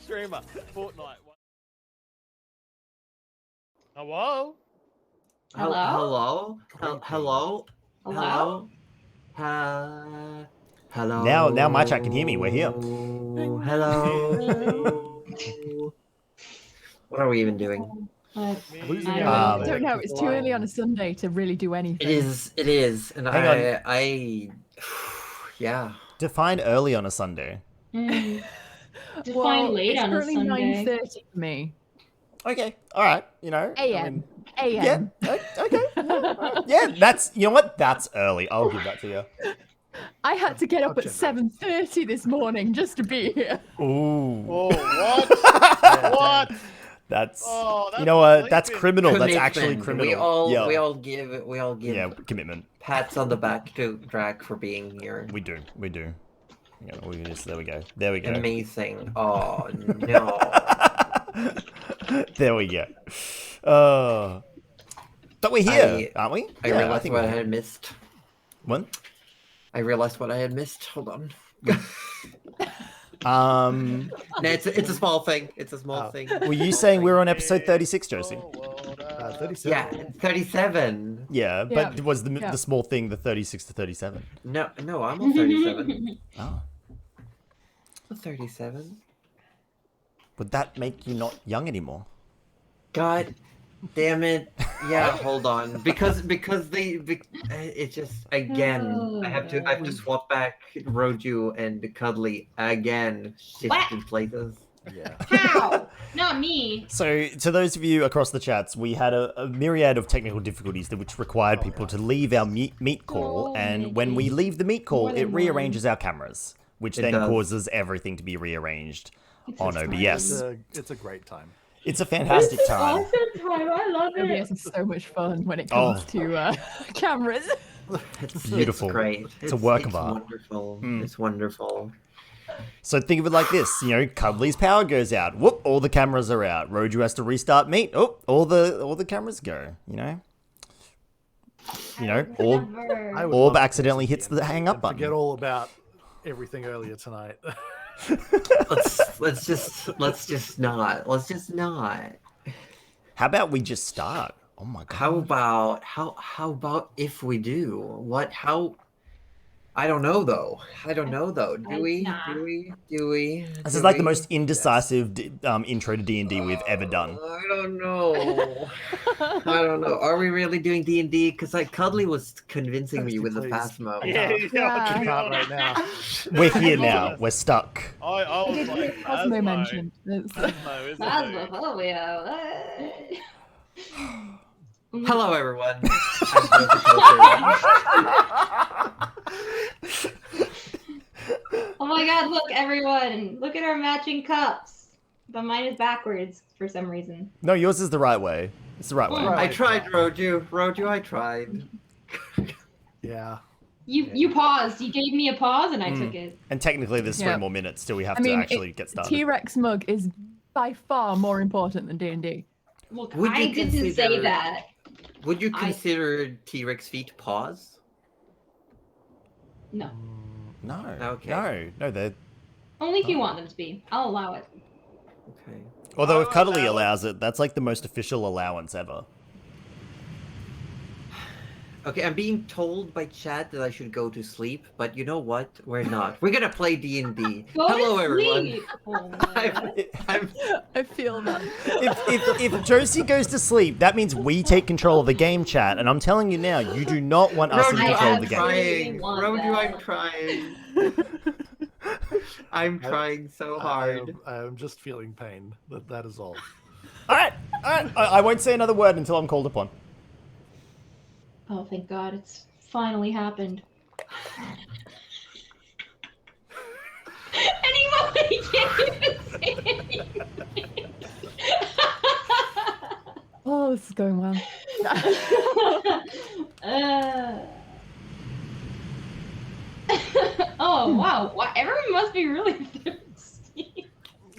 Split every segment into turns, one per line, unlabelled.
streamer. Fortnite. Hello?
Hello? Hello?
Hello?
Hello?
Now my chat can hear me. We're here.
Hello? What are we even doing?
I
don't
know. It's too early on a Sunday to really do anything.
It is. And
Hang
I yeah.
Define early on a Sunday.
Well,
late
it's
on a
currently
Sunday.
9:30 for me.
Okay, all right. You know,
AM.
yeah. Okay. Yeah, that's what. That's early. I'll give that to you.
I had to get up at 7:30 this morning just to be here.
Ooh.
Oh, what? What?
That's,
that's
you know what? That's
sleeping.
criminal. That's
Commitment.
actually criminal.
We all give
commitment.
pats on the back to Drag for being here.
We do. Yeah, there we go. There we go.
Amazing. Oh no.
There we go. But we're here, aren't we?
I realized what I had missed.
What?
I realized what I had missed. Hold on.
No,
it's a small thing. It's a small thing.
Were you saying we're on episode 36, Josie?
37. Yeah, 37.
Yeah, but was the small thing the 36 to 37?
No, I'm on 37.
Oh.
37.
Would that make you not young anymore?
God damn it. Yeah, hold on. Because it's just again I have to swap back Roju and Cuddly again. Shifted places.
Yeah.
How? Not me.
So, to those of you across the chats, we had a myriad of technical difficulties which required people to leave our meet call, and when we leave the meet call, it rearranges our cameras, which then causes everything to be rearranged on OBS.
It's a great time.
It's a fantastic time.
Awesome time. I love it.
OBS is so much fun when it comes to cameras.
It's beautiful.
It's great.
It's a work of art.
Wonderful. It's wonderful.
So think of it like this, Cuddly's power goes out. Whoop, all the cameras are out. Roju has to restart meet. Oh, all the cameras go, Orb accidentally hits the hang up button.
Forget all about everything earlier tonight.
let's just not.
How about we just start? Oh my god.
How about if we do? I don't know though. Do we?
This is like the most indecisive intro to D&D we've ever done.
I don't know. Are we really doing D&D? Because Cuddly was convincing me with the Phasmo.
Yeah.
Right now.
We're here now. We're stuck.
I was like,
Phasmo mentioned.
Phasmo, isn't it?
Phasmophobia.
Hello, everyone.
Oh my god, look, everyone. Look at our matching cups. But mine is backwards for some reason.
No, yours is the right way. It's the right way.
I tried, Roju. Roju, I tried.
Yeah.
You paused. You gave me a pause and I took it.
And technically there's 3 more minutes till we have to actually get started.
T-Rex mug is by far more important than D&D.
Look, I didn't say that.
Would you consider T-Rex feet paws?
No.
No.
Okay.
No, they're...
Only if you want them to be. I'll allow it.
Okay.
Although if Cuddly allows it, that's like the most official allowance ever.
Okay, I'm being told by chat that I should go to sleep, but you know what? We're not. We're gonna play D&D. Hello, everyone.
I feel that.
If Josie goes to sleep, that means we take control of the game, chat. And I'm telling you now, you do not want us in control of the game.
Roju, I'm trying. I'm trying so hard.
I'm just feeling pain. That is all.
All right. I won't say another word until I'm called upon.
Oh, thank God, it's finally happened. Anybody can't even say anything.
Oh, this is going well.
Oh, wow. Everyone must be really thirsty.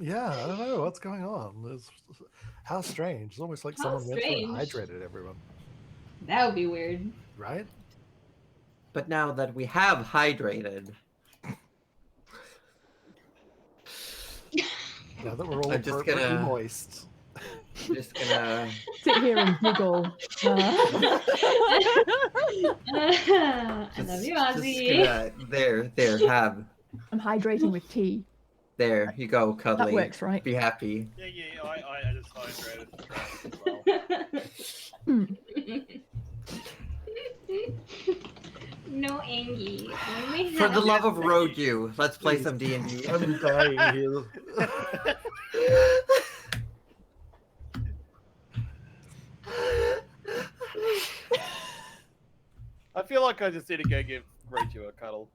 Yeah, I don't know what's going on. How strange. It's almost like someone went through and hydrated everyone.
That would be weird.
Right?
But now that we have hydrated...
Now that we're all
I'm just
appropriately
gonna-
moist.
Just gonna.
Sit here and giggle.
I love you, Ozzy.
There, have.
I'm hydrating with tea.
There, you go, Cuddly.
That works, right?
Be happy.
Yeah, I just hydrated as well.
No Angie. Only
For the
half.
love of Roju, let's play some D&D.
I'm dying here.
I feel like I just need to go give Rachel a cuddle.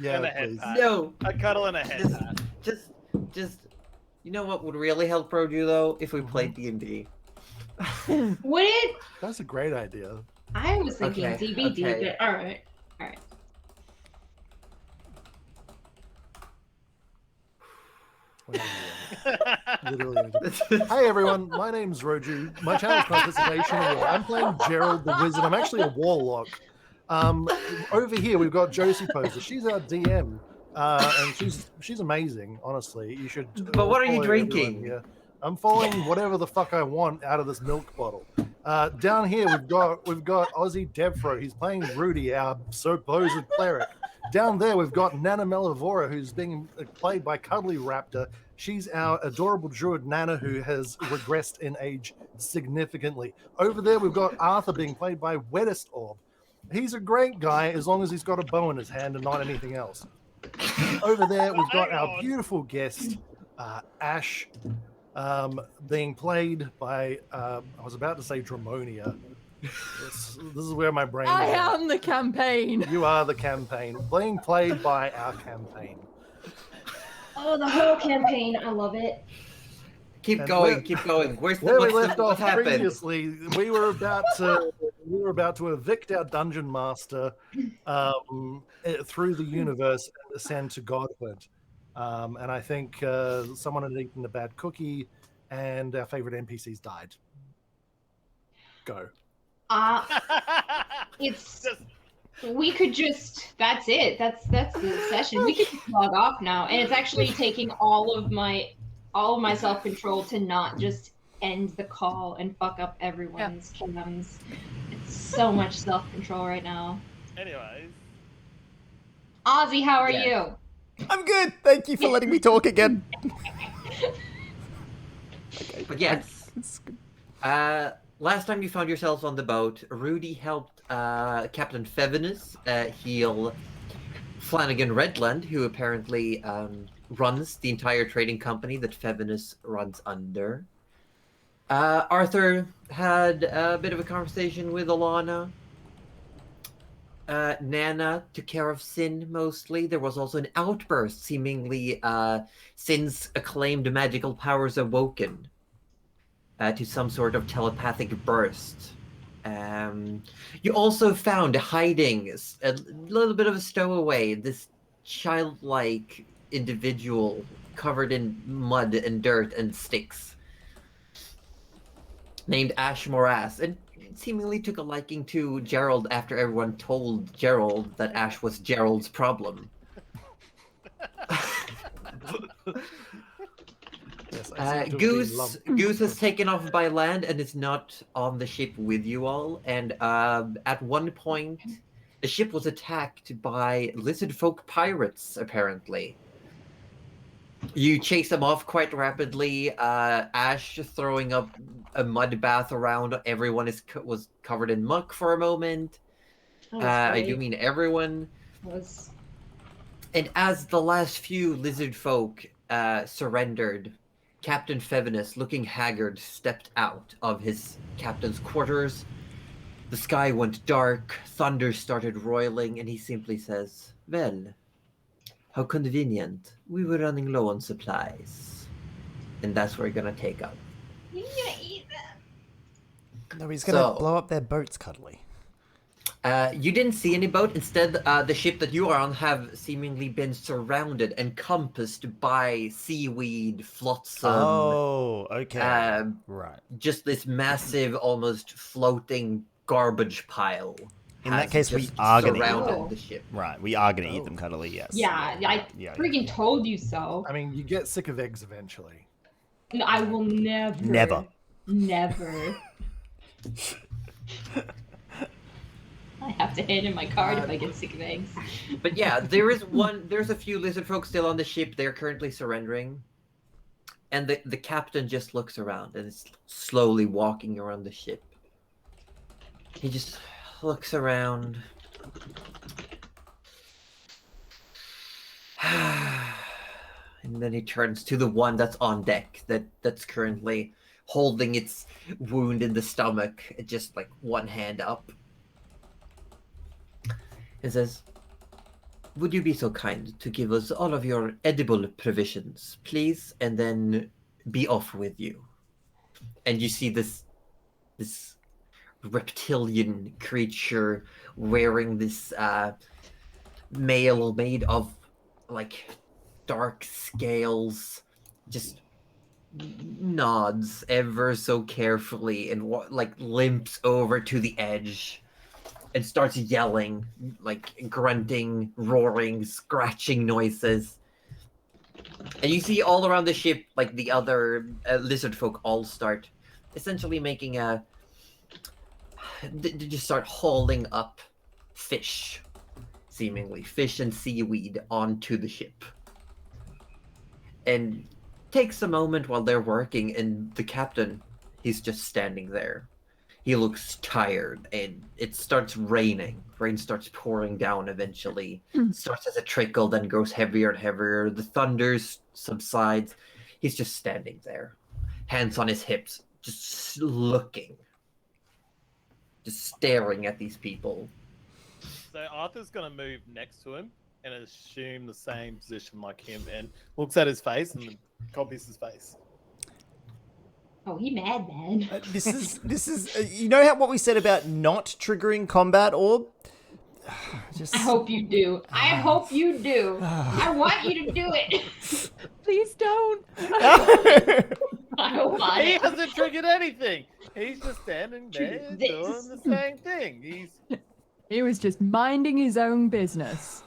Yeah,
And a head
please.
pat.
No,
A cuddle and a head pat.
just, you know what would really help Roju though? If we played D&D.
Would it?
That's a great idea.
I was thinking
Okay,
DBD,
okay.
but alright.
Literally. Hey everyone, my name's Roju. My channel's Participation War. I'm playing Gerald the Wizard. I'm actually a warlock. Over here we've got Josie Poser. She's our DM, and she's amazing. Honestly, you should.
But what are you
follow
drinking?
everyone here. I'm following whatever the fuck I want out of this milk bottle. Down here we've got AussieDevFro. He's playing Rudy, our supposed cleric. Down there we've got Nana Melavora, who's being played by Cuddly Raptor. She's our adorable druid Nana, who has regressed in age significantly. Over there we've got Arthur being played by Wettest Orb. He's a great guy as long as he's got a bow in his hand and not anything else. Over there we've got our beautiful guest, Ash, being played by, I was about to say Dramonia. This is where my brain
I
is.
am the campaign.
You are the campaign. Being played by our campaign.
Oh, the whole campaign. I love it.
Keep
And
going, keep going. Where's
Where we
what's
left
the, what
off
happened?
previously, we were about to evict our dungeon master through the universe and ascend to godhood. And I think someone had eaten a bad cookie, and our favorite NPCs died. Go.
It's. We could just. That's it. That's the session. We could just log off now, and it's actually taking all of my self-control to not just end the call and fuck up everyone's cams. It's so much self-control right now.
Anyways.
Ozzy, how are
Yeah.
you?
I'm good. Thank you for letting me talk again.
But yes, last time you found yourselves on the boat, Rudy helped Captain Fevinus heal Flanagan Redland, who apparently runs the entire trading company that Fevinus runs under. Arthur had a bit of a conversation with Alana. Nana took care of Sin mostly. There was also an outburst, seemingly Sin's acclaimed magical powers awoken to some sort of telepathic burst. You also found hiding a little bit of a stowaway, this childlike individual covered in mud and dirt and sticks, named Ash Morass, and seemingly took a liking to Gerald after everyone told Gerald that Ash was Gerald's problem.
Yes, I seem to have been lumped.
Goose has taken off by land and is not on the ship with you all. And at one point, the ship was attacked by lizard folk pirates, apparently. You chase them off quite rapidly. Ash throwing up a mud bath around. Everyone was covered in muck for a moment. I do mean everyone. And as the last few lizard folk surrendered, Captain Fevinus, looking haggard, stepped out of his captain's quarters. The sky went dark, thunder started roiling, and he simply says, "Well, how convenient. We were running low on supplies." And that's where we're gonna take up.
You gonna eat them?
No, he's gonna blow up their boats, Cuddly.
You didn't see any boat. Instead, the ship that you are on have seemingly been surrounded, encompassed by seaweed, flotsam.
Oh, okay. Right.
Just this massive, almost floating garbage pile.
In that
has
case, we
just
are gonna eat
surrounded
them.
the ship.
Right, we are gonna eat
Oh.
them, Cuddly. Yes.
Yeah, I
Yeah.
freaking told you so.
I mean, you get sick of eggs eventually.
No, I will never.
Never.
Never. I have to hand in my card if I get sick of eggs.
But yeah, there's a few lizard folk still on the ship. They're currently surrendering. And the captain just looks around and is slowly walking around the ship. He just looks around. And then he turns to the one that's on deck, that's currently holding its wound in the stomach, just like one hand up. And says, "Would you be so kind to give us all of your edible provisions, please, and then be off with you?" And you see this reptilian creature wearing this mail made of like dark scales, just nods ever so carefully and like limps over to the edge and starts yelling, like grunting, roaring, scratching noises. And you see all around the ship, like the other lizard folk all start essentially making they just start hauling up fish, seemingly fish and seaweed onto the ship. And takes a moment while they're working, and the captain, he's just standing there. He looks tired, and it starts raining. Rain starts pouring down eventually. Starts as a trickle, then goes heavier and heavier. The thunder subsides. He's just standing there, hands on his hips, just looking. Just staring at these people.
So Arthur's gonna move next to him and assume the same position like him, and looks at his face and copies his face.
Oh, he mad, man.
This is. You know what we said about not triggering combat orb? Just.
I hope you do. I hope you do. I want you to do it.
Please don't.
I want
He
it.
hasn't triggered anything. He's just standing there
This.
doing the same thing.
He was just minding his own business.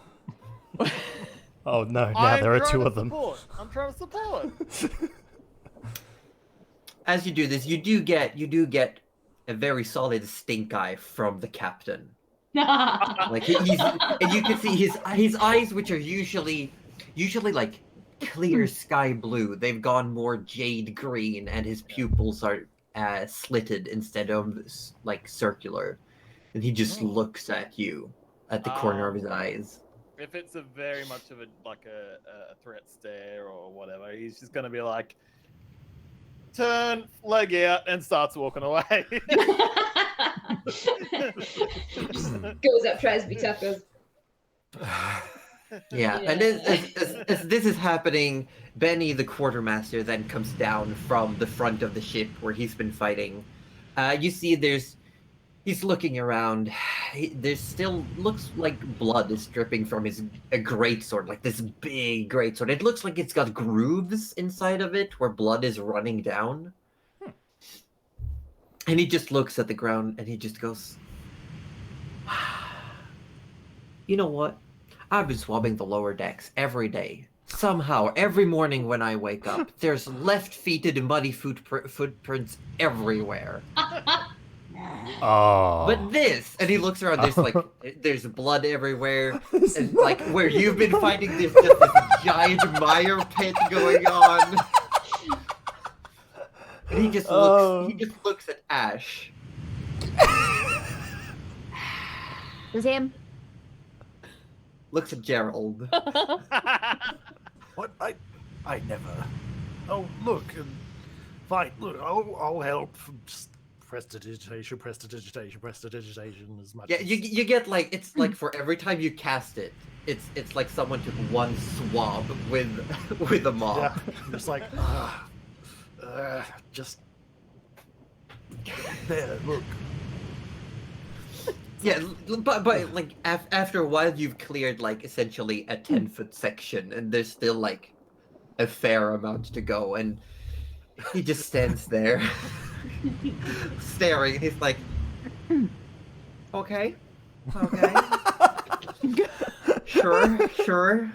Oh no! Now there are two of them.
I'm trying to support.
As you do this, you do get a very solid stink eye from the captain. Like he's, and you can see his eyes, which are usually like clear sky blue. They've gone more jade green, and his pupils are slitted instead of like circular. And he just looks at you at the corner of his eyes.
If it's a very much of a threat stare or whatever, he's just gonna be like, turn, leg out, and starts walking away.
Goes up, tries to be tough, goes.
Yeah, and as this is happening, Benny, the quartermaster, then comes down from the front of the ship where he's been fighting. You see he's looking around. There's still looks like blood is dripping from his greatsword, like this big greatsword. It looks like it's got grooves inside of it where blood is running down. And he just looks at the ground and he just goes, "You know what? I've been swabbing the lower decks every day. Somehow, every morning when I wake up, there's left-feeted muddy footprints everywhere.
Oh.
But this," and he looks around, there's blood everywhere, and like where you've been fighting, there's just this giant mire pit going on. And he just looks at Ash.
It was him.
Looks at Gerald.
What? I never. Oh, look. Fine. Look, I'll help. Just prestidigitation as much.
Yeah,
as...
you get like, it's like for every time you cast it, it's like someone took one swab with a mop.
Yeah, just like just there. Look.
Yeah, but like after a while, you've cleared like essentially a 10-foot section, and there's still like a fair amount to go, and he just stands there, staring. He's like, "Okay, Okay. Sure.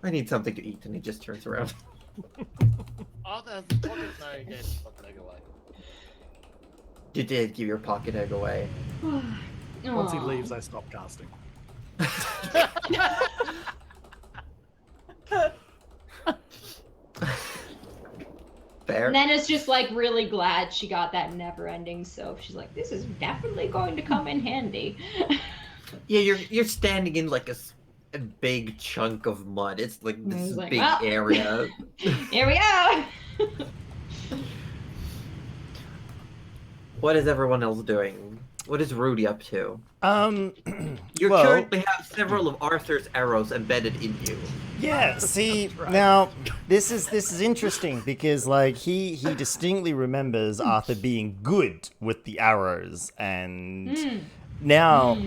I need something to eat, and he just turns around.
Arthur has the pocket. No, he gave his pocket egg away.
You did give your pocket egg away.
Once he
Aw.
leaves, I stop casting.
Fair.
Nana's just like really glad she got that never-ending soap. She's like, this is definitely going to come in handy.
Yeah, you're standing in like a big chunk of mud. It's like this
He's like,
big
"Well."
area.
Here we go.
What is everyone else doing? What is Rudy up to? You
well,
currently have several of Arthur's arrows embedded in you.
yeah. See,
right.
now this is interesting because like he distinctly remembers Arthur being good with the arrows, and now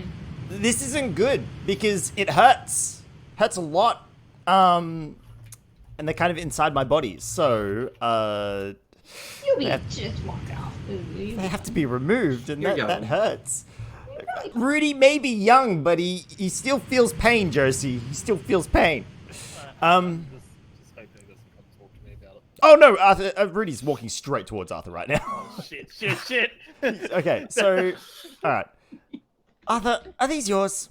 this isn't good because it hurts a lot, and they're kind of inside my body, so
You be
Yeah.
just walk off.
they have to be removed, and
You're
that
young.
hurts. Rudy may be young, but he still feels pain, Josie. He still feels pain.
Just hoping he doesn't come talk to me about it.
Oh no, Arthur! Rudy's walking straight towards Arthur right now.
Oh, shit.
Okay, so all right, Arthur, are these yours?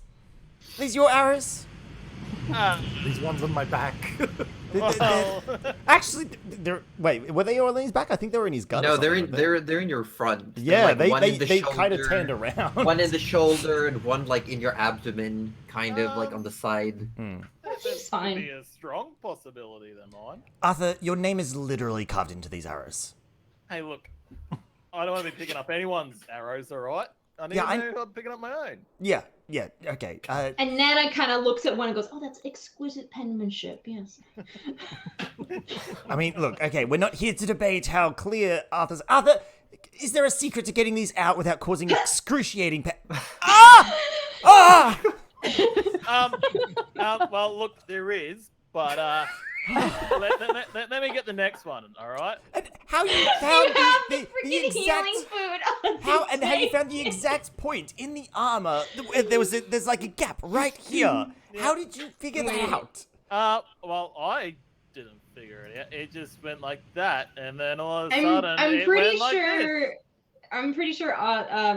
Are these your arrows?
These ones on my back.
Well,
Actually, wait, were they all in his back? I think they were in his gut.
No,
or
they're
something,
in they're in your front. They're,
Yeah,
like, one in the
they kind of
shoulder,
turned around.
One in the shoulder and one like in your abdomen, kind of like on the side.
She's
Be
fine.
a strong possibility than mine.
Arthur, your name is literally carved into these arrows.
Hey, look, I don't want to be picking up anyone's arrows, all right? I need
Yeah,
to know if I'm picking up my own.
Yeah, okay.
And Nana kind of looks at one and goes, "Oh, that's exquisite penmanship." Yes.
I mean, look, okay, we're not here to debate how clear Arthur's. Arthur, is there a secret to getting these out without causing excruciating pain? Ah! Ah!
Well, look, there is, but let me get the next one, all right?
And how you
You
found
have
the
freaking
exact
healing food on
how
this
and how you
thing.
found the exact point in the armor? There's like a gap right here. How did you figure that out?
Well, I didn't figure it out. It just went like that, and then all of a
I'm
sudden, it
pretty
went like this.
sure. I'm pretty sure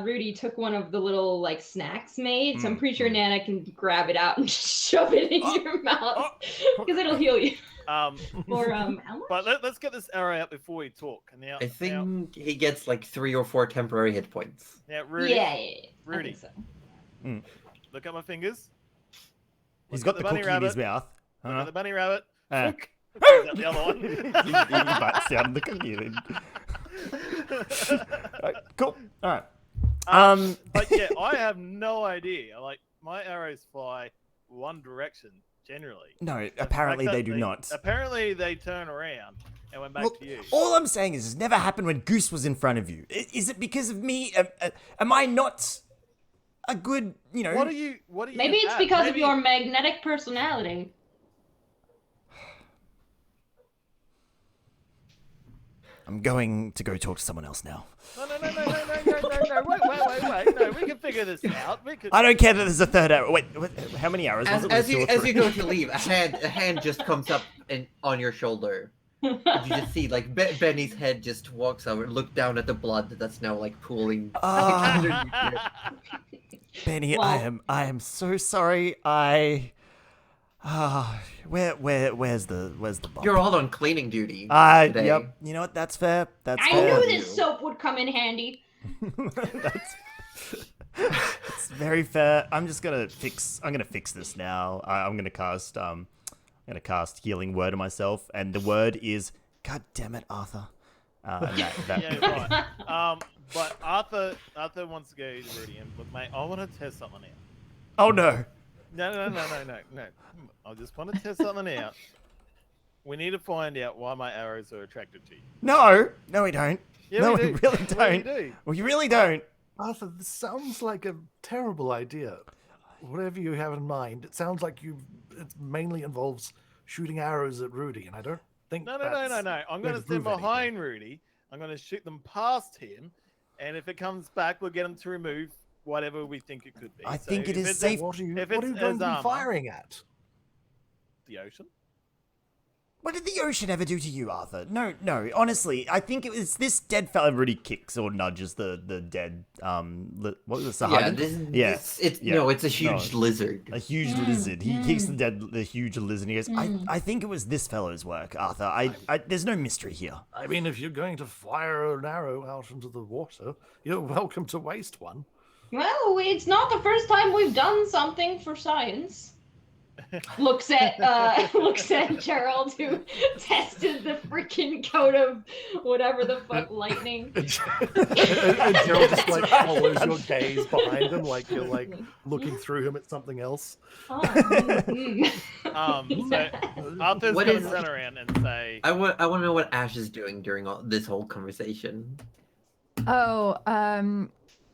Rudy took one of the little like snacks made, so I'm pretty sure Nana can grab it out and just shove it in your mouth because it'll heal you. Or how much?
But let's get this arrow out before we talk. Now,
I think he gets like 3 or 4 temporary hit points.
Now, Rudy,
Yeah.
Rudy.
I think so.
look at my fingers.
He's
Look
got
at
the
bunny
cookie in his
rabbit.
mouth.
Look at the bunny rabbit. Look.
He
Is that the other one?
bites down the cookie. Alright, cool. All right.
But yeah, I have no idea. Like, my arrows fly one direction generally.
No, apparently
Like
they
that,
do not.
Apparently they turn around and went back
Look,
to you.
all I'm saying is, it's never happened when Goose was in front of you. Is it because of me? Am I not a good,
What are you?
Maybe it's because of your magnetic personality.
I'm going to go talk to someone else now.
No. Wait. No, we can figure this out. We could.
I don't care that there's a third arrow. Wait, how many arrows was it?
As
Was it
you
2 or
as you
3?
go to leave, a hand just comes up on your shoulder. You just see like Benny's head just walks over, look down at the blood that's now like pooling. underneath it.
Benny,
Well-
I am so sorry. Where's the bump?
You're all on cleaning duty today.
Yep. You know what? That's fair. That's
I
fair.
knew this soap would come in handy.
It's very fair. I'm gonna fix this now. I'm gonna cast healing word on myself, and the word is God damn it, Arthur. And that
Yeah, right. But Arthur wants to go to Rudy and look, mate. I want to test something out.
Oh no.
No. I just want to test something out. We need to find out why my arrows are attracted to you.
No, we don't.
Yeah,
no,
we do.
really
Yeah,
don't.
we do.
We really don't.
Arthur, this sounds like a terrible idea. Whatever you have in mind, it sounds like it mainly involves shooting arrows at Rudy, and I don't think
No.
that's
I'm going
going
to
to
stand
prove anything.
behind Rudy, I'm going to shoot them past him, and if it comes back, we'll get him to remove whatever we think it could be.
I
So
think it
if
is
it's
safe.
What are you
If
going
it's
to be
Azama.
firing at?
The ocean.
What did the ocean ever do to you, Arthur? No, honestly, I think it was this dead fella really kicks or nudges the dead, what was it,
Yeah, it's a huge lizard.
A huge lizard. He kicks the huge lizard and he goes, I think it was this fellow's work, Arthur. I there's no mystery here.
I mean, if you're going to fire an arrow out into the water, you're welcome to waste one.
Well, it's not the first time we've done something for science. Looks at Gerald, who tested the freaking code of whatever the fuck lightning.
And Gerald just like follows your gaze behind him, like you're like looking through him at something else.
So Arthur's going to turn around and say,
I want to know what Ash is doing during this whole conversation.
Oh,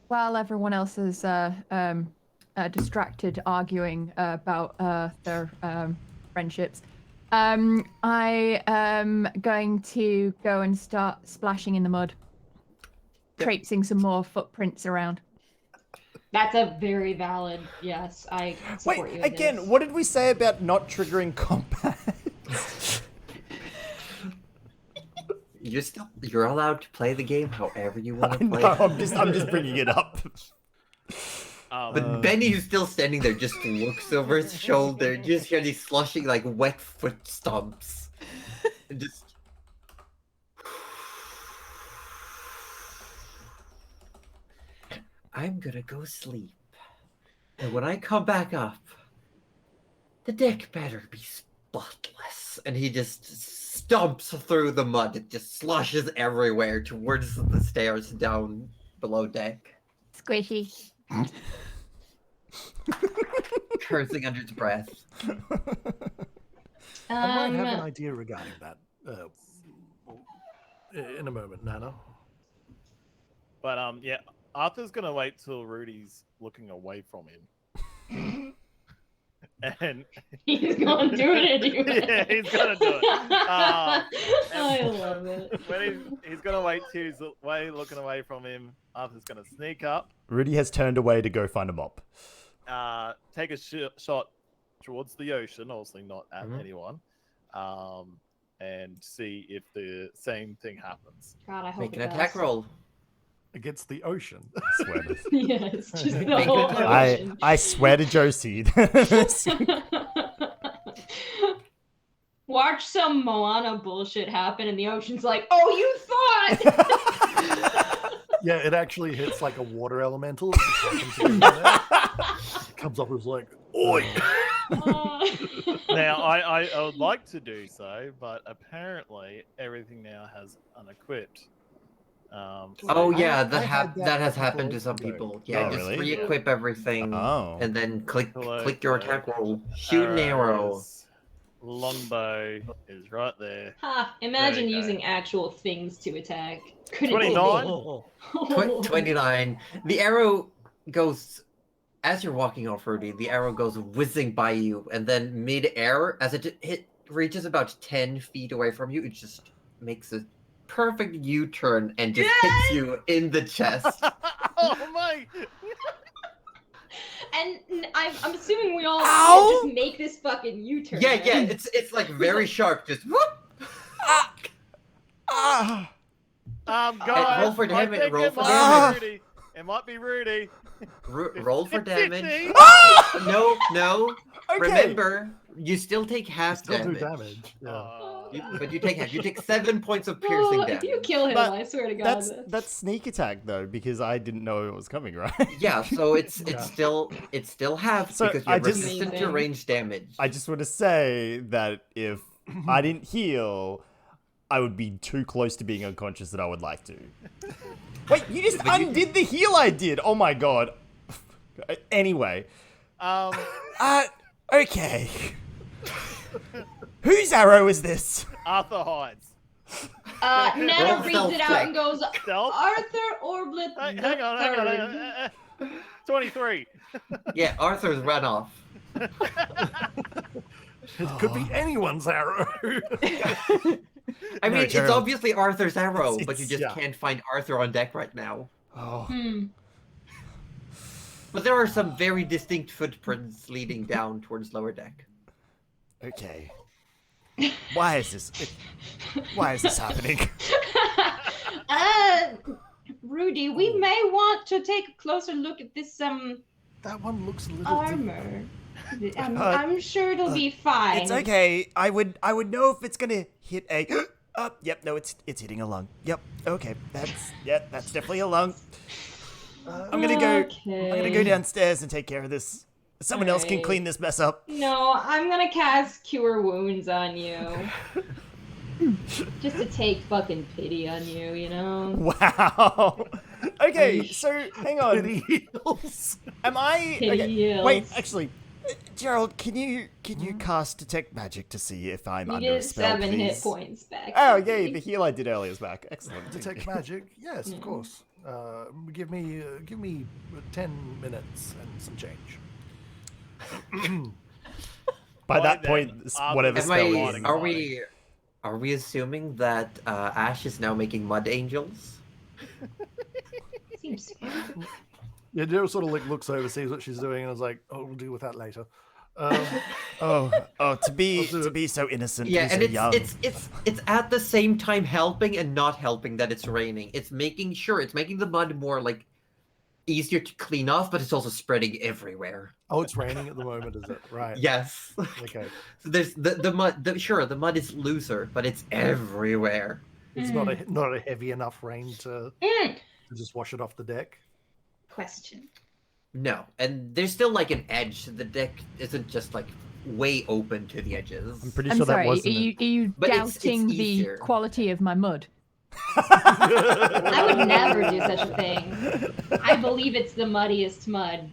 while everyone else is distracted arguing about their friendships, I am going to go and start splashing in the mud, traipsing some more footprints around.
That's a very valid yes. I support
Wait,
you. In
again,
this.
what did we say about not triggering combat?
You're allowed to play the game however you want to play.
No, I'm just bringing it up.
But Benny, who's still standing there, just looks over his shoulder. You just hear these slushing, like, wet foot stomps. And just... I'm gonna go sleep. And when I come back up, the deck better be spotless. And he just stomps through the mud. It just sloshes everywhere towards the stairs down below deck.
Squishy.
Cursing under his breath.
I might have an idea regarding that in a moment, Nana.
but yeah, Arthur's going to wait till Rudy's looking away from him. And
he's gonna do it anyway.
Yeah, he's gonna do it.
I love it.
When he's gonna wait till he's looking away from him. Arthur's gonna sneak up,
Rudy has turned away to go find a mop.
take a shot towards the ocean, obviously not at anyone, and see if the same thing happens.
God, I hope
Make
it
an
does.
attack roll.
Against the ocean.
I swear to,
Yes, just the
Make
whole
it-
ocean.
I swear to Josie.
Watch some Moana bullshit happen, and the ocean's like, "Oh, you thought?"
Yeah, it actually hits like a water elemental. It comes up as like, oi!
Now, I would like to do so, but apparently everything now has unequipped.
Oh yeah,
I had
that has happened to
before,
some
though.
people. Yeah,
Oh,
just
really?
re-equip everything,
Oh.
and then click
Hello,
your
hello.
attack roll. Shoot an arrow.
Arrows. Longbow is right there.
Ha! Imagine
There you go.
using actual things to attack. Couldn't
29?
believe-
29. The arrow goes as you're walking off, Rudy. The arrow goes whizzing by you, and then mid-air, as it reaches about 10 feet away from you, it just makes a perfect U-turn and just hits you in the chest.
Oh my!
And I'm assuming we all
Ow!
just make this fucking U-turn.
Yeah,
right?
yeah, it's like very sharp. Just whoop.
Ah!
Guys,
roll for
I
damage,
think
roll
it
for
might
damage.
be Rudy. It might be Rudy.
Roll for damage.
50.
No.
Okay.
Remember, you still take half
Still do
damage.
damage. Yeah.
But you take half. You take 7 points of piercing
Oh,
damage.
if you kill him,
But
I swear to God.
That's sneak attack though, because I didn't know it was coming, right?
Yeah, so it's
Yeah.
still half
So
because
I
you're
just-
resistant to range damage.
I just want to say that if I didn't heal, I would be too close to being unconscious that I would like to. Wait, you just undid the heal I did. Oh my god. Anyway, okay. Whose arrow is this?
Arthur hides.
Nana
Roll
reads
stealth
it out
check.
and goes,
Stealth?
Arthur Orblet
Hang
the
on.
Third."
23.
Yeah, Arthur's run off.
It could be anyone's arrow.
I mean, it's
Gerald.
obviously Arthur's arrow, but you
It's-
just can't find Arthur on deck right now.
Oh.
But there are some very distinct footprints leading down towards lower deck.
Okay. Why is this happening?
Rudy, we may want to take a closer look at this
That one looks a little
armor. I'm sure it'll be fine.
It's okay. I would know if it's gonna hit a. Yep. No, it's hitting a lung. Yep. Okay. That's definitely a lung. I'm gonna go downstairs and take care of this. Someone else can clean this mess up.
No, I'm gonna cast Cure Wounds on you. Just to take fucking pity on you, you know?
Wow. Okay, so hang on.
Pity heals.
Am I?
Pity
Okay.
heals.
Wait, actually, Gerald, can you cast detect magic to see if I'm
You
under a
get
spell,
7
please?
hit points back.
Oh, yay! The heal I did earlier is back. Excellent.
Detect magic? Yes, of course. Give me 10 minutes and some change.
By
Right
that
then,
point,
Arthur-
whatever
Am
spell
I-
it is.
Are we assuming that Ash is now making mud angels?
Seems fair.
Yeah, Daryl sort of like looks over, sees what she's doing, and is like, "Oh, we'll deal with that later."
To be so innocent,
Yeah,
and
and
so
it's
young.
it's at the same time helping and not helping that it's raining. It's making the mud more like easier to clean off, but it's also spreading everywhere.
Oh, it's raining at the moment, is it? Right.
Yes.
Okay.
So there's the mud. The mud is looser, but it's everywhere.
It's not a heavy enough rain to just wash it off the deck.
Question.
No, and there's still like an edge. So the deck isn't just like way open to the edges.
I'm pretty
I'm
sure
sorry,
that wasn't.
are you
But it's
doubting the
easier.
quality of my mud?
I would never do such a thing. I believe it's the muddiest mud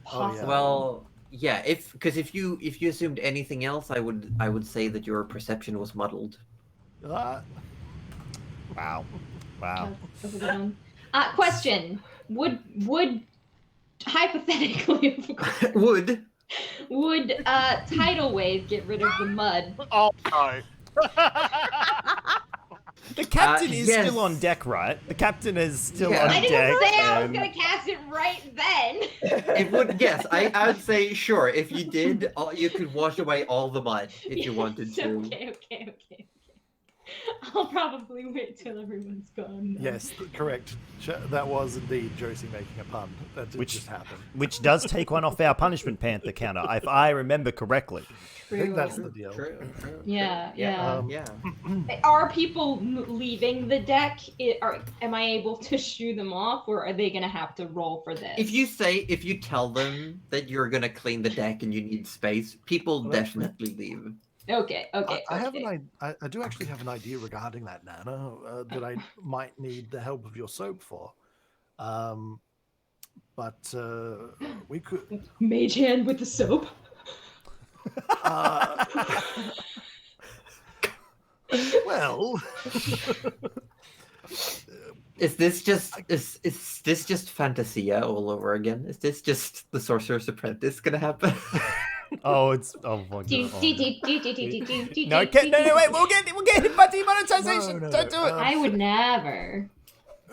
possible.
Well, yeah, because if you assumed anything else, I would say that your perception was muddled.
Ah,
Wow.
That's a good one. Question: Would hypothetically, of course, would tidal wave get rid of the mud?
Oh no.
The captain is
yes.
still on deck, right? The captain is still
Yeah.
on
I
deck.
didn't say I was
and-
gonna cast it right then.
It would, yes, I would say sure. If you did, you could wash away all the mud if you wanted
Yes,
to.
Okay. I'll probably wait till everyone's gone. Though.
yes, correct. That was indeed Josie making a pun. That did
Which-
just happen.
Which does take one off our punishment panther counter, if I remember correctly.
I think that's the deal.
True.
Yeah.
Yeah.
Are people leaving the deck? Am I able to shoo them off, or are they gonna have to roll for this?
If you tell them that you're gonna clean the deck and you need space, people definitely leave.
Okay.
I do actually have an idea regarding that, Nana, that I might need the help of your soap for. But we could.
Mage hand with the soap.
Well,
Is this just Fantasia all over again? Is this just the Sorcerer's Apprentice gonna happen?
Oh, it's my god.
No,
No, wait, we'll get hit by demonetization.
No,
Don't do it.
I would never.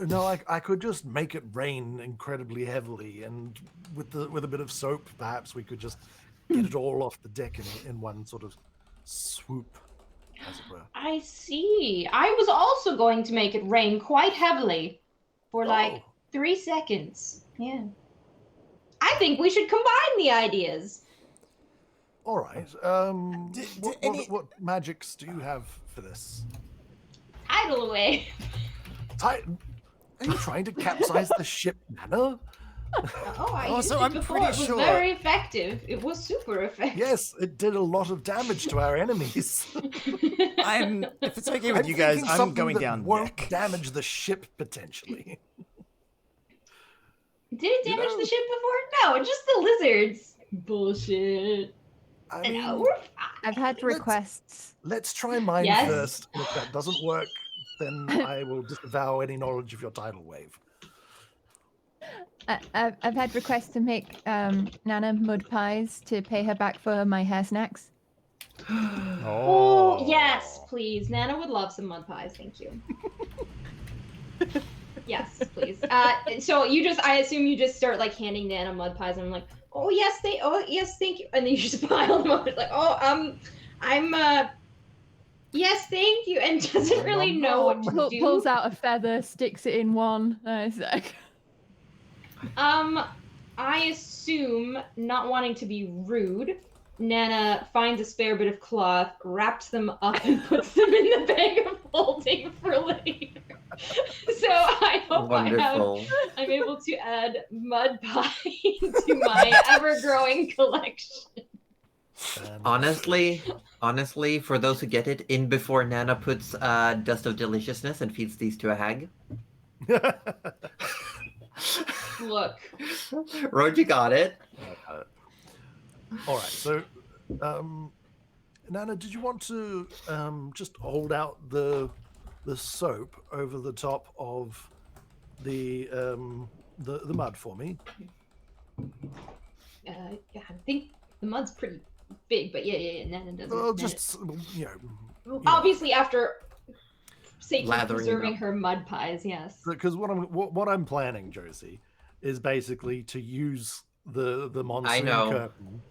no, I could just make it rain incredibly heavily, and with a bit of soap, perhaps we could just get it all off the deck in one sort of swoop, as it were.
I see. I was also going to make it rain quite heavily for like 3 seconds. Yeah. I think we should combine the ideas.
All right. What magics do you have for this?
Tidal wave.
Are you trying to capsize the ship, Nana?
Oh, I used
Also,
it
I'm
before.
pretty
It was
sure-
very effective. It was super effective.
Yes, it did a lot of damage to our enemies.
If it's okay with you guys,
thinking
I'm
something
going
that
down
won't
deck.
damage the ship potentially.
Did it damage the ship before? No, just the lizards. Bullshit.
I mean,
No, we're fine.
I've had requests.
let's try mine
Yes.
first. And if that doesn't work, then I will disavow any knowledge of your tidal wave.
I've had requests to make Nana mud pies to pay her back for my hair snacks.
Oh, yes, please. Nana would love some mud pies. Thank you. Yes, please. So I assume you just start like handing Nana mud pies, and I'm like, oh yes, thank you, and then you just pile them up. It's like, yes, thank you, and doesn't really know what to do.
Pulls out a feather, sticks it in one. It's like...
I assume, not wanting to be rude, Nana finds a spare bit of cloth, wraps them up, and puts them in the bag of holding for later. So I hope I'm able to add mud pie to my ever-growing collection.
Honestly, for those who get it, in before Nana puts Dust of Deliciousness and feeds these to a hag.
Look.
Roji got it.
All right, so, Nana, did you want to just hold out the soap over the top of the mud for me?
Yeah, I think the mud's pretty big, but yeah, Nana doesn't.
Well, just
obviously after safely
Lathering
preserving her mud pies, yes.
Because what I'm planning, Josie, is basically to use the monsoon curtain.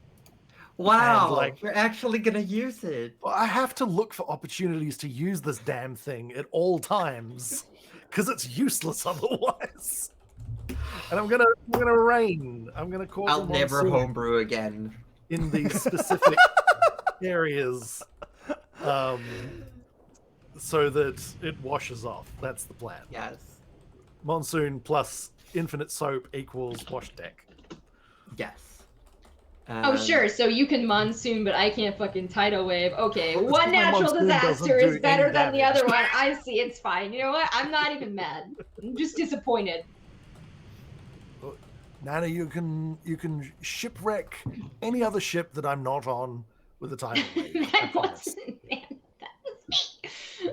Wow,
and,
you're actually gonna use it.
I have to look for opportunities to use this damn thing at all times, because it's useless otherwise. And I'm gonna rain. I'm gonna cause.
I'll never homebrew again
in these specific areas, so that it washes off. That's the plan.
Yes.
Monsoon plus infinite soap equals wash deck.
Yes.
Oh sure, so you can monsoon, but I can't fucking tidal wave. Okay, one natural
monsoon
disaster is
doesn't
better
do
than the
any
other one. I see, it's fine. You know what? I'm not even mad. I'm just disappointed.
Nana, you can shipwreck any other ship that I'm not on with a tidal wave.
That wasn't man. That was me.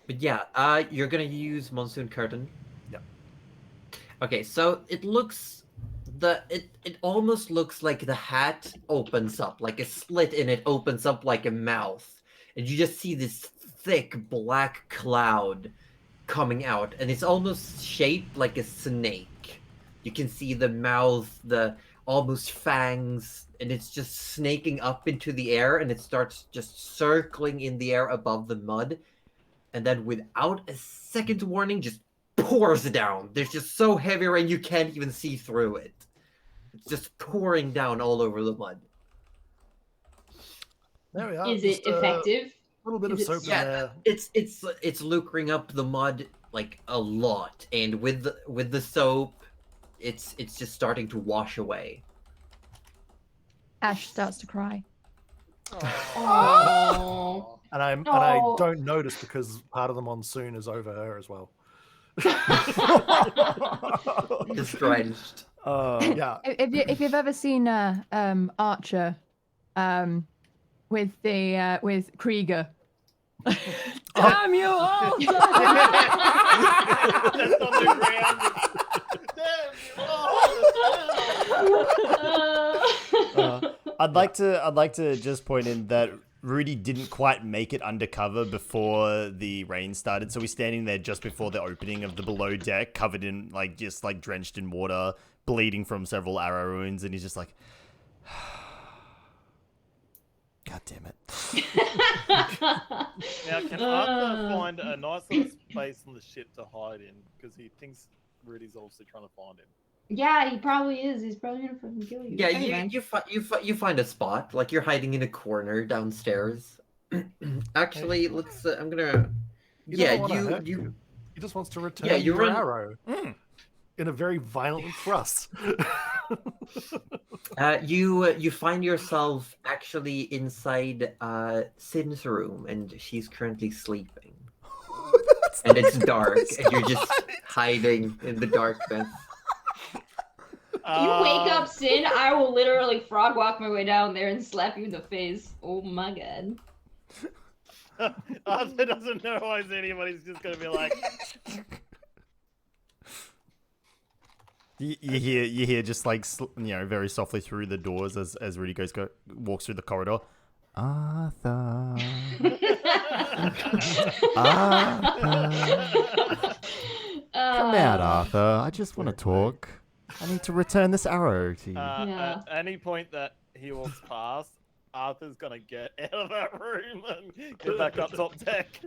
But yeah, you're gonna use Monsoon Curtain.
Yep.
Okay, so it almost looks like the hat opens up, like a slit in it opens up like a mouth, and you just see this thick black cloud coming out, and it's almost shaped like a snake. You can see the mouth, the almost fangs, and it's just snaking up into the air, and it starts just circling in the air above the mud, and then without a second's warning, just pours down. There's just so heavy rain you can't even see through it. It's just pouring down all over the mud.
There we are.
Is it effective?
A little bit of soap in there.
It's lucring up the mud like a lot, and with the soap, it's just starting to wash away.
Ash starts to cry.
Oh.
And I don't notice because part of the monsoon is over her as well.
Just drenched.
Yeah.
If you've ever seen Archer, with Krieger. Damn you all!
That's on the ground. Damn you all!
I'd like to just point in that Rudy didn't quite make it undercover before the rain started, so he's standing there just before the opening of the below deck, covered in just drenched in water, bleeding from several arrow wounds, and he's just like, God damn it.
Now, can Arthur find a nice little space on the ship to hide in? Because he thinks Rudy's also trying to find him.
Yeah, he probably is. He's probably gonna fucking kill you.
Yeah,
Anyway.
you find a spot, like you're hiding in a corner downstairs. Actually, let's. I'm gonna.
He just wants to return your arrow in a very violent thrust.
You find yourself actually inside Sin's room, and she's currently sleeping. And it's dark, and you're just hiding in the darkness.
You wake up, Sin, I will literally frog walk my way down there and slap you in the face. Oh my god.
Arthur doesn't know why anybody's just gonna be like.
You hear just very softly through the doors as Rudy walks through the corridor. Arthur. Come out, Arthur. I just want to talk. I need to return this arrow to you.
Yeah.
At any point that he walks past, Arthur's gonna get out of that room and get back up top deck.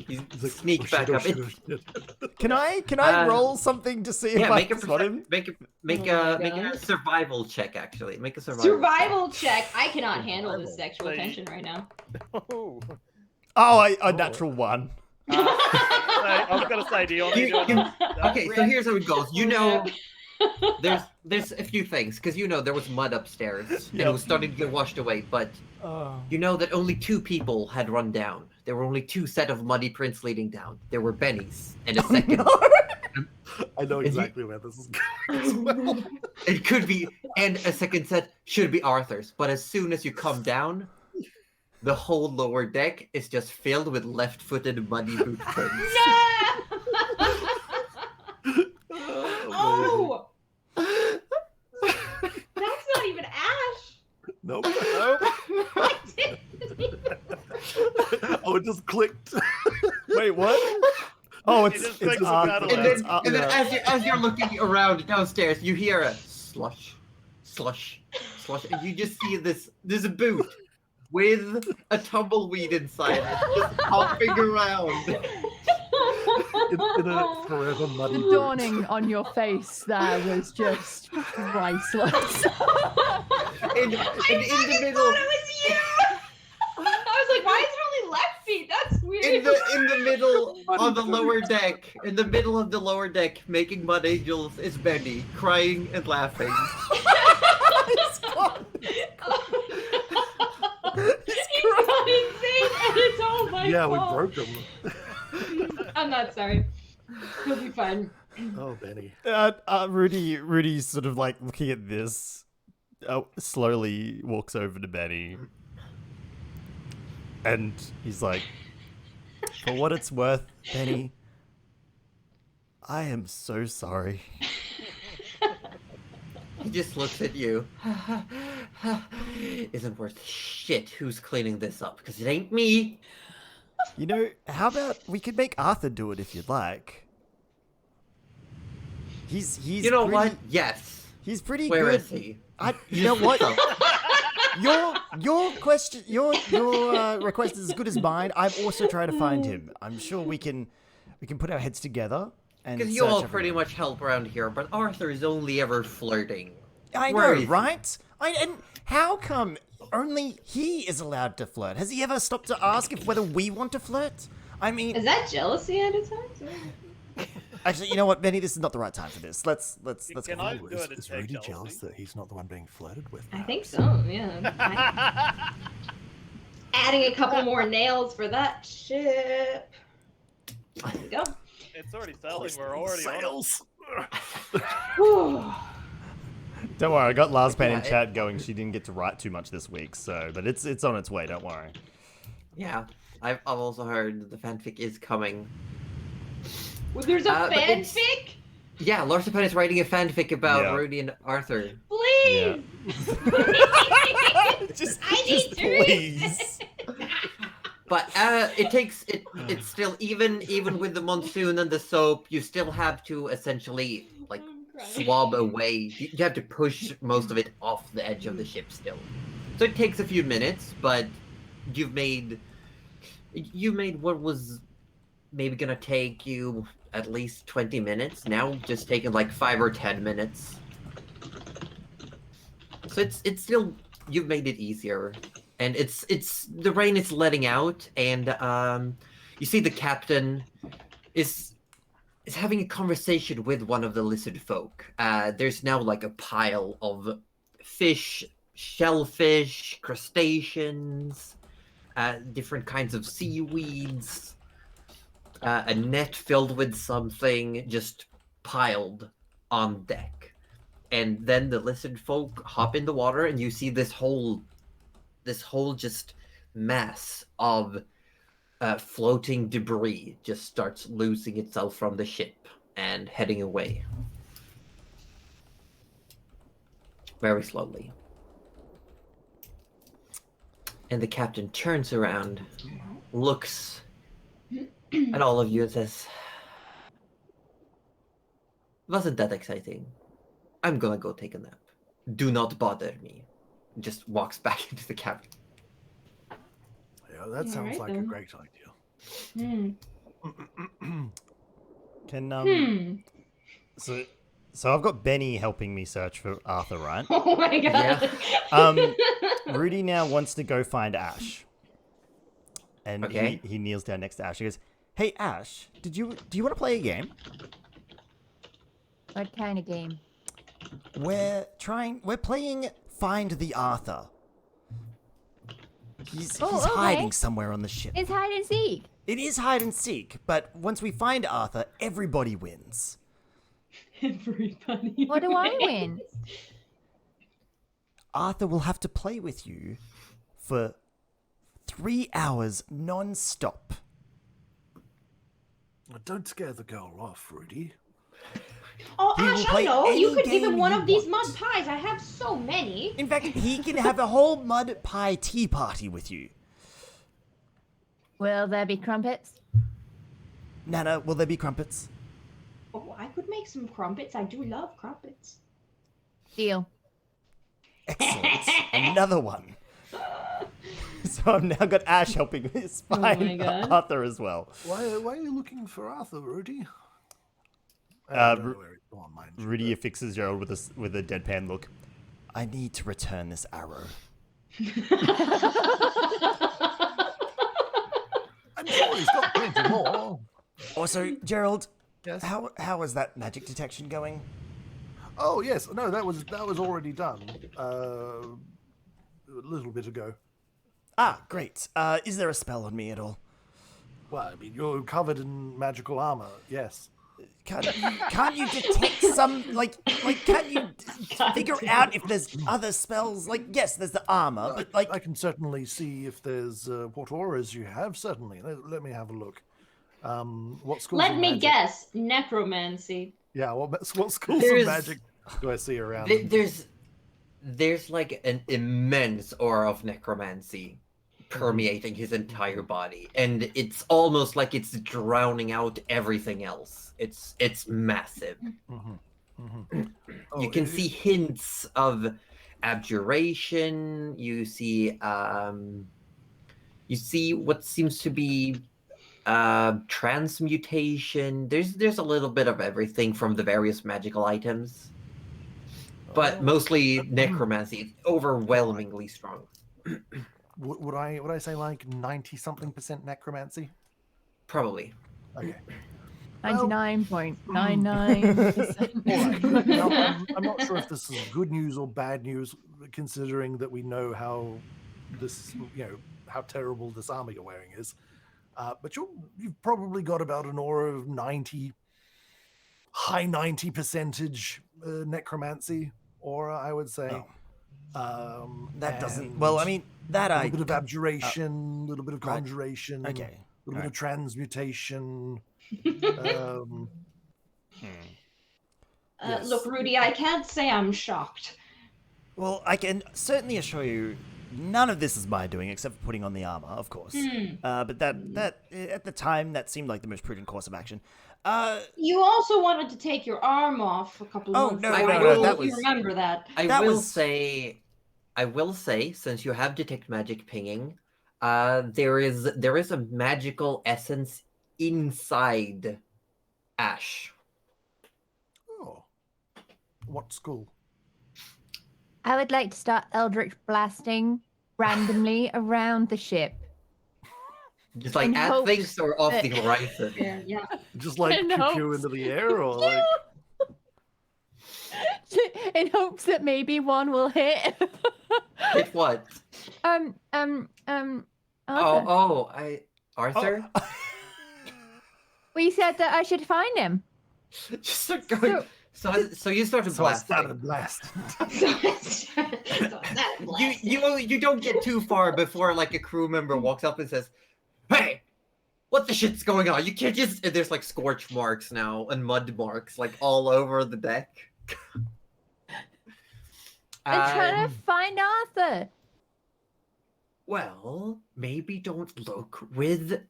He's sneak back up.
Can I roll something to see if I can spot him?
Make a survival check. Actually, make a
survival check. I cannot handle this sexual tension right now.
Oh,
a natural one.
I was gonna say, do you want me to do it?
Okay, so here's how it goes. You know, there's a few things because you know there was mud upstairs and it was starting to get washed away, but you know that only 2 people had run down. There were only 2 set of muddy prints leading down. There were Benny's and a second.
No.
I know exactly where this is going as well.
It could be, and a second set should be Arthur's. But as soon as you come down, the whole lower deck is just filled with left-footed muddy boot prints.
Oh! That's not even Ash!
Nope.
Oh,
it just clicked.
Wait, what? Oh, it's
Arthur.
And then as you're looking around downstairs, you hear a slush, slush, slush, and you just see there's a boot with a tumbleweed inside it, just hopping around.
In a forever muddy.
The dawning on your face there was just priceless.
In the middle,
it was you! I was like, why is it only left feet? That's weird.
in the middle on the lower deck, in the middle of the lower deck, making mud angels is Benny, crying and laughing.
It's gone.
He's gone insane, and it's all my
Yeah, we
fault.
broke them.
I'm not sorry. He'll be fine.
Oh, Benny.
Rudy's sort of like looking at this, slowly walks over to Benny, and he's like, for what it's worth, Benny, I am so sorry.
He just looks at you. Isn't worth shit who's cleaning this up, because it ain't me.
You know, how about we could make Arthur do it if you'd like? He's
You know
pretty,
what? Yes.
He's pretty
Where
good.
is he?
You know what? Your question, your request is as good as mine. I'm also trying to find him. I'm sure we can put our heads together and
Because you
search
all
everywhere.
pretty much help around here, but Arthur is only ever flirting.
I
Where
know,
is he?
right? And how come only he is allowed to flirt? Has he ever stopped to ask if whether we want to flirt? I mean,
Is that jealousy at its time?
actually, you know what, Benny? This is not the right time for this. Let's
Can
go.
I do it
Is
to take
Rudy
jealousy?
jealous that he's not the one being flirted with?
I think so, yeah. Adding a couple more nails for that ship. There we go.
It's already selling. We're already on it.
Sales.
Whew.
Don't worry, I got Lars Pan in chat going. She didn't get to write too much this week, but it's on its way. Don't worry.
Yeah, I've also heard that the fanfic is coming.
Well, there's a
but it's-
fanfic?
Yeah, Lars Pan is writing a fanfic about
Yeah.
Rudy and Arthur.
Please!
Just,
I need to read
please.
But it's still even with the monsoon and the soap, you still have to essentially like swab away. You have to push most of it off the edge of the ship still. So it takes a few minutes, but you made what was maybe gonna take you at least 20 minutes. Now just taking like 5 or 10 minutes. So it's still, you've made it easier. And it's the rain is letting out, and you see the captain is having a conversation with one of the lizard folk. There's now like a pile of fish, shellfish, crustaceans, different kinds of seaweeds, a net filled with something just piled on deck. And then the lizard folk hop in the water, and you see this whole just mass of floating debris just starts losing itself from the ship and heading away. Very slowly. And the captain turns around, looks at all of you and says, "Wasn't that exciting? I'm gonna go take a nap. Do not bother me." Just walks back into the cabin.
Yeah, that
Yeah,
sounds
right
like a
then.
great idea.
Hmm.
So I've got Benny helping me search for Arthur, right?
Oh my god.
Rudy now wants to go find Ash. And
Okay.
he kneels down next to Ash. He goes, "Hey Ash, do you want to play a game?
What kind of game?
We're playing Find the Arthur. He's
okay.
hiding somewhere on the ship.
It's hide and seek.
It is hide and seek, but once we find Arthur, everybody wins.
Everybody.
What do I win?
Arthur will have to play with you for 3 hours non-stop.
Don't scare the girl off, Rudy.
Oh,
He will
Ash, I
play
know. You
any
could give him
game
one
you
of these
want.
mud pies. I have so many.
In fact, he can have a whole mud pie tea party with you.
Will there be crumpets?
Nana, will there be crumpets?
Oh, I could make some crumpets. I do love crumpets.
Deal.
Excellent. Another one. So I've now got Ash helping us
my
find
God.
Arthur as well.
Why are you looking for Arthur, Rudy? I
Uh,
don't know where he's gone, mind you,
Rudy
but-
affixes Gerald with a deadpan look. "I need to return this arrow."
I'm sure he's got plenty more.
Also, Gerald,
Yes.
how is that magic detection going?
Oh yes, no, that was already done a little bit ago.
Ah, great. Is there a spell on me at all?
Well, I mean, you're covered in magical armor. Yes.
Can't you detect some can't you figure out if there's other spells? Like, yes, there's the armor, but like
I can certainly see if there's what auras you have. Certainly, let me have a look. What schools?
Let
of
me
magic?
guess. Necromancy.
Yeah, what schools
There's-
of magic do I see around?
There's like an immense aura of necromancy permeating his entire body, and it's almost like it's drowning out everything else. It's massive. You can see hints of abjuration. You see what seems to be transmutation. There's a little bit of everything from the various magical items, but mostly necromancy. It's overwhelmingly strong.
Would I say like 90-something% necromancy?
Probably.
Okay.
99.99%.
All right. Now, I'm not sure if this is good news or bad news, considering that we know how how terrible this armor you're wearing is. But you've probably got about an aura of high 90% necromancy aura, I would say.
that doesn't.
and
Well, I mean that
a
I.
little bit of abjuration, a little bit of
right.
conjuration,
Okay.
a little bit
right.
of transmutation. Yes.
Look, Rudy, I can't say I'm shocked.
Well, I can certainly assure you, none of this is my doing, except for putting on the armor, of course. But that at the time, that seemed like the most prudent course of action.
You also wanted to take your arm off a couple
Oh,
months
no,
ago.
no,
I
no,
don't know
that
if you
was-
remember that.
I will say, since you have detect magic pinging, there is a magical essence inside Ash.
Oh, what school?
I would like to start Eldritch blasting randomly around the ship.
Just like
In
at
hopes
things or off the
that-
horizon.
Yeah.
Just like
In
pew
hopes.
into the air, or like
In hopes that maybe one will hit.
Hit what?
Arthur.
Arthur?
We said that I should find him.
Just start going. So you started
so I
blasting.
started blasting.
You don't get too far before like a crew member walks up and says, "Hey, what the shit's going on? You can't just." And there's like scorch marks now and mud marks like all over the deck.
I'm trying to find Arthur.
Well, maybe don't look with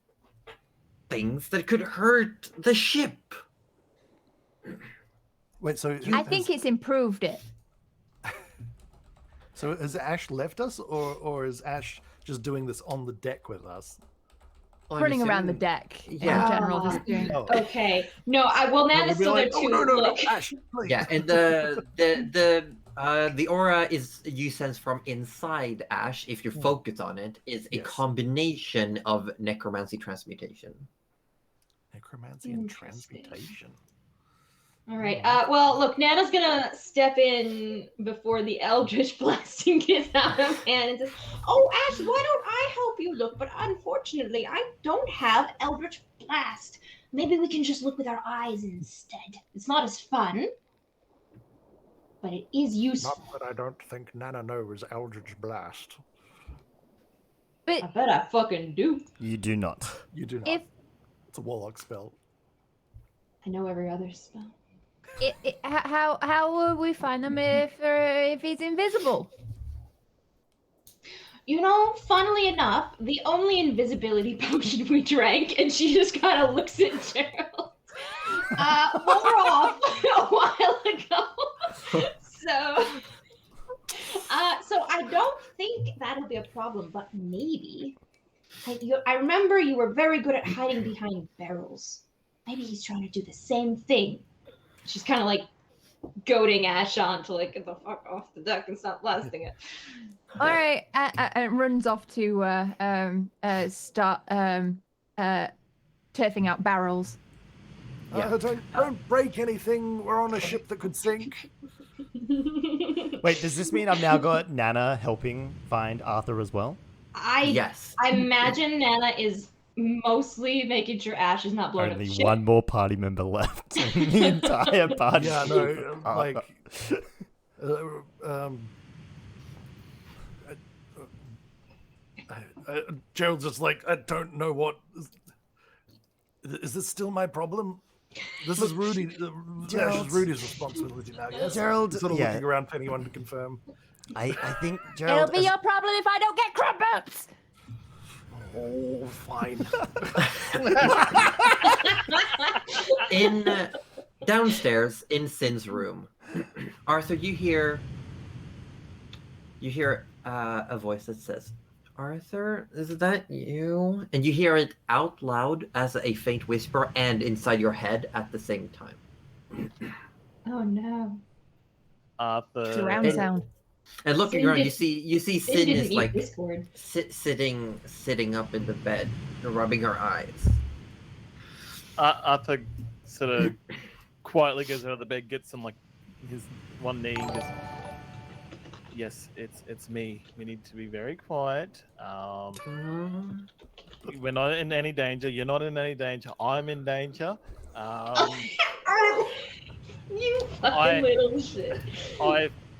things that could hurt the ship.
Wait, so
I think it's improved it.
So has Ash left us, or is Ash just doing this on the deck with us?
Well, I'm
Running around the
assuming-
deck
Yeah.
in general, just doing.
Oh.
Okay. No, well,
No,
Nana's
we'd be
still there
like,
too.
oh, no,
Look.
Ash, please.
Yeah, and the aura is you sense from inside Ash, if you focus on it, is a
Yes.
combination of necromancy transmutation.
Necromancy and
Interesting.
transmutation.
All right. Well, look, Nana's gonna step in before the Eldritch blasting gets out of hand and says, "Oh, Ash, why don't I help you look? But unfortunately, I don't have Eldritch blast. Maybe we can just look with our eyes instead. It's not as fun, but it is useful.
Not that I don't think Nana knows Eldritch Blast.
I bet I fucking do.
You do not.
You do not.
If
It's a warlock spell.
I know every other spell.
how would we find them if he's invisible?
You know, funnily enough, the only invisibility potion we drank, and she just kind of looks at Gerald, wore off a while ago. So I don't think that'll be a problem, but maybe. I remember you were very good at hiding behind barrels. Maybe he's trying to do the same thing. She's kind of like goading Ash on to like get the fuck off the deck and stop blasting it.
All right, and runs off to start turfing out barrels.
Yeah.
Don't break anything. We're on a ship that could sink.
Wait, does this mean I've now got Nana helping find Arthur as well?
Yes.
I imagine Nana is mostly making sure Ash is not blown up
Only
shit.
one more party member left in the entire party.
Yeah, no, like, Gerald's just like, I don't know what. Is this still my problem? This is Rudy.
Gerald.
Ash's Rudy's responsibility now. Yes,
Gerald,
sort of
yeah.
looking around for anyone to confirm.
I think
It'll
Gerald.
be your problem if I don't get crumpets.
Oh, fine.
In downstairs in Sin's room, Arthur, you hear a voice that says, "Arthur, is that you?" And you hear it out loud as a faint whisper and inside your head at the same time.
Oh no.
Arthur.
Surround sound.
And looking
Sin
around,
did-
you see
Sin
Sin
didn't
is
eat
like
Discord.
sitting up in the bed, rubbing her eyes.
Arthur sort of quietly goes out of the bed, gets on like his one knee, and goes, "Yes, it's me. We need to be very quiet. We're not in any danger. You're not in any danger. I'm in danger.
You fucking
I-
little shit.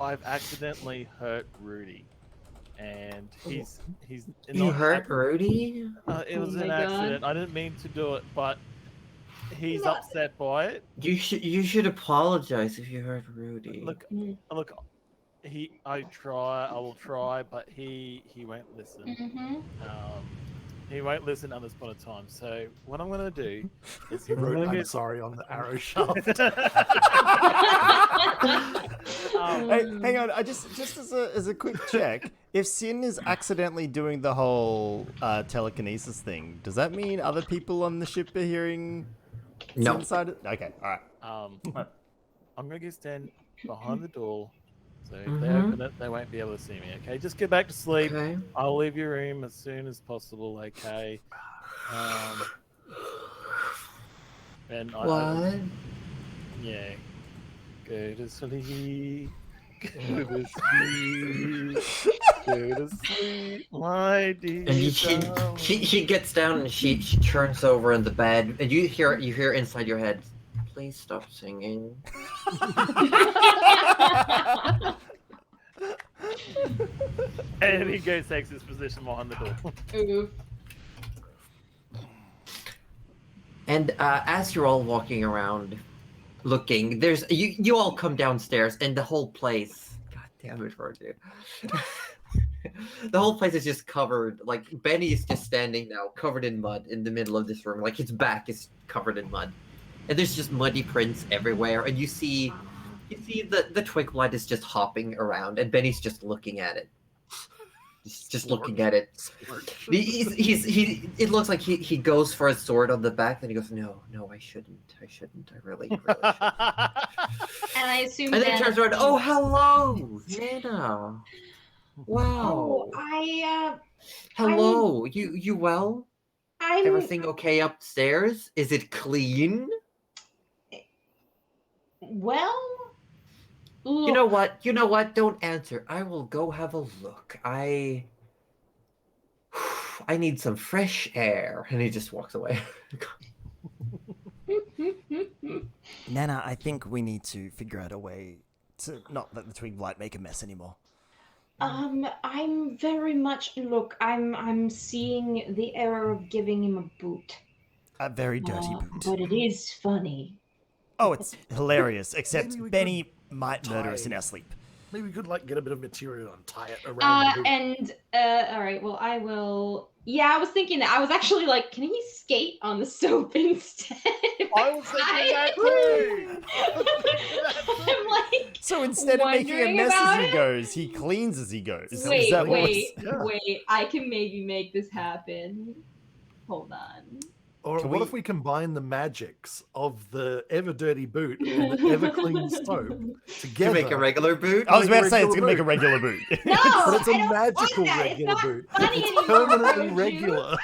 I've accidentally hurt Rudy, and he's
You
not
hurt Rudy?
it was
Oh
an
my God.
accident. I didn't mean to do it, but he's
Not-
upset by it.
You should apologize if you hurt Rudy.
Look,
Mm.
I will try, but he won't listen.
Mm-hmm.
He won't listen at this point in time. So what I'm gonna do is
He wrote, "I'm
get-
sorry" on the arrow shaft.
Hey, hang on. I just as a quick check, if Sin is accidentally doing the whole telekinesis thing, does that mean other people on the ship are hearing?
No.
Inside it? Okay, all right.
I'm gonna get stand behind the door, so if they
Mhm.
open it, they won't be able to see me. Okay, just get back to sleep.
Okay.
I'll leave your room as soon as possible. Okay. And
What?
yeah. Go to sleep. Go to sleep. Go to sleep, my dear.
And
darling.
she gets down and she turns over in the bed, and you hear inside your head, "Please stop singing."
And he goes takes his position behind the door.
Ooh.
And as you're all walking around, looking, there's you all come downstairs, and the whole place. God damn it, Roger. The whole place is just covered. Like Benny is just standing now, covered in mud in the middle of this room. Like his back is covered in mud, and there's just muddy prints everywhere. And you see the twig blight is just hopping around, and Benny's just looking at it. He's just looking at it. It looks like he goes for a sword on the back, and he goes, no, I shouldn't. I really shouldn't.
And I assume
And then turns around, oh, hello, Nana. Wow.
Oh,
Hello, you well?
I'm
Everything okay upstairs? Is it clean?
well.
You know what? Don't answer. I will go have a look. I need some fresh air. And he just walks away.
Nana, I think we need to figure out a way to not let the twig blight make a mess anymore.
I'm very much I'm seeing the error of giving him a boot.
A very dirty boot.
But it is funny.
Oh, it's hilarious, except
Maybe we
Benny might murder us in our sleep.
Maybe we could like get a bit of material and tie it around.
All right, well, I will. Yeah, I was thinking that. I was actually like, can he skate on the soap instead?
I was thinking that too.
I'm like,
So instead of making a
wondering
mess
about
as he
it?
goes, he cleans as he goes. Is
wait,
that what was-
wait. I can maybe make this happen. Hold on.
Or
Can
what
we-
if we combine the magics of the ever dirty boot and the ever clean soap
To
together?
make a regular boot?
I was
Like
about
a
to say it's
regular
going to make a
boot.
regular boot.
No,
But it's a
I don't
magical
want that.
regular
It's not
boot.
funny
It's
anymore,
permanently
Roju.
regular.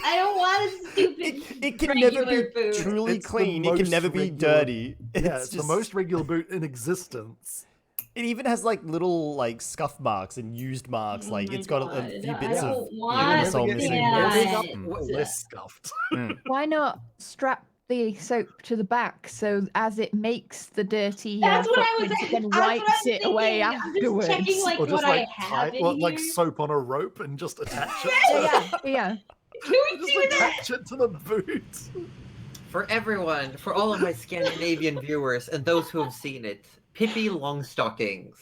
I don't want a stupid.
It can never
regular
be
boot.
truly
It's the
clean. It can
most
never be
regular-
dirty.
Yeah, it's the
just-
most regular boot in existence.
It even has like little like scuff marks and used marks.
Oh
Like
my
it's got a
God,
few
I
bits of
don't
You
want
never
insole
get
missing.
that.
any less scuffed.
Why not strap the soap to the back so as it makes the dirty
That's what I was.
footprints, it then
that's what I
wipes
was
it away
thinking. I'm
afterwards?
just checking like
Or just
what
like
I have in
like
here.
soap on a rope and just attach it.
Yeah.
Can we
Just
do that?
attach it to the boot.
For everyone, for all of my Scandinavian viewers and those who have seen it, Pippi Longstockings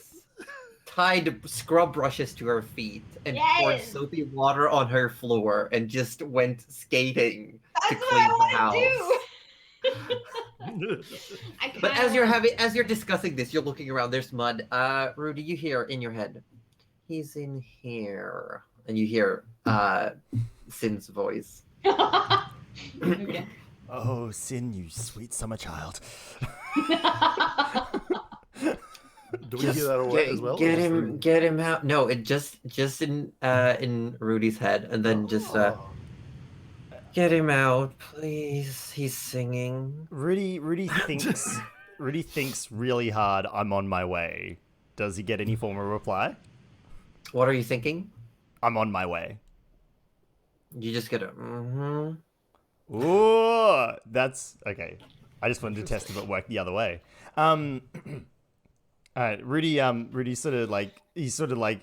tied scrub brushes to her feet and poured
Yes.
soapy water on her floor and just went skating to
That's what
clean
I
the
want
house.
to do. I
But
kinda
as you're discussing this, you're looking around. There's mud. Rudy, you hear in your head, "He's in here," and you hear Sin's voice.
Okay.
Oh, Sin, you sweet summer child.
Do we hear that all right as well?
Get
Or just
him,
Rudy?
get him out. No, it just in Rudy's head, and then just
Oh.
get him out, please. He's singing.
Rudy thinks really hard. I'm on my way. Does he get any form of reply?
What are you thinking?
I'm on my way.
You just get a. Mm-hmm.
Ooh, that's okay. I just wanted to test if it worked the other way. All right, Rudy sort of like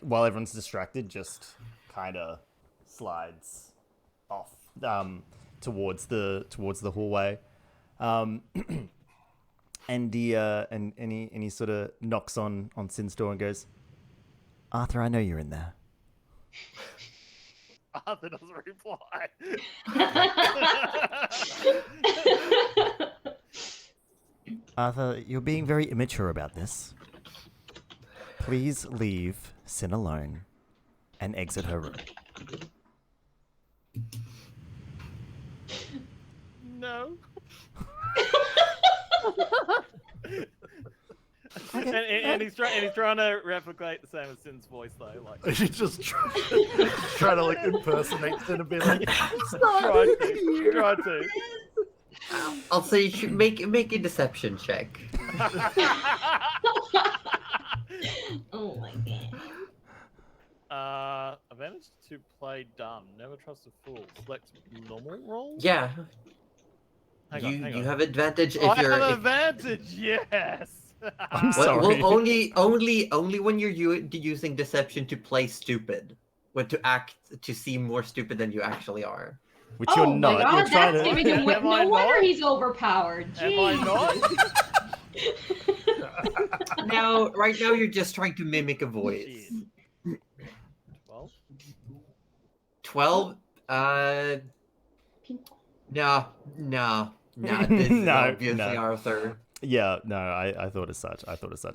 while everyone's distracted, just kind of slides off towards the hallway, and he sort of knocks on Sin's door and goes, "Arthur, I know you're in there."
Arthur doesn't reply.
Arthur, you're being very immature about this. Please leave Sin alone and exit her room.
No. and he's trying to replicate the same as Sin's voice though, like
You just try to like impersonate Sin a bit. Like,
try to.
I'll say you should make a deception check.
Oh my god.
Advantage to play dumb. Never trust a fool. Select normal roll.
Yeah,
Hang
you
on.
have advantage if
I
you're.
have
if-
advantage. Yes.
I'm
Well,
sorry.
only when you're using deception to play stupid, when to act to seem more stupid than you actually are.
Which
Oh
you're not.
my god,
You're trying
that's
to.
giving him.
Am I
No wonder
not?
he's overpowered.
Am I
Jeez.
not?
Now, right now, you're just trying to mimic a voice.
Shit. 12.
12? No. This is
No,
obviously
no.
Arthur.
Yeah, no, I thought as such.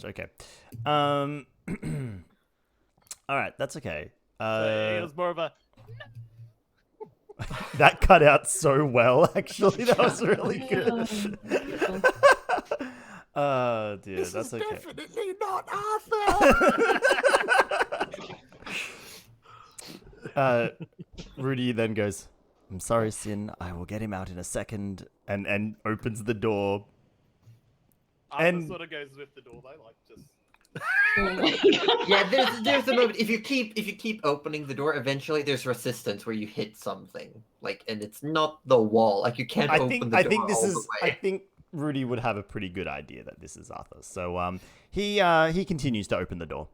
Okay. All right, that's okay.
So it was more of a.
That cut out so well, actually. That was really good. Oh, dear, that's okay.
Definitely not Arthur.
Rudy then goes, "I'm sorry, Sin. I will get him out in a second," and opens the door.
Arthur
And-
sort of goes with the door though, like just.
Oh my God.
Yeah, there's a moment if you keep opening the door, eventually there's resistance where you hit something. Like, and it's not the wall. Like, you can't
I
open
think
the door
this
all
is.
the
I
way.
think Rudy would have a pretty good idea that this is Arthur. So he continues to open the door.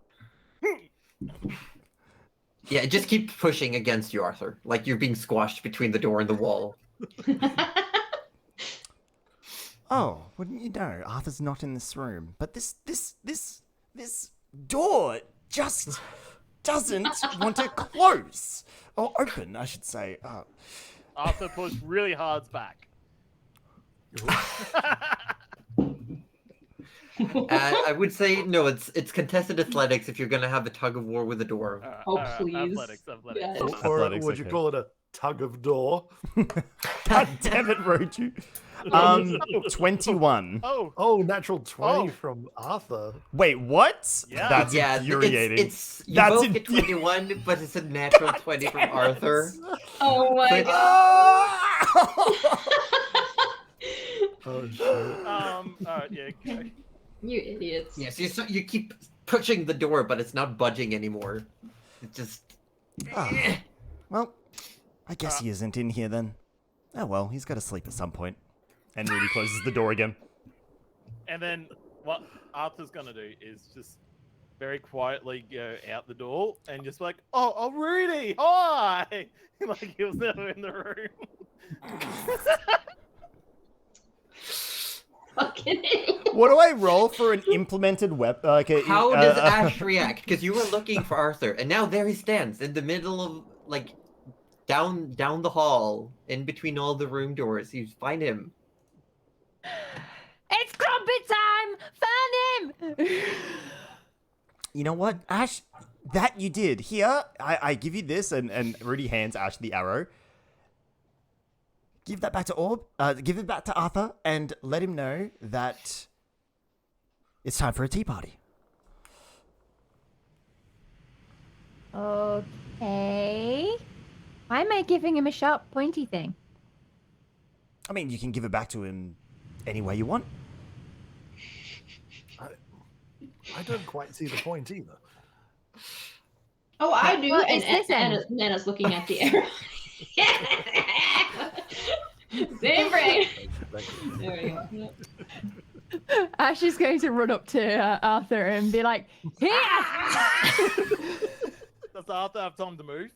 Yeah, just keep pushing against you, Arthur. Like you're being squashed between the door and the wall.
Oh, wouldn't you know? Arthur's not in this room. But this door just doesn't want to close or open, I should say.
Arthur pushed really hard back.
I would say no. It's contested athletics if you're gonna have a tug of war with the door.
Oh, please.
Athletics.
Yes.
Or
Athletics,
would you
okay.
call it a tug of door?
God damn it, Roju. 21.
Oh,
Oh, natural 20
Oh.
from Arthur.
Wait, what?
Yeah.
That's
Yeah,
infuriating.
It's you
That's
both get 21, but it's a natural 20 from Arthur.
Oh my
But-
God.
Oh, shit.
alright, yeah, okay.
You idiots.
Yes, you keep pushing the door, but it's not budging anymore. It just.
Ah, well, I guess he isn't in here then. Oh well, he's got to sleep at some point. And Rudy closes the door again.
And then what Arthur's gonna do is just very quietly go out the door and just like, oh, Rudy, hi! Like he was never in the room.
Fucking idiot.
What do I roll for an implemented weapon?
How does Ash react? Because you were looking for Arthur, and now there he stands in the middle of like down the hall, in between all the room doors. You find him.
It's crumpet time! Found him!
You know what, Ash? That you did. Here, I give you this, and Rudy hands Ash the arrow. Give that back to Orb. Give it back to Arthur, and let him know that it's time for a tea party.
Okay. Why am I giving him a sharp, pointy thing?
I mean, you can give it back to him any way you want.
I don't quite see the point either.
Oh, I do.
Well,
and
it's this end.
Nana's looking at the arrow. Same brain. There we go.
Ash is going to run up to Arthur and be like, "Here!"
Does Arthur have time to move?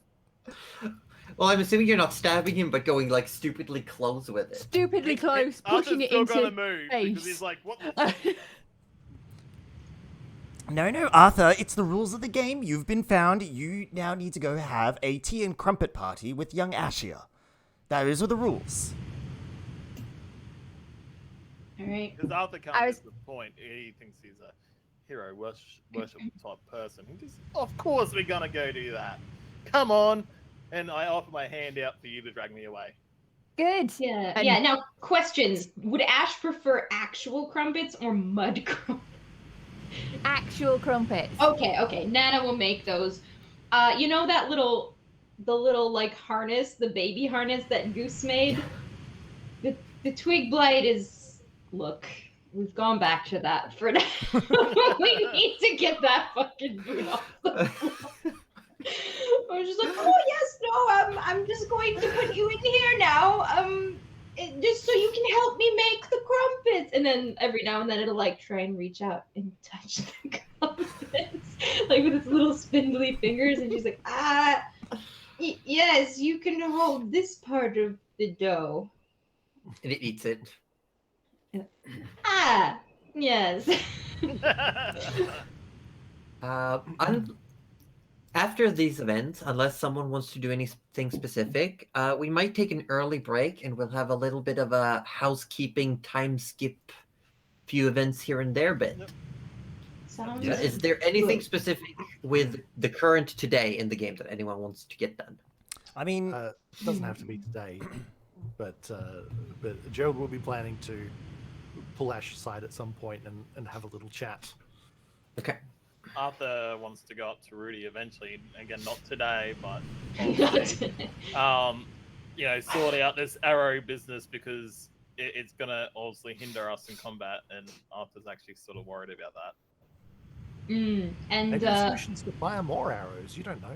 Well, I'm assuming you're not stabbing him, but going like stupidly close with it.
Stupidly close,
Arthur's
pushing it
still gonna
into
move
face.
because he's like, what the
No, Arthur, it's the rules of the game. You've been found. You now need to go have a tea and crumpet party with young Ashia. Those are the rules.
All right.
Because Arthur can't
I was-
get to the point. He thinks he's a hero worship type person. He just, of course we're gonna go do that. Come on. And I offer my hand out for you to drag me away.
Good.
Yeah.
And-
Yeah. Now, questions. Would Ash prefer actual crumpets or mud crumpets?
Actual crumpets.
Okay. Nana will make those. You know the little like harness, the baby harness that Goose made? The twig blight is, look, we've gone back to that for now. We need to get that fucking boot off the floor. I was just like, oh yes, no, I'm just going to put you in here now. Just so you can help me make the crumpets. And then every now and then it'll like try and reach out and touch the crumpets, like with its little spindly fingers. And she's like, yes, you can hold this part of the dough.
And it eats it.
Yes.
After these events, unless someone wants to do anything specific, we might take an early break and we'll have a little bit of a housekeeping time skip, few events here and there bit.
Sounds
Yeah.
Is there anything
good.
specific with the current today in the game that anyone wants to get done?
I mean,
It doesn't have to be today, but Gerald will be planning to pull Ash aside at some point and have a little chat.
Okay.
Arthur wants to go up to Rudy eventually. Again, not today, but sort out this arrow business because it's gonna obviously hinder us in combat, and Arthur's actually sort of worried about that.
And
Maybe the solution is to fire more arrows. You don't know.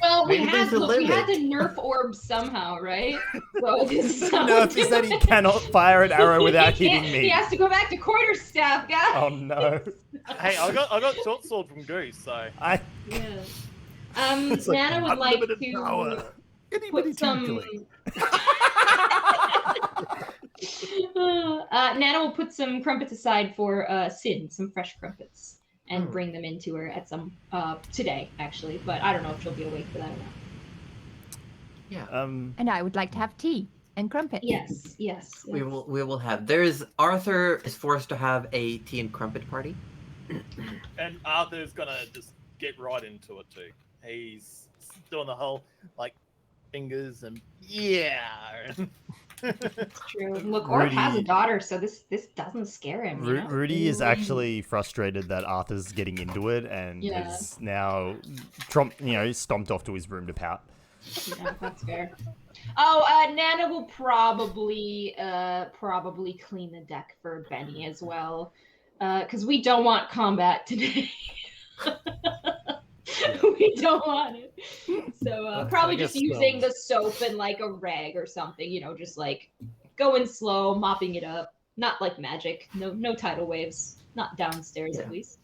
well, we
Maybe
had
there's a
we had to
limit.
nerf orbs somehow, right? So this is
Nerf is that he cannot fire an arrow without
He
hitting
can't-
me.
He has to go back to quarterstaff, guys.
Oh no!
Hey, I got short sword from Goose, so
I
Yeah.
It's like
Nana would like
unlimited
to
power. Anybody
put some.
tinkling.
Nana will put some crumpets aside for Sin, some fresh crumpets, and bring them into her at some today actually. But I don't know if she'll be awake for that or not.
Yeah.
And I would like to have tea and crumpets.
Yes.
We will have. Arthur is forced to have a tea and crumpet party.
and Arthur's gonna just get right into it too. He's doing the whole fingers and
True. Look, Orc has a
Rudy-
daughter, so this doesn't scare him. You know?
Rudy is actually frustrated that Arthur's getting into it and
Yeah.
is now, stomped off to his room to pout.
Yeah, that's fair. Oh, Nana will probably clean the deck for Benny as well, because we don't want combat today. We don't want it. So probably
I
just
guess,
using the soap and like a rag or something, just like going slow, mopping it up. Not like magic. No tidal waves. Not downstairs at least.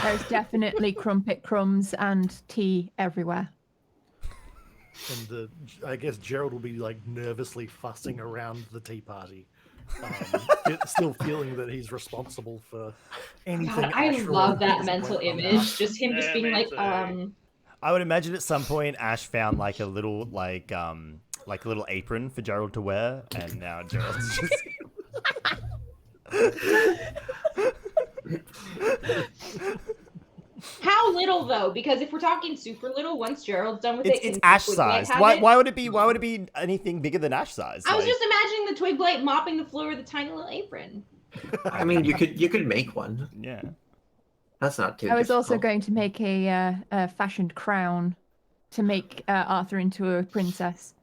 There's definitely crumpet crumbs and tea everywhere.
And I guess Gerald will be nervously fussing around the tea party, still feeling that he's responsible for anything.
God, I
Ash
love that
related
mental
right now.
image. Just him just
Yeah,
being
me
like,
too.
I would imagine at some point Ash found a little a little apron for Gerald to wear, and now Gerald's just.
How little though? Because if we're talking super little, once Gerald's done with
It's
it,
Ash
Twig Blight
sized.
has
Why
it.
would it be anything bigger than Ash sized?
I was just imagining the Twig Blight mopping the floor with a tiny little apron.
I mean, you could make one.
Yeah.
That's not too.
I was also
difficult.
going to make a fashioned crown to make Arthur into a princess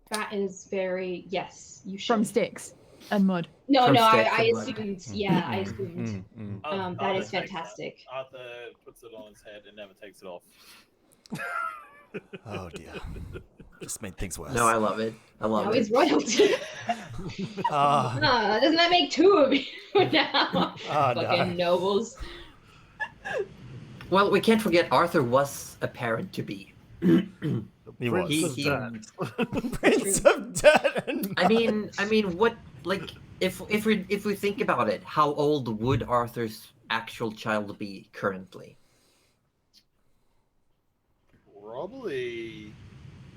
That is very yes. You should.
from sticks and mud.
No,
From
I
sticks and mud.
assumed. Yeah, I assumed.
Arthur
That is
takes
fantastic.
Arthur puts it on his head and never takes it off.
Oh dear. Just made things worse.
No, I love it. I love
Now
it.
he's royalty. Doesn't that make two of you now? Fucking nobles.
Well, we can't forget Arthur was a parent to be.
He was.
Prince of
He-
Dirt.
Prince of Dirt and
I mean, what if we think about it, how old would Arthur's actual child be currently?
Probably.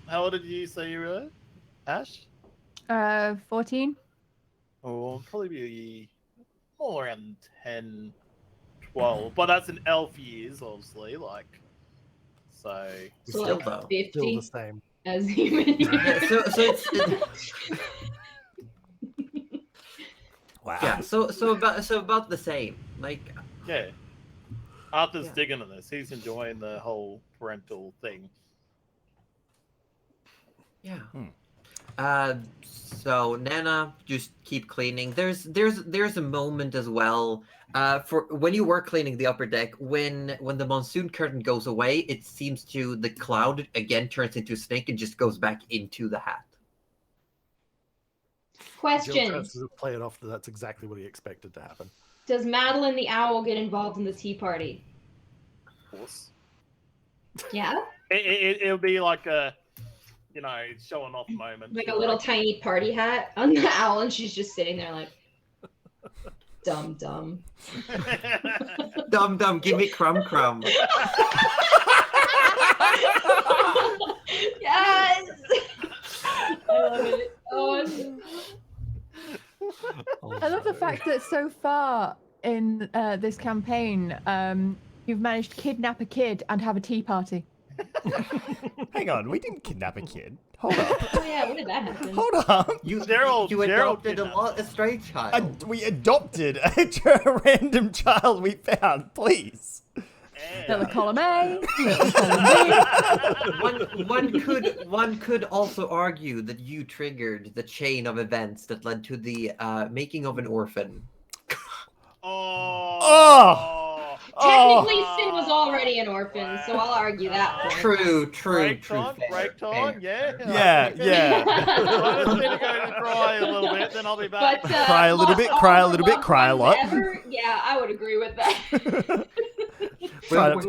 How old did you say you were, Ash?
14.
Oh, probably be more around 10, 12. But that's in elf years, obviously. So.
So
Still
like
though.
50
Still the same.
as human.
Yeah, so it's
wow.
yeah, so about the same.
Yeah. Arthur's
Yeah.
digging on this. He's enjoying the whole parental thing.
Yeah.
Hmm.
So Nana, just keep cleaning. There's a moment as well. For when you were cleaning the upper deck, when the monsoon curtain goes away, it seems the cloud again turns into a snake and just goes back into the hat.
Jill tries
Questions.
to play it off that that's exactly what he expected to happen.
Does Madeleine the owl get involved in the tea party?
Of course.
Yeah?
It'll be like a, showing off moment.
Like a little tiny party hat on the owl, and she's just sitting there like, Dumb, dumb.
Dum, give me crumb.
Yes! I love it. Oh,
I love the fact that so far in this campaign, you've managed to kidnap a kid and have a tea party.
Hang on, we didn't kidnap a kid. Hold up.
oh yeah, when did that happen?
Hold up.
You
Daryl
adopted
kidnapped
a stray child.
We adopted a random child we found, please.
Little column A.
One could also argue that you triggered the chain of events that led to the making of an orphan.
Oh.
Technically, Sin was already an orphan, so I'll argue that point.
True.
Break time,
fair.
yeah.
Yeah.
I'm just gonna go and cry a little bit, then I'll be back.
But,
Cry a little bit, cry a little bit, cry a lot.
Yeah, I would agree with that.
We'll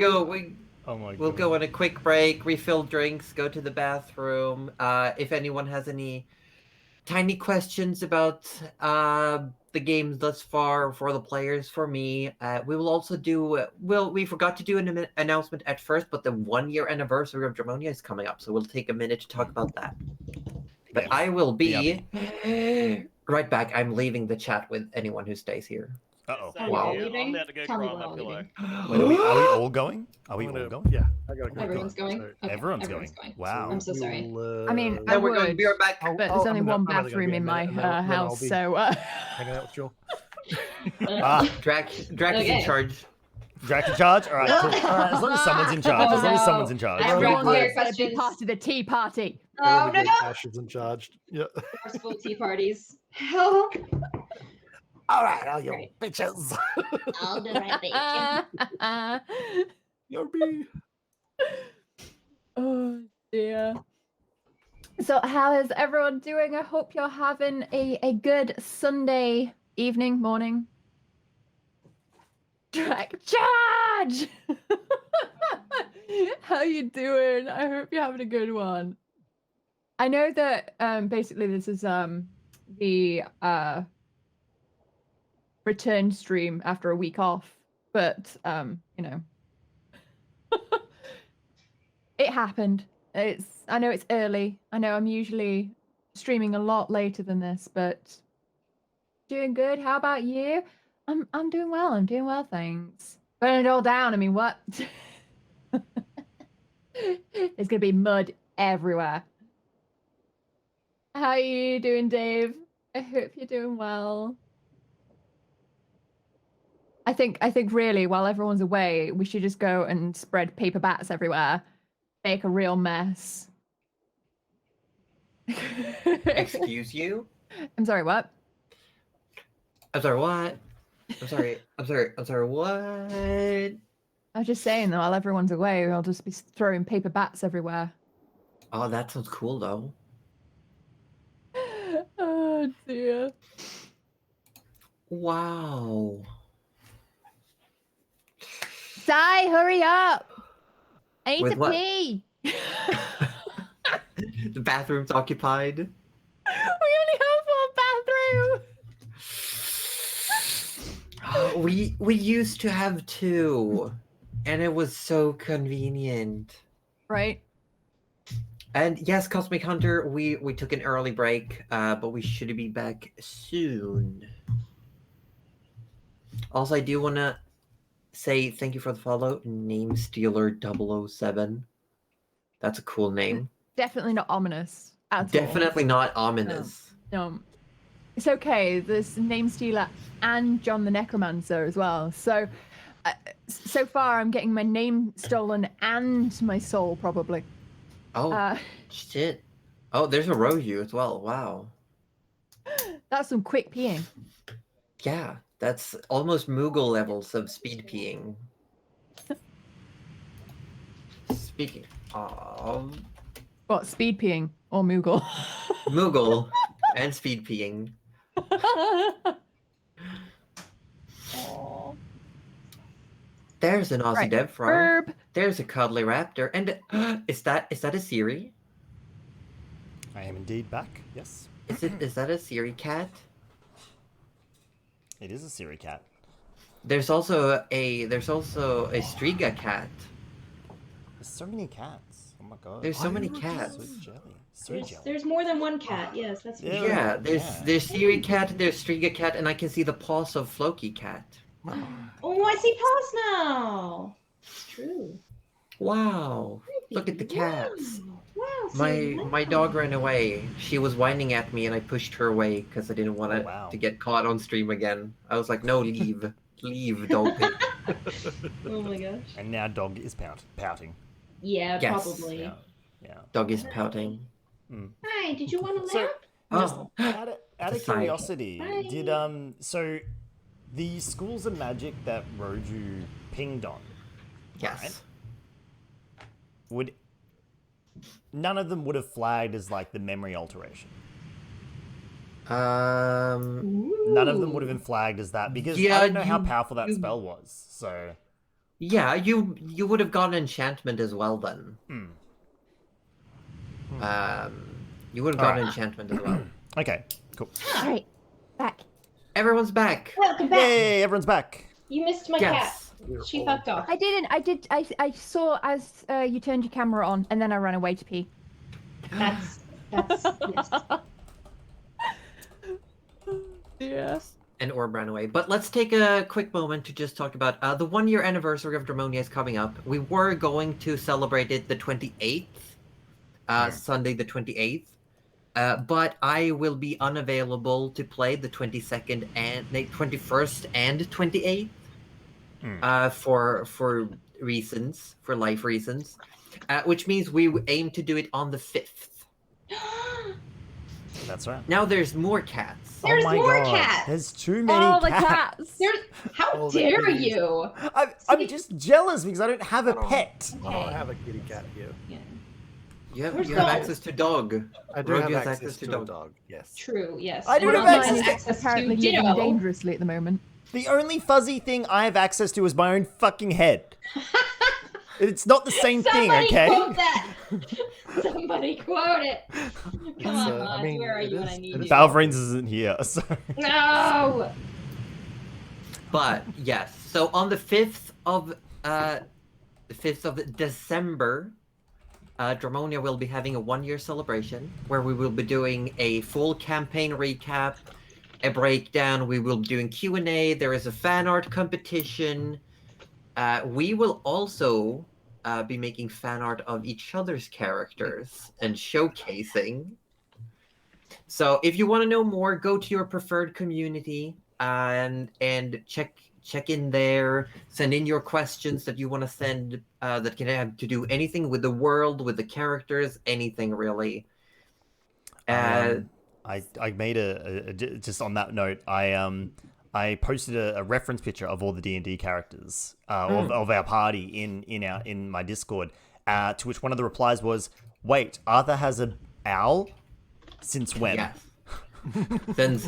Oh my
We'll go on a quick break, refill drinks, go to the bathroom. If anyone has any tiny questions about the games thus far for the players, for me, we will also do. We forgot to do an announcement at first, but the 1-year anniversary of Dramonia is coming up, so we'll take a minute to talk about that. But I will be right back. I'm leaving the chat with anyone who stays here.
Uh-oh.
So,
Wow.
I'm about to go
Tell me
cry on
we're
my
all
pillow.
Wait, are we all going? Are we all going?
Yeah, I gotta go.
Everyone's going?
So,
Okay,
Everyone's going. Wow.
I'm so sorry.
we'll,
I mean,
Then
I
we're going to
would,
be right back.
but there's only one bathroom in my house, so...
hanging out with Joel.
Drac is in charge.
Drac in charge? Alright, cool. Alright, as long as someone's in charge. As long as someone's in charge.
Everyone
Everyone
here
wants to be
questions.
part of the tea party.
Oh
Really good
no!
Ash is in charge. Yeah.
Forceful tea parties. Help!
All right, all you
Right.
bitches.
I'll do right,
You're me.
Oh dear. So how is everyone doing? I hope you're having a good Sunday evening, morning. Track charge! How you doing? I hope you're having a good one. I know that basically this is the return stream after a week off, but you know. It happened. I know it's early. I know I'm usually streaming a lot later than this, but doing good. How about you? I'm doing well. I'm doing well, thanks. Burn it all down. I mean, what? There's gonna be mud everywhere. How are you doing, Dave? I hope you're doing well. I think really, while everyone's away, we should just go and spread paper bats everywhere. Make a real mess.
Excuse you?
I'm sorry, what?
I'm sorry, what? I'm sorry, what?
I was just saying that while everyone's away, I'll just be throwing paper bats everywhere.
Oh, that sounds cool, though.
Oh, dear.
Wow.
Sai, hurry up! I need
With
to
what?
pee!
The bathroom's occupied.
We only have one bathroom!
We used to have 2, and it was so convenient.
Right?
And yes, Cosmic Hunter, we took an early break, but we should be back soon. Also, I do want to say thank you for the follow, Name Stealer 007. That's a cool name.
Definitely not ominous. At all.
Definitely not ominous.
No. It's okay. There's Name Stealer and John the Necromancer as well. So, so far I'm getting my name stolen and my soul probably.
Oh, shit. Oh, there's a Roju as well. Wow.
That's some quick peeing.
Yeah, that's almost Moogle levels of speed peeing. Speaking of...
What, speed peeing or Moogle?
Moogle and speed peeing. There's an AussieDevFro.
Herb.
There's a cuddly raptor. And is that a Siri?
I am indeed back, yes.
Is that a Siri cat?
It is a Siri cat.
There's also a Striga cat.
There's so many cats. Oh my god.
There's so many cats.
So jelly. So jelly.
There's more than one cat. Yes, that's for sure.
Yeah, there's Siri cat, there's Striga cat, and I can see the paws of Floki cat.
Oh, I see paws now. It's true.
Wow. Look at the cats.
Wow.
My dog ran away. She was whining at me and I pushed her away because I didn't want to get caught on stream again. I was like, no, leave. Leave, dog.
Oh my gosh.
And now dog is pouting.
Yeah,
Yes.
probably.
Yeah.
Dog is pouting.
Hi, did you want to
So-
laugh?
Just
Oh.
out of
Aside.
curiosity,
Bye.
did so the schools of magic that Roju pinged on,
Yes.
would none of them would have flagged as like the memory alteration? None of them would have been flagged as that because
Yeah,
I don't know how
you-
powerful that spell was. So
Yeah, you would have gotten enchantment as well then. You would have gotten enchantment as well.
okay, cool.
All right, back.
Everyone's back.
Welcome back.
Yay, everyone's back.
You missed my
Yes.
cat. She fucked off.
I didn't. I saw as you turned your camera on, and then I ran away to pee.
That's yes.
Yes.
And Orb ran away. But let's take a quick moment to just talk about the 1-year anniversary of Dramonia is coming up. We were going to celebrate it the 28th, Sunday the 28th. But I will be unavailable to play the 22nd and the 21st and 28th for reasons, for life reasons, which means we aim to do it on the 5th.
That's right.
Now there's more cats.
There's
oh my
more
God.
cats.
There's too many
All the
cats.
cats.
There's how
Oh, the
dare
kitties.
you?
I'm just jealous because I don't have a
Oh.
pet.
I don't have a kitty cat here.
Yeah.
You have
Where's
you have
dog?
access to dog.
I do
Rogue
have
has
access to a dog. Yes.
True. Yes.
I don't
And
have
Rogue has
access to-
Apparently
to
living
Ditto.
dangerously at the moment.
The only fuzzy thing I have access to is my own fucking head. It's not the same thing,
Somebody
okay?
quote that. Somebody quote it. Come on,
I
Moz,
mean,
where are
it
you when
is-
I need
it
you?
is-
Valverains isn't here, so
No.
But yes, so on the 5th of December, Dramonia will be having a 1-year celebration where we will be doing a full campaign recap, a breakdown. We will be doing Q&A. There is a fan art competition. We will also be making fan art of each other's characters and showcasing. So if you want to know more, go to your preferred community and check in there. Send in your questions that you want to send that can have to do anything with the world, with the characters, anything really.
I made just on that note, I posted a reference picture of all the D&D characters of our party in my Discord. To which one of the replies was, "Wait, Arthur has a owl? Since when?"
Yes. since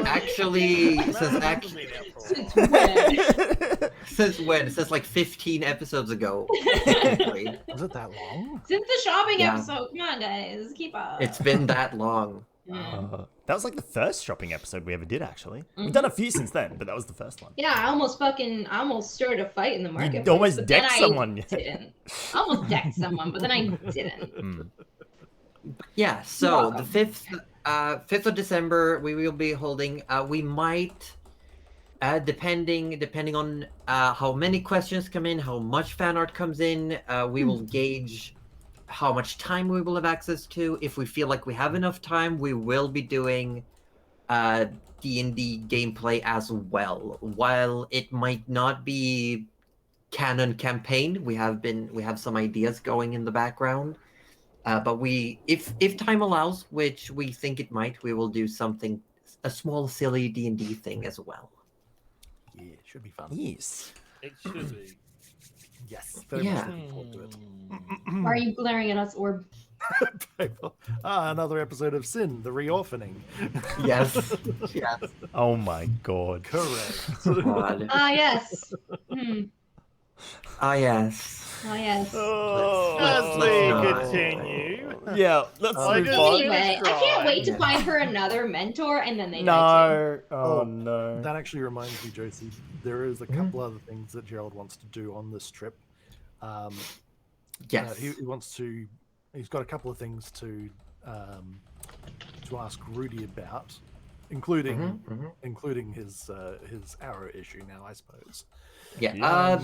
actually since when? Since like 15 episodes ago. Technically.
Was it that long?
Since the shopping
Yeah.
episode, come on, guys, keep up.
It's been that long.
Yeah.
That was like the first shopping episode we ever did, actually. We've done a few since then, but that was the first one.
Yeah, I almost started a fight in the market.
almost decked someone.
Didn't. I almost decked someone, but then I didn't.
Yeah, so
Welcome.
the 5th of December, we will be holding. We might, depending on how many questions come in, how much fan art comes in, we will gauge how much time we will have access to. If we feel like we have enough time, we will be doing D&D gameplay as well. While it might not be canon campaign, we have some ideas going in the background. But if time allows, which we think it might, we will do a small silly D&D thing as well.
Yeah, it should be fun.
Yes.
It should be.
Yes, very
Yeah.
much looking forward to it.
Why are you glaring at us, Orb?
Another episode of Sin, the reorphaning.
Yes. Yes.
Oh my god.
Correct.
God.
Ah, yes.
Ah, yes.
Ah, yes.
Oh,
As
let's
we
not.
continue.
Yeah, let's
Like
move
a-
on.
Anyway, I can't wait to
Yeah.
find her another mentor, and then they die too.
No. Oh,
Oh,
no.
That actually reminds me, Josie, there is a couple other things that Gerald wants to do on this trip.
Yes.
He wants to. He's got a couple of things to ask Rudy about, including including his arrow issue. Now, I suppose.
Yeah.
Yeah.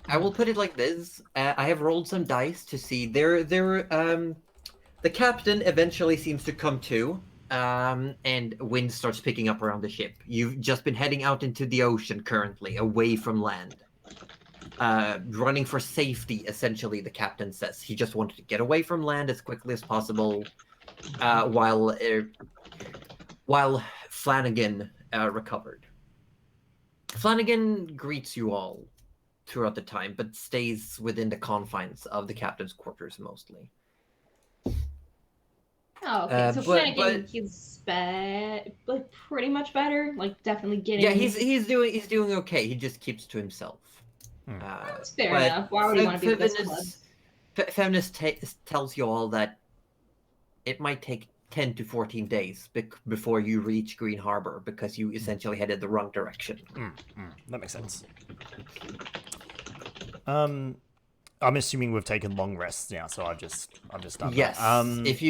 I will put it like this. I have rolled some dice to see. The captain eventually seems to come to, and wind starts picking up around the ship. You've just been heading out into the ocean currently, away from land. Running for safety, essentially, the captain says. He just wanted to get away from land as quickly as possible, while Flanagan recovered. Flanagan greets you all throughout the time, but stays within the confines of the captain's quarters mostly.
Oh, okay. So
but-
Flanagan, he's like pretty much better. Like definitely getting.
Yeah, he's doing okay. He just keeps to himself.
That's fair
but
enough. Why would he want to be with this club?
Feminist tells you all that it might take 10 to 14 days before you reach Green Harbor because you essentially headed the wrong direction.
That makes sense. I'm assuming we've taken long rests now, so I've just done
Yes.
that.
If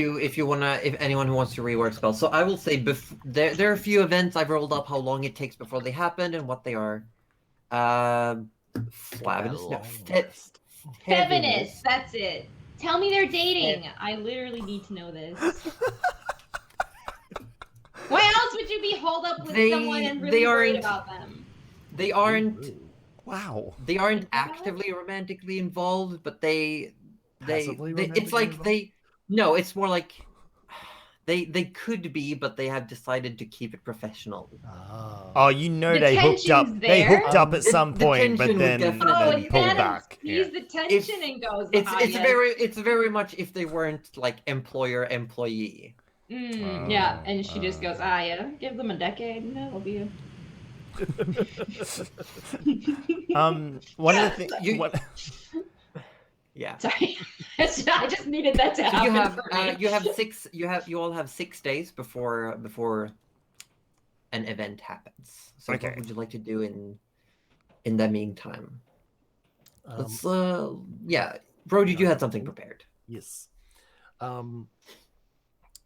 anyone who wants to rework spells, so I will say there are a few events I've rolled up how long it takes before they happen and what they are. Flavinus, no,
Feminist, that's it. Tell me they're dating. I literally need to know this. Why else would you be holed up with someone and really worried about them?
They aren't.
Wow.
They aren't actively romantically involved, but it's like
involved?
no, it's more like they could be, but they have decided to keep it professional.
Oh, you know
The
they hooked up.
tension's
They
there.
hooked up at
The-
some
the
point, but
tension would
then
definitely be
pulled
there.
back.
Sees
Yeah.
the tension and goes.
It's very much if they weren't like employer employee.
Yeah, and she just goes, yeah, give them a decade, and that'll be it.
One of the things.
Yeah.
Sorry, I just needed that to
So
happen.
you all have 6 days before an event happens. So
Okay.
what would you like to do in the meantime? Let's Brody, you had something prepared.
Yes.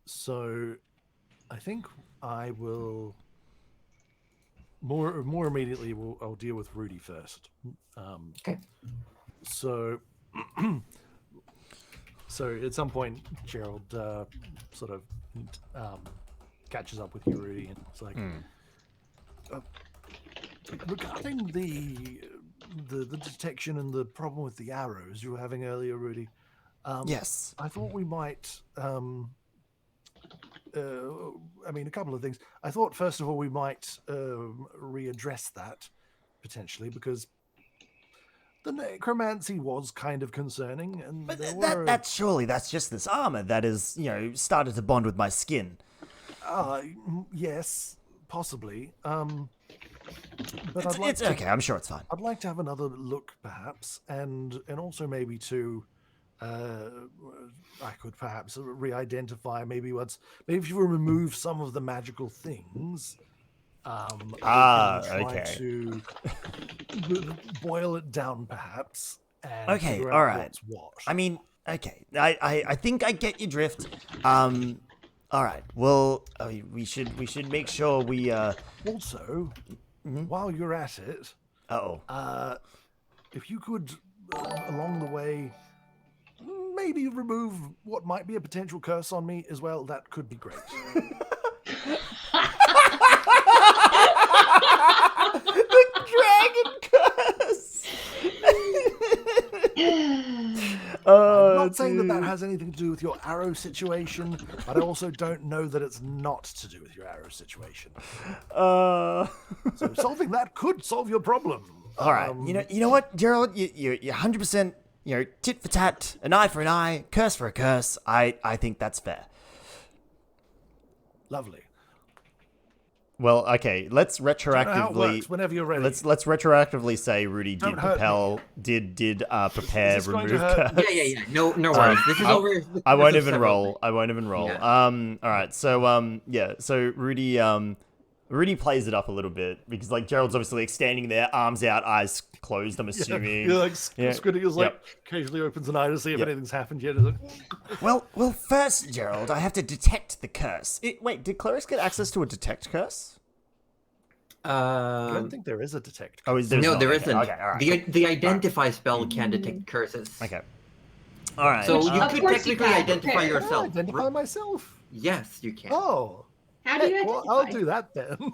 So I think I will more immediately. I'll deal with Rudy first.
Okay.
So at some point, Gerald sort of catches up with you, Rudy, and it's like, regarding the detection and the problem with the arrows you were having earlier, Rudy.
Yes.
I thought we might. A couple of things. I thought, first of all, we might readdress that potentially because the necromancy was kind of concerning, and
But
there were.
that's just this armor that is, started to bond with my skin.
Yes, possibly. But
It's okay. I'm sure it's fine.
I'd like to have another look, perhaps, and also maybe to. I could perhaps re-identify maybe if you remove some of the magical things.
Okay.
To boil it down, perhaps. And
Okay,
figure out
all right.
what's what.
I mean, okay. I think I get your drift. All right. Well, we should make sure we.
Also, while you're at it, if you could, along the way, maybe remove what might be a potential curse on me as well, that could be great.
The dragon curse.
I'm not saying that has anything to do with your arrow situation, but I also don't know that it's not to do with your arrow situation. So solving that could solve your problem.
All right. You know what, Gerald? You're 100%. Tit for tat, an eye for an eye, curse for a curse. I think that's fair.
Lovely.
Well, okay. Let's
How it
retroactively.
works, whenever you're ready.
Let's retroactively say Rudy
Don't
did
hurt
propel did prepare
this going to
remove
hurt?
curse.
Yeah. No worries. This is over.
I won't
this is
even
several
roll. I won't even roll.
Yeah.
All right. So yeah. So Rudy plays it up a little bit because like Gerald's obviously like standing there, arms out, eyes closed. I'm assuming.
You're like
Yeah.
squinting, is like
Yep.
occasionally opens an eye to see if
Yep.
anything's happened yet. Is it?
Well, first, Gerald, I have to detect the curse. Wait, did Clarice get access to a detect curse?
I
Um,
don't think there is a detect.
Oh, is there?
no,
not?
there
Okay,
isn't.
Okay, all right.
The identify spell can detect curses.
Okay. All right.
So you
Of
could
course you
technically
can.
identify
Okay.
yourself.
Identify myself.
Yes, you can.
Oh,
How do you
heck, well,
identify?
I'll do that then.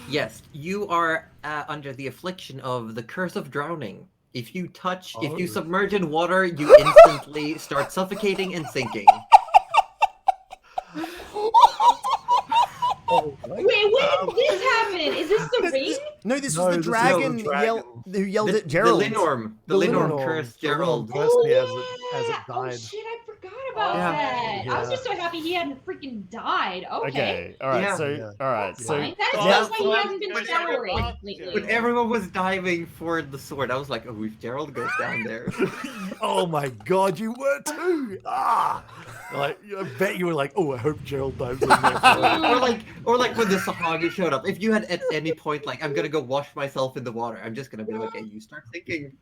Yes, you are under the affliction of the curse of drowning. If you if you
Oh.
submerge in water, you instantly start suffocating and sinking.
Oh,
Wait, when did this happen? Is this the ring?
No, this
No,
was the
this is
dragon,
the dragon.
who yelled at Gerald.
The Linorm. The
The
Linorm
Linorm.
cursed
The Linorm
Gerald.
cursed me as it
Oh
died.
shit, I forgot about
Yeah.
that. I was
Yeah.
just so happy he hadn't freaking died. Okay.
Okay. All right.
Yeah.
So
Yeah.
all right. So
Fine. That's
Yeah.
that's why he hasn't been
When
showering
everyone-
completely.
When everyone was diving for the sword, I was like, oh, if Gerald goes down there.
Oh my god, you were too! Ah! Like, I bet you were like, oh, I hope Gerald dives in there.
or like when the Sahagi showed up. If you had at any point like, I'm gonna go wash myself in the water, I'm just gonna be like, hey, you start thinking.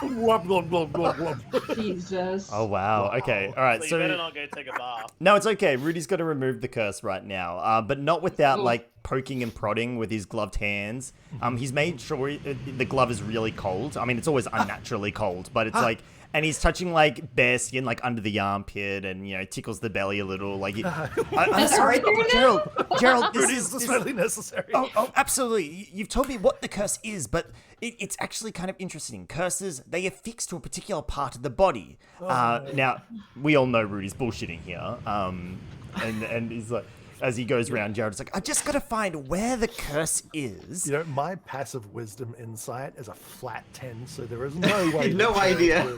Whop, whop, whop, whop, whop.
Jesus.
Oh wow.
Wow.
Okay. All right.
So you better
So
not go take a bath.
no, it's okay. Rudy's got to remove the curse right now, but not without
Ooh.
like poking and prodding with his gloved hands. He's made sure the glove is really cold. I mean, it's always unnaturally cold, but it's like. And he's touching like bare skin, like under the armpit, and tickles the belly a little. Like, I'm sorry,
Are you
Gerald. Gerald, this
Rudy,
is
is this really necessary?
Oh, absolutely. You've told me what the curse is, but it's actually kind of interesting. Curses, they affix to a particular part of the body. Now, we all know Rudy's bullshitting here. And he's like, as he goes around, Jared's like, I just got to find where the curse is.
You know, my passive wisdom insight is a flat 10, so there is no way.
No
that Gerald
idea.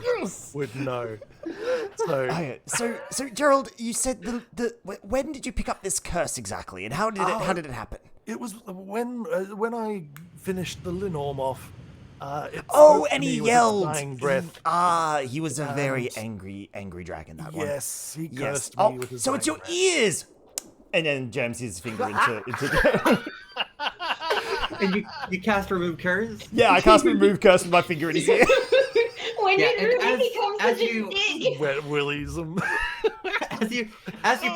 Would know. So,
Okay, so Gerald, you said when did you pick up this curse exactly, and how did it happen?
it was when I finished the Linorm off. It
Oh,
spoke to
and he
me with its
yelled.
dying breath.
He was a very angry dragon. That one.
Yes, he
Yes.
cursed me
Oh,
with his
so it's your
dying breath.
ears. And then jams his finger into
And you cast remove curse.
yeah, I cast remove curse with my finger in his ear.
When
Yeah,
did
and
Rudy become
as
such a
you-
dick?
Wet willies.
As you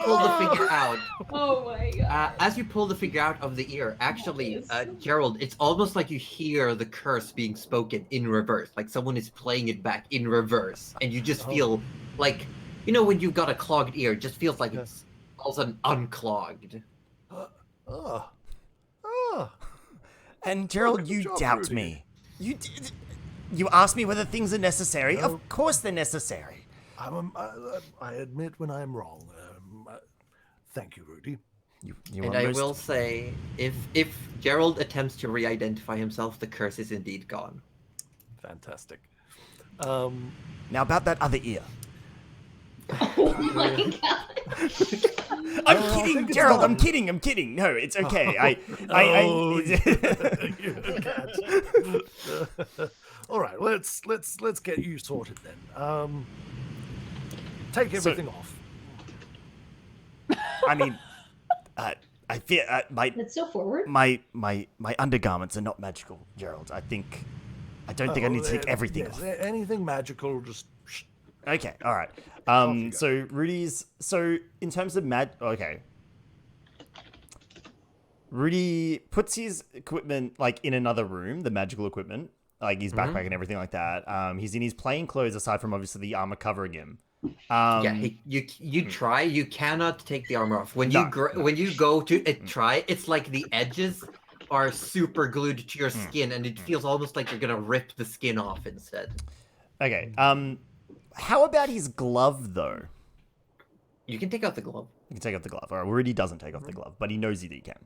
pull the figure out,
Oh my god.
as you pull the figure out of the ear, actually, Gerald, it's almost like you hear the curse being spoken in reverse, like someone is playing it back in reverse, and you just feel like, when you've got a clogged ear, it just feels like it's all of a sudden unclogged.
Oh.
And Gerald,
Good
you
job,
doubt
Rudy.
me. You ask me whether things are necessary.
No.
Of course they're necessary.
I admit when I'm wrong. Thank you, Rudy.
You
And
are
I
most-
will say, if Gerald attempts to re-identify himself, the curse is indeed gone.
Fantastic.
Now about that other ear.
Oh my god.
I'm
I
kidding,
think it's
Gerald. I'm
gone.
kidding. No, it's okay.
Oh, you cat. All right, let's get you sorted then. Take everything off.
I mean, I fear
That's so forward.
my undergarments are not magical, Gerald. I don't think I need to take everything
Yes,
off.
anything magical, just.
Okay, all right.
you go.
So in terms of okay. Rudy puts his equipment like in another room, the magical equipment, like his backpack and everything like that. He's in his plain clothes aside from obviously the armor covering him.
You try. You cannot take the armor off. When
No,
when you go to try, it's like the edges are super glued to your skin, and it feels almost like you're gonna rip the skin off instead.
Okay. How about his glove though?
You can take out the glove.
You can take off the glove. All right, Rudy doesn't take off the glove, but he knows that he can.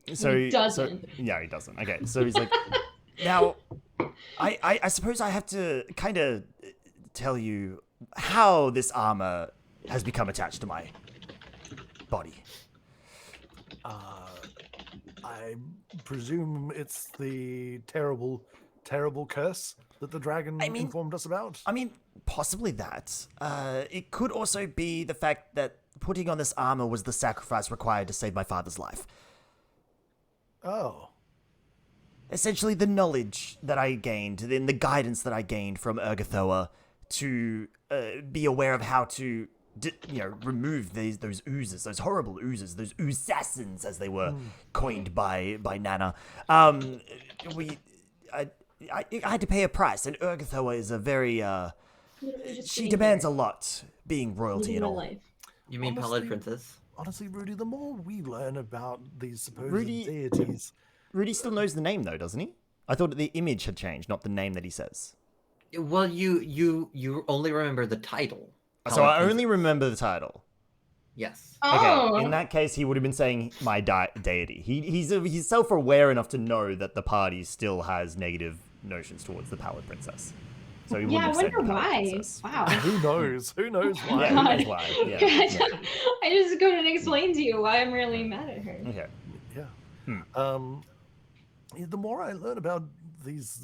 He doesn't.
Yeah, he doesn't. Okay, so he's like, now, I suppose I have to kind of tell you how this armor has become attached to my body.
I presume it's the terrible curse that the dragon informed us about.
I mean, possibly that. It could also be the fact that putting on this armor was the sacrifice required to save my father's life.
Oh.
Essentially, the knowledge that I gained, then the guidance that I gained from Urgathoa to be aware of how to, remove those oozes, those horrible oozes, those oozassins, as they were coined by Nana. I had to pay a price, and Urgathoa is a very, she demands a lot, being royalty and all.
Life.
You mean Pallid Princess?
Honestly, Rudy, the more we learn about these supposed
Rudy-
deities...
Rudy still knows the name, though, doesn't he? I thought the image had changed, not the name that he says.
Well, you only remember the title.
So I only remember the title.
Yes.
Oh.
Okay, in that case, he would have been saying my deity. He's self-aware enough to know that the party still has negative notions towards the Pallid Princess. So he wouldn't
Yeah, I
have said
wonder
the Pallid
why.
Princess.
Wow.
Who knows? Who knows why?
Yeah, who knows why? Yeah.
God, I just couldn't explain to you why I'm really mad at her.
Okay.
Yeah. The more I learn about these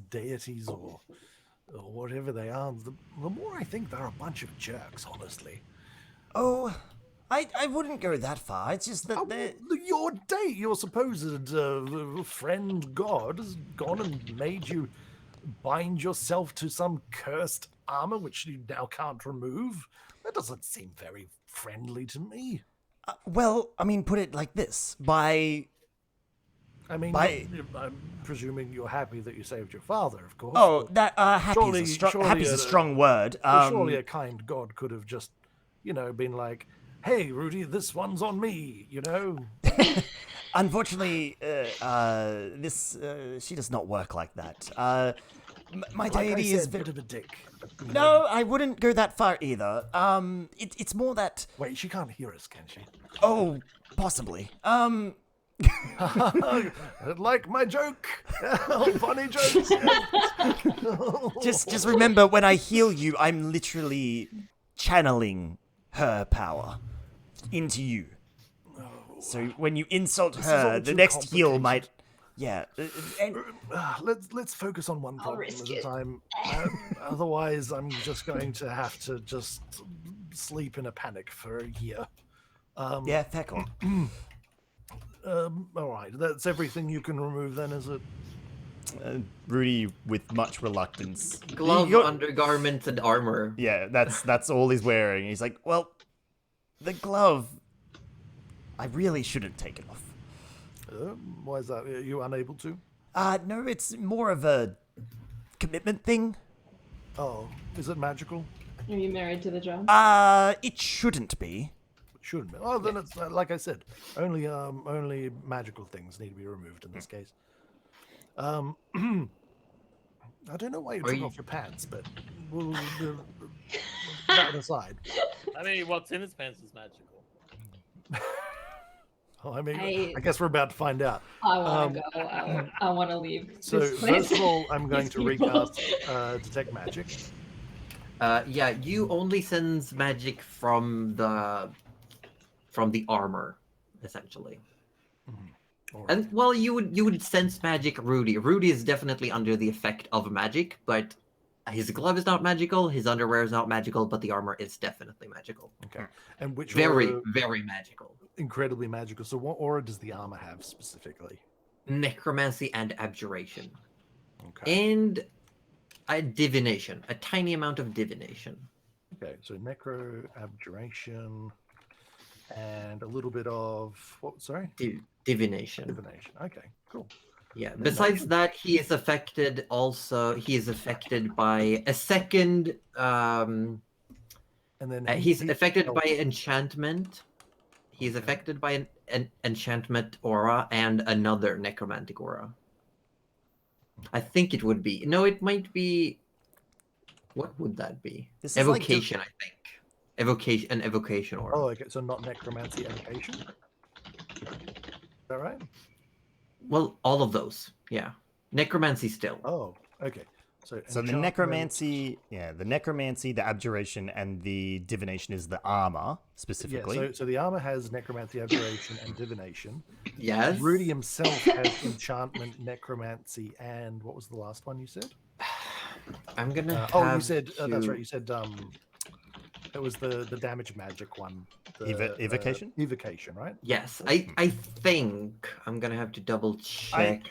deities or whatever they are, the more I think they're a bunch of jerks, honestly.
Oh, I wouldn't go that far. It's just that they're...
Your supposed friend God has gone and made you bind yourself to some cursed armor which you now can't remove. That doesn't seem very friendly to me.
Well, I mean, put it like this.
I'm presuming you're happy that you saved your father, of course.
Oh,
but
that happy is a strong word.
surely a kind God could have just, been like, "Hey, Rudy, this one's on me,"
Unfortunately, she does not work like that. My deity is
a bit of a dick.
No, I wouldn't go that far either. It's more that...
Wait, she can't hear us, can she?
Oh, possibly.
Like my joke. Funny jokes.
Just remember, when I heal you, I'm literally channeling her power into you. So when you insult her, the next heal might... Yeah.
Let's focus on one problem
risk
at a
it.
time. Otherwise, I'm just going to have to just sleep in a panic for a year.
Yeah, fair call.
All right, that's everything you can remove then, is it?
Rudy, with much reluctance.
Gloves, undergarments, and armor.
Yeah, that's all he's wearing. He's like, well, the glove, I really shouldn't take it off.
Why is that? Are you unable to?
No, it's more of a commitment thing.
Oh, is it magical?
Are you married to the job?
It shouldn't be.
It shouldn't be. Oh, then it's like I said, only magical things need to be removed in this case. I don't know why you took off your pants, but we'll that aside.
I mean, what's in his pants is magical.
Oh, I guess we're about to find out.
I want to go. I want to leave.
So
this place.
first of all, I'm going
These
to
people.
recast Detect Magic.
Yeah, you only sense magic from the armor, essentially.
All right.
And well, you would sense magic, Rudy. Rudy is definitely under the effect of magic, but his glove is not magical, his underwear is not magical, but the armor is definitely magical.
Okay. And which
Very,
aura,
very magical.
incredibly magical. So what aura does the armor have specifically?
Necromancy and abjuration.
Okay.
And a divination, a tiny amount of divination.
Okay, so necro, abjuration, and a little bit of what? Sorry,
Divination.
divination. Okay, cool.
Yeah.
then
Besides that, he is affected. Also, he is affected by a second.
And then
He's affected by enchantment. He's
Okay.
affected by an enchantment aura and another necromantic aura. I think it would be. No, it might be. What would that be?
This is like
Evocation, I think. An evocation aura.
Oh, okay. So not necromancy, evocation. Is that right?
Well, all of those. Yeah. Necromancy still.
Oh, okay.
So the
enchantment-
necromancy, the necromancy, the abjuration, and the divination is the armor specifically.
Yeah, so the armor has necromancy, abjuration, and divination.
Yes.
Rudy himself has enchantment, necromancy, and what was the last one you said?
I'm gonna.
You said that's right. You said it was the damage magic one.
Evocation?
Evocation, right?
Yes, I think I'm gonna have to double check.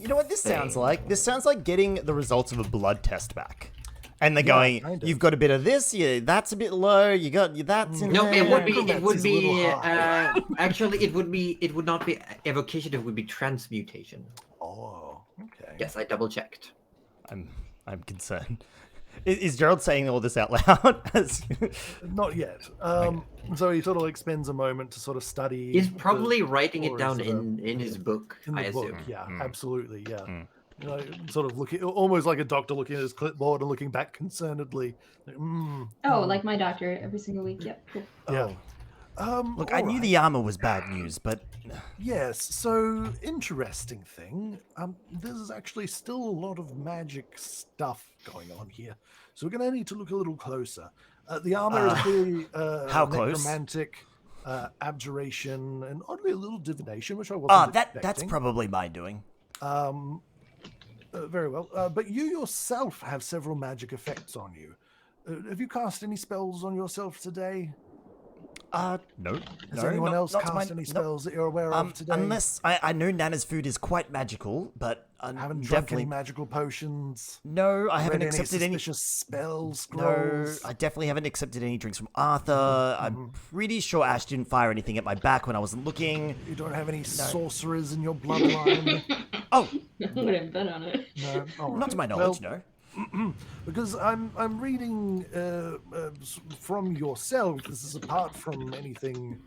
You know what this sounds like? This sounds like getting the results of a blood test back. And they're
Yeah,
going,
kind of.
you've got a bit of this, that's a bit low, you got that's in
No,
there.
it would be. It
Necromancy's
would
a
be.
little high.
Actually, it would be. It would not be evocation. It would be transmutation.
Oh, okay.
Yes, I double checked.
I'm concerned. Is Gerald saying all this out loud?
Not yet. So he sort of like spends a moment to sort of study.
He's probably writing it
or
down
is it
in his book.
in the
I
book.
assume.
Yeah, absolutely. Yeah. You know, sort of looking, almost like a doctor looking at his clipboard and looking back concernedly. Like,
Like my doctor every single week. Yep. Cool.
yeah.
Look, I knew the armor was bad news, but
Yes, so interesting thing. There's actually still a lot of magic stuff going on here, so we're going to need to look a little closer. The armor is clearly
how close?
necromantic, abjuration, and oddly a little divination, which I wasn't
that's
expecting.
probably my doing.
Very well. But you yourself have several magic effects on you. Have you cast any spells on yourself today?
No.
Has anyone else cast any spells that you're aware of today?
Unless I know Nana's food is quite magical, but
Haven't drunk
definitely
any magical potions?
no. I haven't
Read
accepted any.
suspicious spells,
No,
scrolls?
I definitely haven't accepted any drinks from Arthur. I'm pretty sure Ash didn't fire anything at my back when I wasn't looking.
You don't have any sorcerers in your bloodline?
Oh,
I'm gonna bet on it.
No? All right.
not to my knowledge, no.
Because I'm reading from yourself. This is apart from anything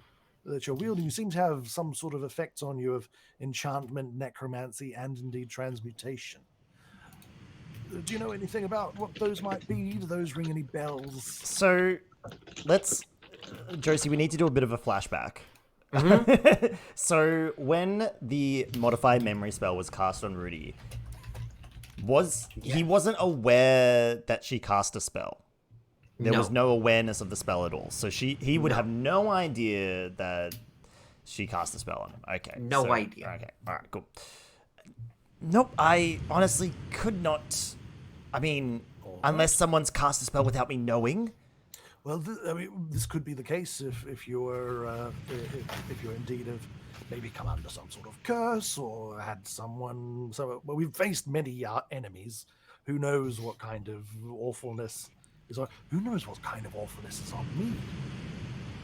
that you're wielding. You seem to have some sort of effects on you of enchantment, necromancy, and indeed transmutation. Do you know anything about what those might be? Do those ring any bells?
So, Josie, we need to do a bit of a flashback. So, when the modified memory spell was cast on Rudy, he wasn't aware that she cast a spell. There was no awareness of the spell at all. So he would have no idea that she cast a spell on him. Okay.
No idea.
Okay. All right. Cool. Nope. I honestly could not. I mean, unless someone's cast a spell without me knowing.
Well, this could be the case if you're indeed have maybe come under some sort of curse or had someone. So we've faced many enemies. Who knows what kind of awfulness is on? Who knows what kind of awfulness is on me?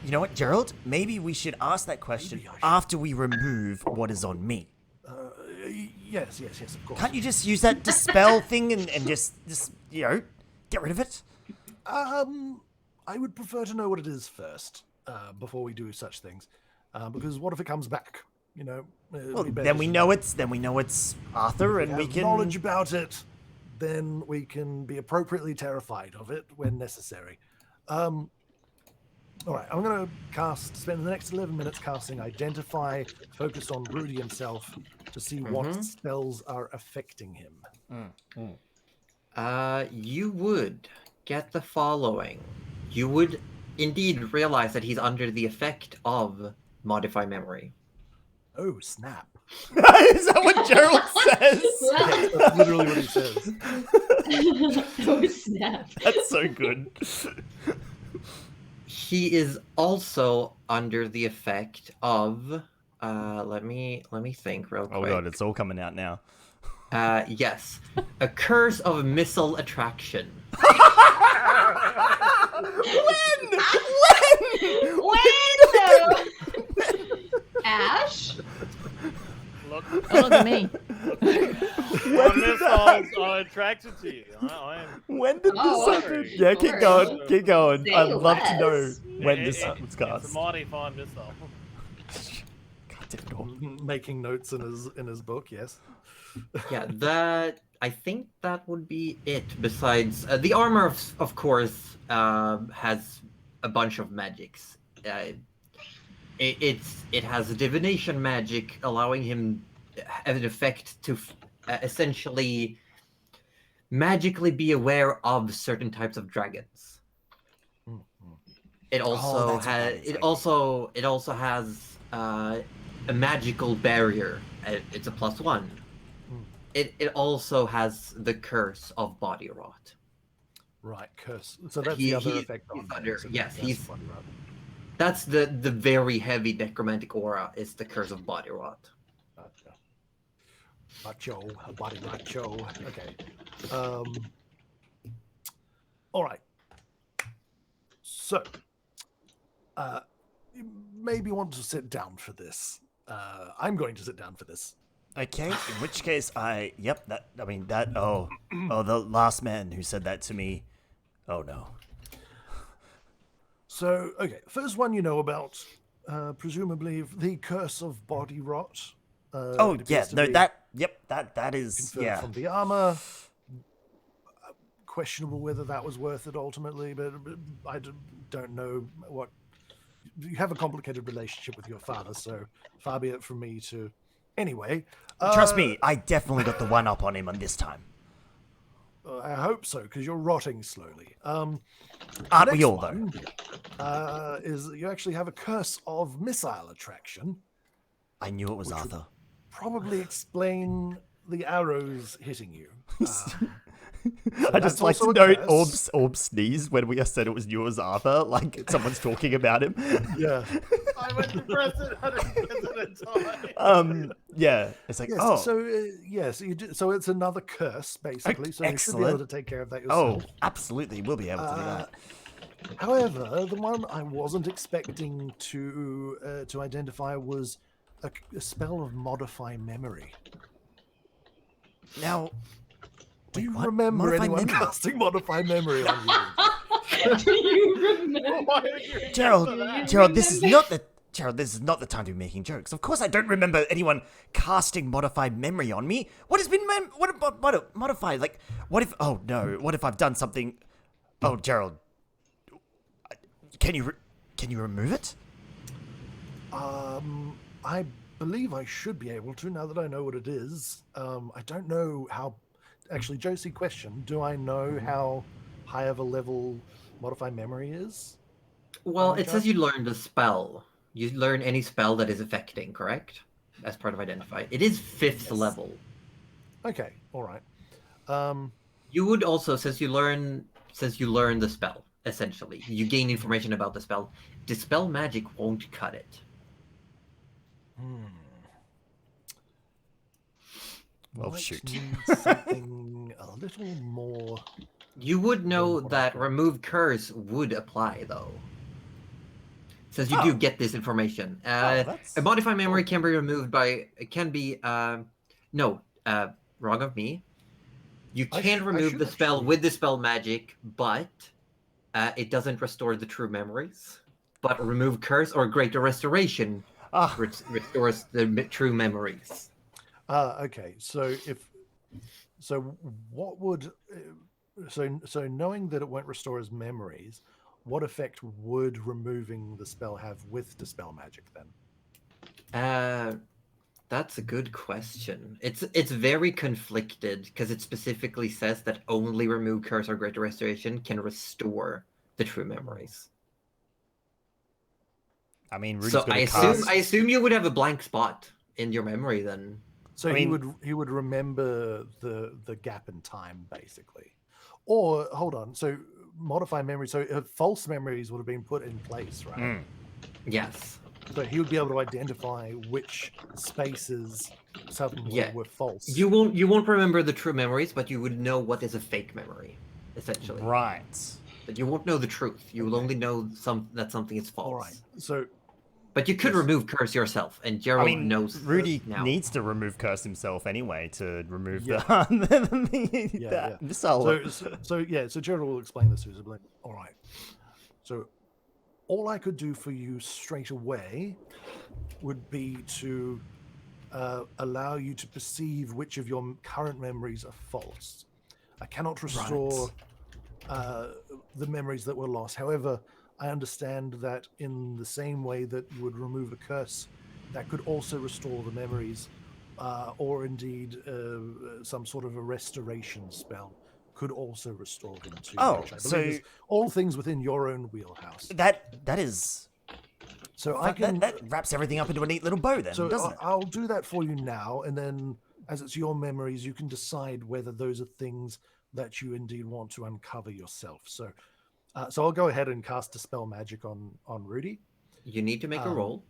You know what, Gerald? Maybe we should ask that question after we remove what is on me.
Yes, of course.
Can't you just use that dispel thing and just get rid of it?
I would prefer to know what it is first before we do such things, because what if it comes back? You know.
Well, then we know it's Arthur, and we can
knowledge about it. Then we can be appropriately terrified of it when necessary. All right, I'm going to spend the next 11 minutes casting Identify, focused on Rudy himself to see what spells are affecting him.
You would get the following. You would indeed realize that he's under the effect of Modify Memory.
Oh, snap.
Is that what Gerald says?
Yes, that's literally what he says.
Oh snap!
That's so good.
He is also under the effect of let me think real quick.
Oh god, it's all coming out now.
Yes. A curse of missile attraction.
When though? Ash?
Look,
Oh, look at me.
my missiles are attracted to you. I am.
When did
Oh,
this happen?
sorry.
Yeah, keep going, keep going.
Say
I'd love to know
less.
when this was
It's
cast.
a mighty fine missile.
God damn it all.
Making notes in his book, yes.
Yeah, I think that would be it. Besides, the armor, of course, has a bunch of magics. It has a divination magic, allowing him an effect to essentially magically be aware of certain types of dragons. It also
that's what that
has.
is,
It
okay.
also has a magical barrier. It's a +1. It also has the curse of body rot.
Right, curse. So that's the other effect
he's
on him.
under-
So
yes,
that's
he's-
body rot.
That's the very heavy necromantic aura is the curse of body rot.
Gotcha. Macho, a body macho. Okay. All right. So, you maybe want to sit down for this. I'm going to sit down for this.
Okay, in which case the last man who said that to me. Oh no.
So, okay, first one you know about, presumably the curse of body rot.
Oh
It
yeah,
appears to
no,
be
that is
conferred from the armor. Questionable whether that was worth it ultimately, but I don't know what. You have a complicated relationship with your father, so far be it from me to. Anyway,
Trust me, I definitely got the one up on him on this time.
I hope so, because you're rotting slowly.
Aren't we
Next
all though?
one, is you actually have a curse of missile attraction.
I knew it was
Which would-
Arthur.
Probably explain the arrows hitting you.
I
that's
just like to
also a
note
curse.
Orb sneezed when we said it was you as Arthur, like someone's talking about him.
Yeah.
I went to press it. I didn't press it in time.
Yeah, it's like,
Yes.
oh,
So yes, you do, so it's another curse basically. So you should be able
excellent.
to take care of that
oh,
yourself.
absolutely, we'll be able to do that.
However, the one I wasn't expecting to identify was a spell of modify memory.
Now,
Do you
what?
remember
Modify
anyone
memory?
casting modify memory on you?
Do you remember?
Why would you
Gerald,
remember that?
Gerald, this is not the time to be making jokes. Of course, I don't remember anyone casting modified memory on me. What has been what about modified? Like, what if? Oh no! What if I've done something? Oh, Gerald, can you remove it?
I believe I should be able to now that I know what it is. I don't know how. Actually, Josie, question: do I know how high of a level modify memory is?
Well,
Oh,
it says
God.
you learned a spell. You learn any spell that is affecting, correct? As part of identify. It is 5th level.
Okay, all right.
You would also says you learn the spell. Essentially, you gain information about the spell. Dispel magic won't cut it.
Well,
Might
shoot.
need something a little more.
You would know
what I
that
thought.
remove curse would apply though. Says you do get this information.
that's-
A modify memory can be removed by. It can be. Wrong of me. You
I
can
sh- I
remove
should
the spell
actually-
with Dispel magic, but it doesn't restore the true memories. But remove curse or greater restoration
Ah,
restores the true memories.
Okay, what would so knowing that it won't restore his memories, what effect would removing the spell have with Dispel magic then?
That's a good question. It's very conflicted because it specifically says that only remove curse or greater restoration can restore the true memories.
I mean, Rudy's
So
got
I
a cast.
assume you would have a blank spot in your memory then.
So
I mean-
he would remember the gap in time basically, or hold on. So modify memory. So false memories would have been put in place, right?
Mm.
Yes.
So he would be able to identify which spaces suddenly
Yeah.
were false.
You won't remember the true memories, but you would know what is a fake memory, essentially.
Right.
But you won't know the truth. You will only know that something is false.
All right. So
But you could
Yes.
remove curse yourself, and
I
Gerald
mean,
knows
Rudy
now.
needs to remove curse himself anyway to remove
Yeah.
the missile.
So Gerald will explain this to us. Like, all right. So all I could do for you straight away would be to allow you to perceive which of your current memories are false. I cannot restore the memories that were lost. However, I understand that in the same way that you would remove a curse, that could also restore the memories, or indeed some sort of a restoration spell could also restore him to
Oh,
which I believe
so-
is all things within your own wheelhouse.
That is.
So I can.
That wraps everything up into a neat little bow, then,
So
doesn't it?
I'll do that for you now, and then as it's your memories, you can decide whether those are things that you indeed want to uncover yourself. So, so I'll go ahead and cast Dispel Magic on Rudy.
You need to make a roll.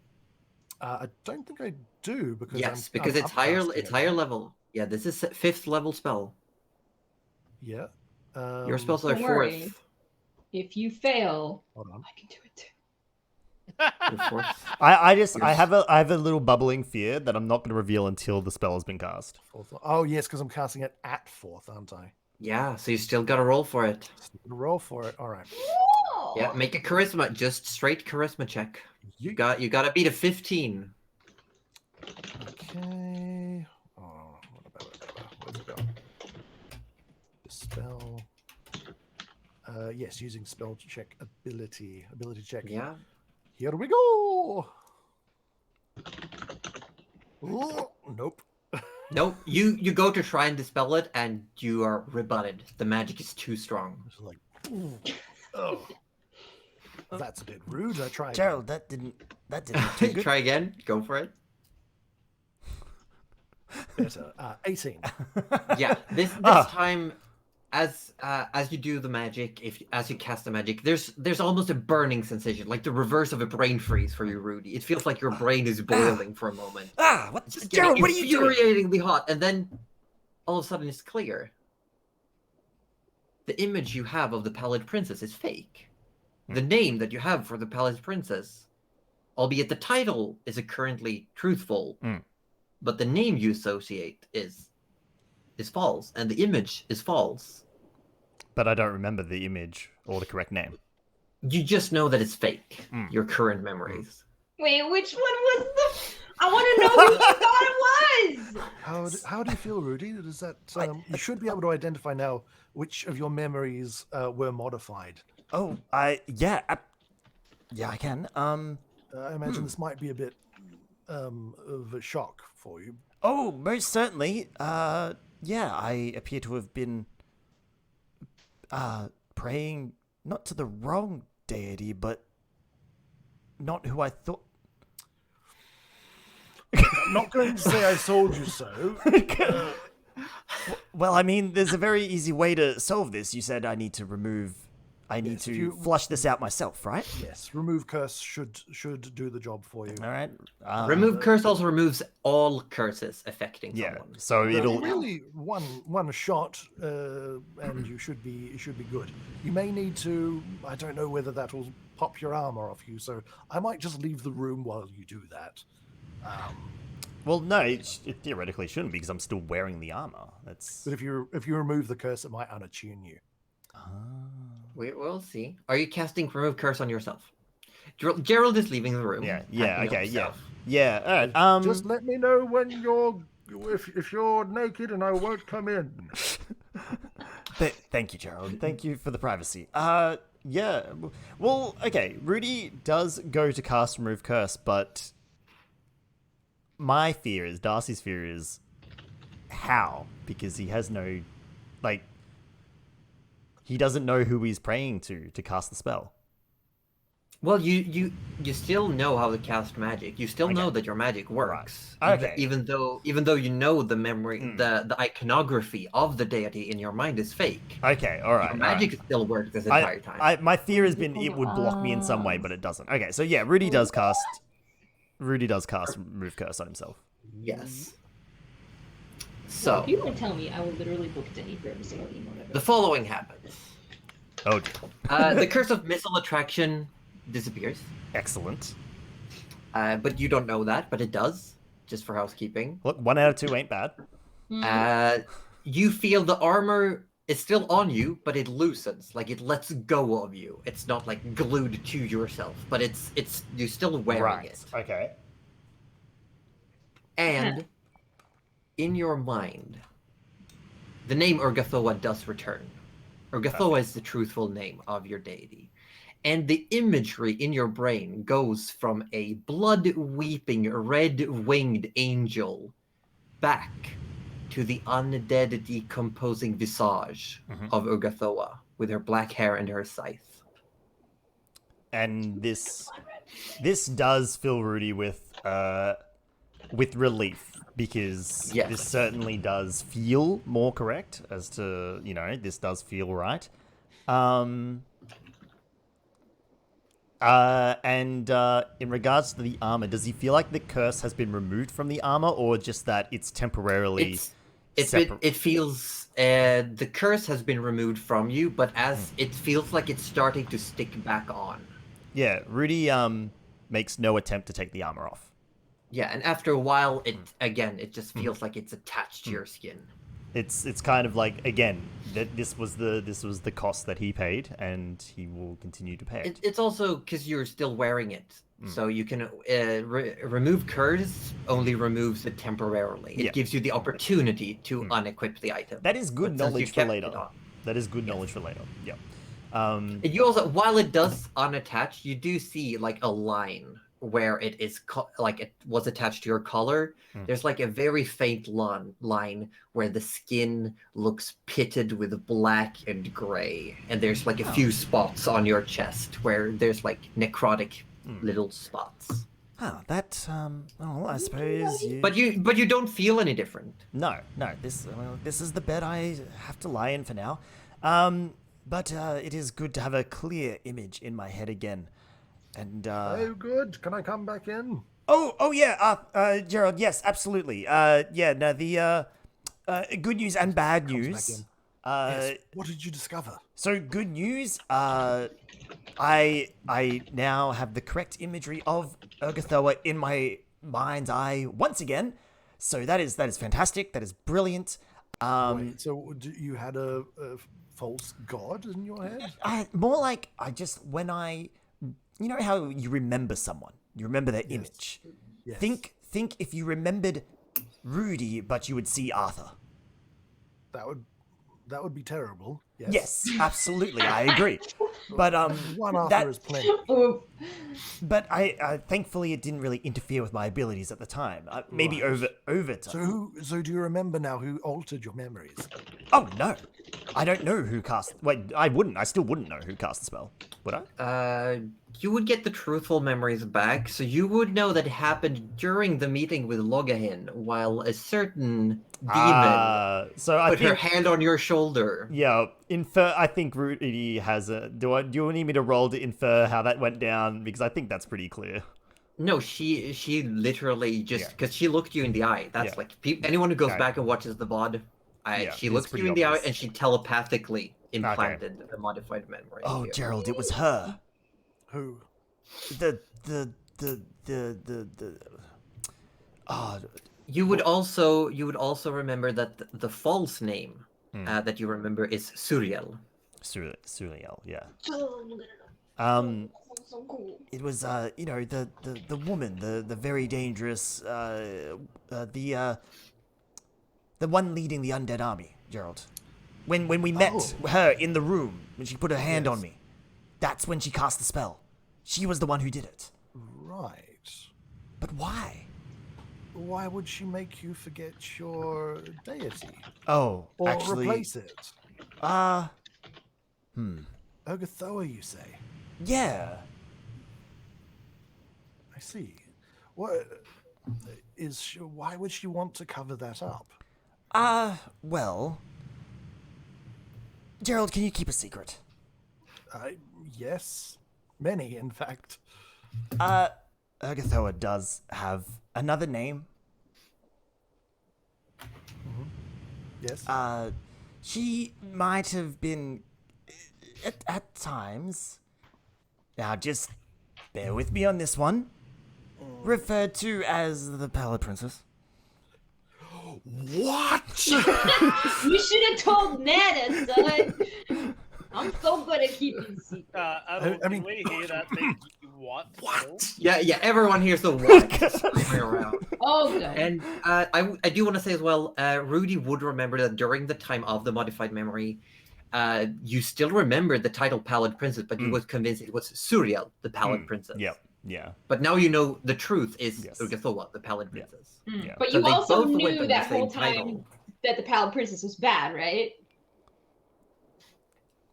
I don't think I do because
because
I'm
it's higher.
upcasting
It's
it.
higher level. Yeah, this is 5th level spell.
Yeah.
Your spells are
Don't worry.
4th.
If you fail,
Hold on.
I can do it too.
Your 4th.
I have a little bubbling fear that I'm not going to reveal until the spell has been cast.
Fourth. Oh yes, because I'm casting it at 4th, aren't I?
Yeah, so you still got to roll for it.
Roll for it. All right.
Yeah, make a charisma, just straight charisma check.
You
You got to beat a 15.
Okay. Oh, what about it? Where's it go? Dispel. Yes, using spell check ability. Ability check.
Yeah.
Here we go. Ooh, nope.
Nope. You go to try and dispel it, and you are rebutted. The magic is too strong.
It's like, ooh, oh, that's a bit rude. I tried.
Gerald, that didn't too good.
Try again. Go for it.
Better. 18.
Yeah. This
Ah.
time, as you do the magic, as you cast the magic, there's almost a burning sensation, like the reverse of a brain freeze for you, Rudy. It feels like your brain is boiling for a moment.
What?
It's just
Gerald,
getting
what are you doing?
infuriatingly hot, and then all of a sudden it's clear. The image you have of the Pallid Princess is fake. The name that you have for the Pallid Princess, albeit the title is currently truthful, but the name you associate is false, and the image is false.
But I don't remember the image or the correct name.
You just know that it's fake. Your current memories.
Wait, which one was the? I want to know who you thought it was.
How do you feel, Rudy? Does that you should be able to identify now which of your memories were modified?
Oh, I can.
I imagine this might be a bit of a shock for you.
Oh, most certainly. Yeah, I appear to have been praying not to the wrong deity, but not who I thought.
I'm not going to say I told you so.
Well, I mean, there's a very easy way to solve this. You said I need to flush this out myself, right?
Yes, remove curse should do the job for you.
All right.
Remove curse also removes all curses affecting
Yeah.
someone.
So it'll.
Really one shot, and you should be good. You may need to. I don't know whether that will pop your armor off you, so I might just leave the room while you do that.
Well, no, it theoretically shouldn't because I'm still wearing the armor. That's.
But if you remove the curse, it might unattune you.
We'll see. Are you casting remove curse on yourself? Gerald is leaving the room.
Yeah.
acting up
Okay.
himself.
Yeah. All right.
Just let me know when if you're naked, and I won't come in.
Thank you, Gerald. Thank you for the privacy. Yeah. Well, okay. Rudy does go to cast remove curse, but my fear is Darcy's fear is how, because he has no, like, he doesn't know who he's praying to cast the spell.
Well, you still know how to cast magic. You still know that your magic works.
Right. Okay.
Even though you know the memory, the iconography of the deity in your mind is fake.
Okay. All right.
Your magic still worked this entire time.
My fear has been it would block me in some way, but it doesn't. Okay. So yeah, Rudy does cast remove curse on himself.
Yes.
So
So
if you don't tell me, I will literally book it any forever single emote.
the following happens.
Oh,
The curse of missile attraction disappears.
excellent.
But you don't know that, but it does, just for housekeeping.
Look, 1 out of 2 ain't bad.
You feel the armor is still on you, but it loosens, like it lets go of you. It's not like glued to yourself, but it's you're still wearing it.
Okay.
And in your mind, the name Urgathoa does return. Urgathoa is the truthful name of your deity. And the imagery in your brain goes from a blood-weeping, red-winged angel back to the undead, decomposing visage of Ugathoa with her black hair and her scythe.
And this does fill Rudy with relief, because this certainly does feel more correct as to, this does feel right. And in regards to the armor, does he feel like the curse has been removed from the armor, or just that it's temporarily
it feels the curse has been removed from you, but as it feels like it's starting to stick back on.
Yeah, Rudy makes no attempt to take the armor off.
Yeah, and after a while, it just feels like it's attached to your skin.
It's kind of like, again, that this was the cost that he paid, and he will continue to pay it.
It's also because you're still wearing it, so you can remove curse. Only removes it temporarily. It gives you the opportunity to unequip the item.
That is good knowledge for later. That is good knowledge for later. Yeah.
You also, while it does unattach, you do see like a line where it is like it was attached to your collar. There's like a very faint line where the skin looks pitted with black and gray, and there's like a few spots on your chest where there's like necrotic little spots.
Oh, that well, I suppose you.
But you don't feel any different.
No. This is the bed I have to lie in for now. But it is good to have a clear image in my head again. And
oh, good. Can I come back in?
Oh yeah, Gerald. Yes, absolutely. Yeah. No, the good news and bad news.
Yes. What did you discover?
So good news. I now have the correct imagery of Ugathoa in my mind's eye once again. So that is fantastic. That is brilliant.
Wait, so you had a false god in your head?
More like when you know how you remember someone, you remember their image.
Yes.
Think if you remembered Rudy, but you would see Arthur.
That would be terrible.
Yes, absolutely, I agree. But
one Arthur is plenty.
But I thankfully it didn't really interfere with my abilities at the time. Maybe over time.
So do you remember now who altered your memories?
Oh no, I don't know who cast. Wait, I still wouldn't know who cast the spell, would I?
You would get the truthful memories back, so you would know that it happened during the meeting with Logahin, while a certain demon put her hand on your shoulder.
Yeah, I think Rudy has a. Do you need me to roll to infer how that went down? Because I think that's pretty clear.
No, she literally just because she looked you in the eye. That's like anyone who goes back and watches the VOD. She looked you in the eye and she telepathically implanted a modified memory.
Oh, Gerald, it was her.
Who?
You would also remember that the false name that you remember is Suriel.
Suriel, yeah. It was the woman, the very dangerous the one leading the undead army, Gerald. When we met her in the room, when she put her hand on me, that's when she cast the spell. She was the one who did it.
Right.
But why?
Why would she make you forget your deity?
Oh,
or
actually,
replace it? Ugathoa, you say?
Yeah.
I see. What why would she want to cover that up?
Well, Gerald, can you keep a secret?
Yes. Many, in fact.
Ugathoa does have another name.
Yes.
She might have been, at times, now just bear with me on this one, referred to as the Pallid Princess.
What?
You should have told Nana, son. I'm so good at keeping secrets.
I mean, we hear that thing. What?
Yeah, everyone hears the what. Around.
Oh, good.
And I do want to say as well, Rudy would remember that during the time of the modified memory, you still remember the title Pallid Princess, but you was convinced it was Suriel, the Pallid Princess.
Yep. Yeah.
But now you know the truth is Ugathoa, the Pallid Princess.
Yeah.
But
So
you
they
also
both went
knew
under
that
the
whole
same
time.
title.
that the Pallid Princess was bad, right?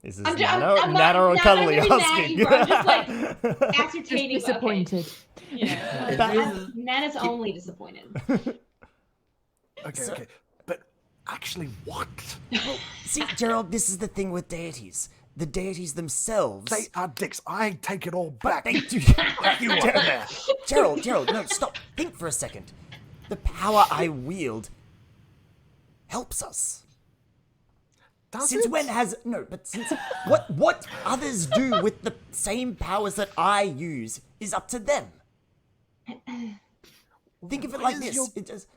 This is
I'm
Nana or
not
Cuddly
gonna be mad at
asking.
you, bro. I'm just like
Just
ascertaining.
disappointed.
Okay. Yeah.
This
Nana's only disappointed.
Okay. But actually, what?
See, Gerald, this is the thing with deities. The deities themselves.
They are dicks. I take it all back.
They do.
You are there.
Gerald, no, stop. Think for a second. The power I wield helps us. Since when has what others do with the same powers that I use is up to them. Think of it like this. It does.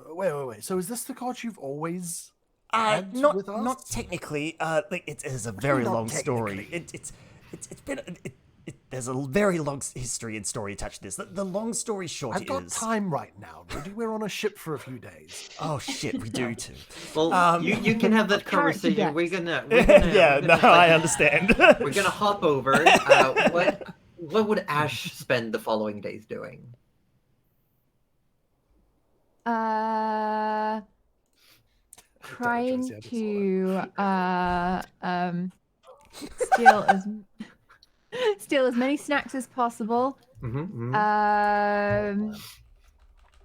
Wait. So is this the card you've always had with us?
Not technically. Like it is a very
Not
long story.
technically.
It's been. There's a very long history and story attached to this. The long story short
I've got
is.
time right now, Rudy. We're on a ship for a few days.
Oh shit, we do too.
Well, you can have that conversation.
depth.
We're gonna
Yeah, no, I understand.
We're gonna hop over. What would Ash spend the following days doing?
Trying
Intelligence,
to steal as many snacks as possible.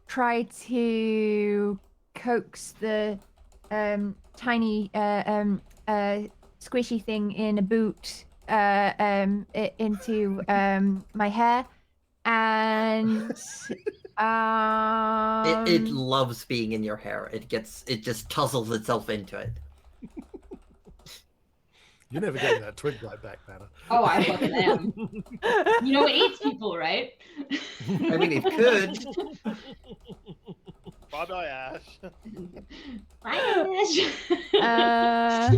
Try to coax the tiny squishy thing in a boot into my hair, and
It loves being in your hair. It just tussles itself into it.
You're never getting that twig right back, Nana.
Oh, I fucking am. You know it eats people, right?
I mean, it could.
Bye-bye, Ash.
Bye, Ash.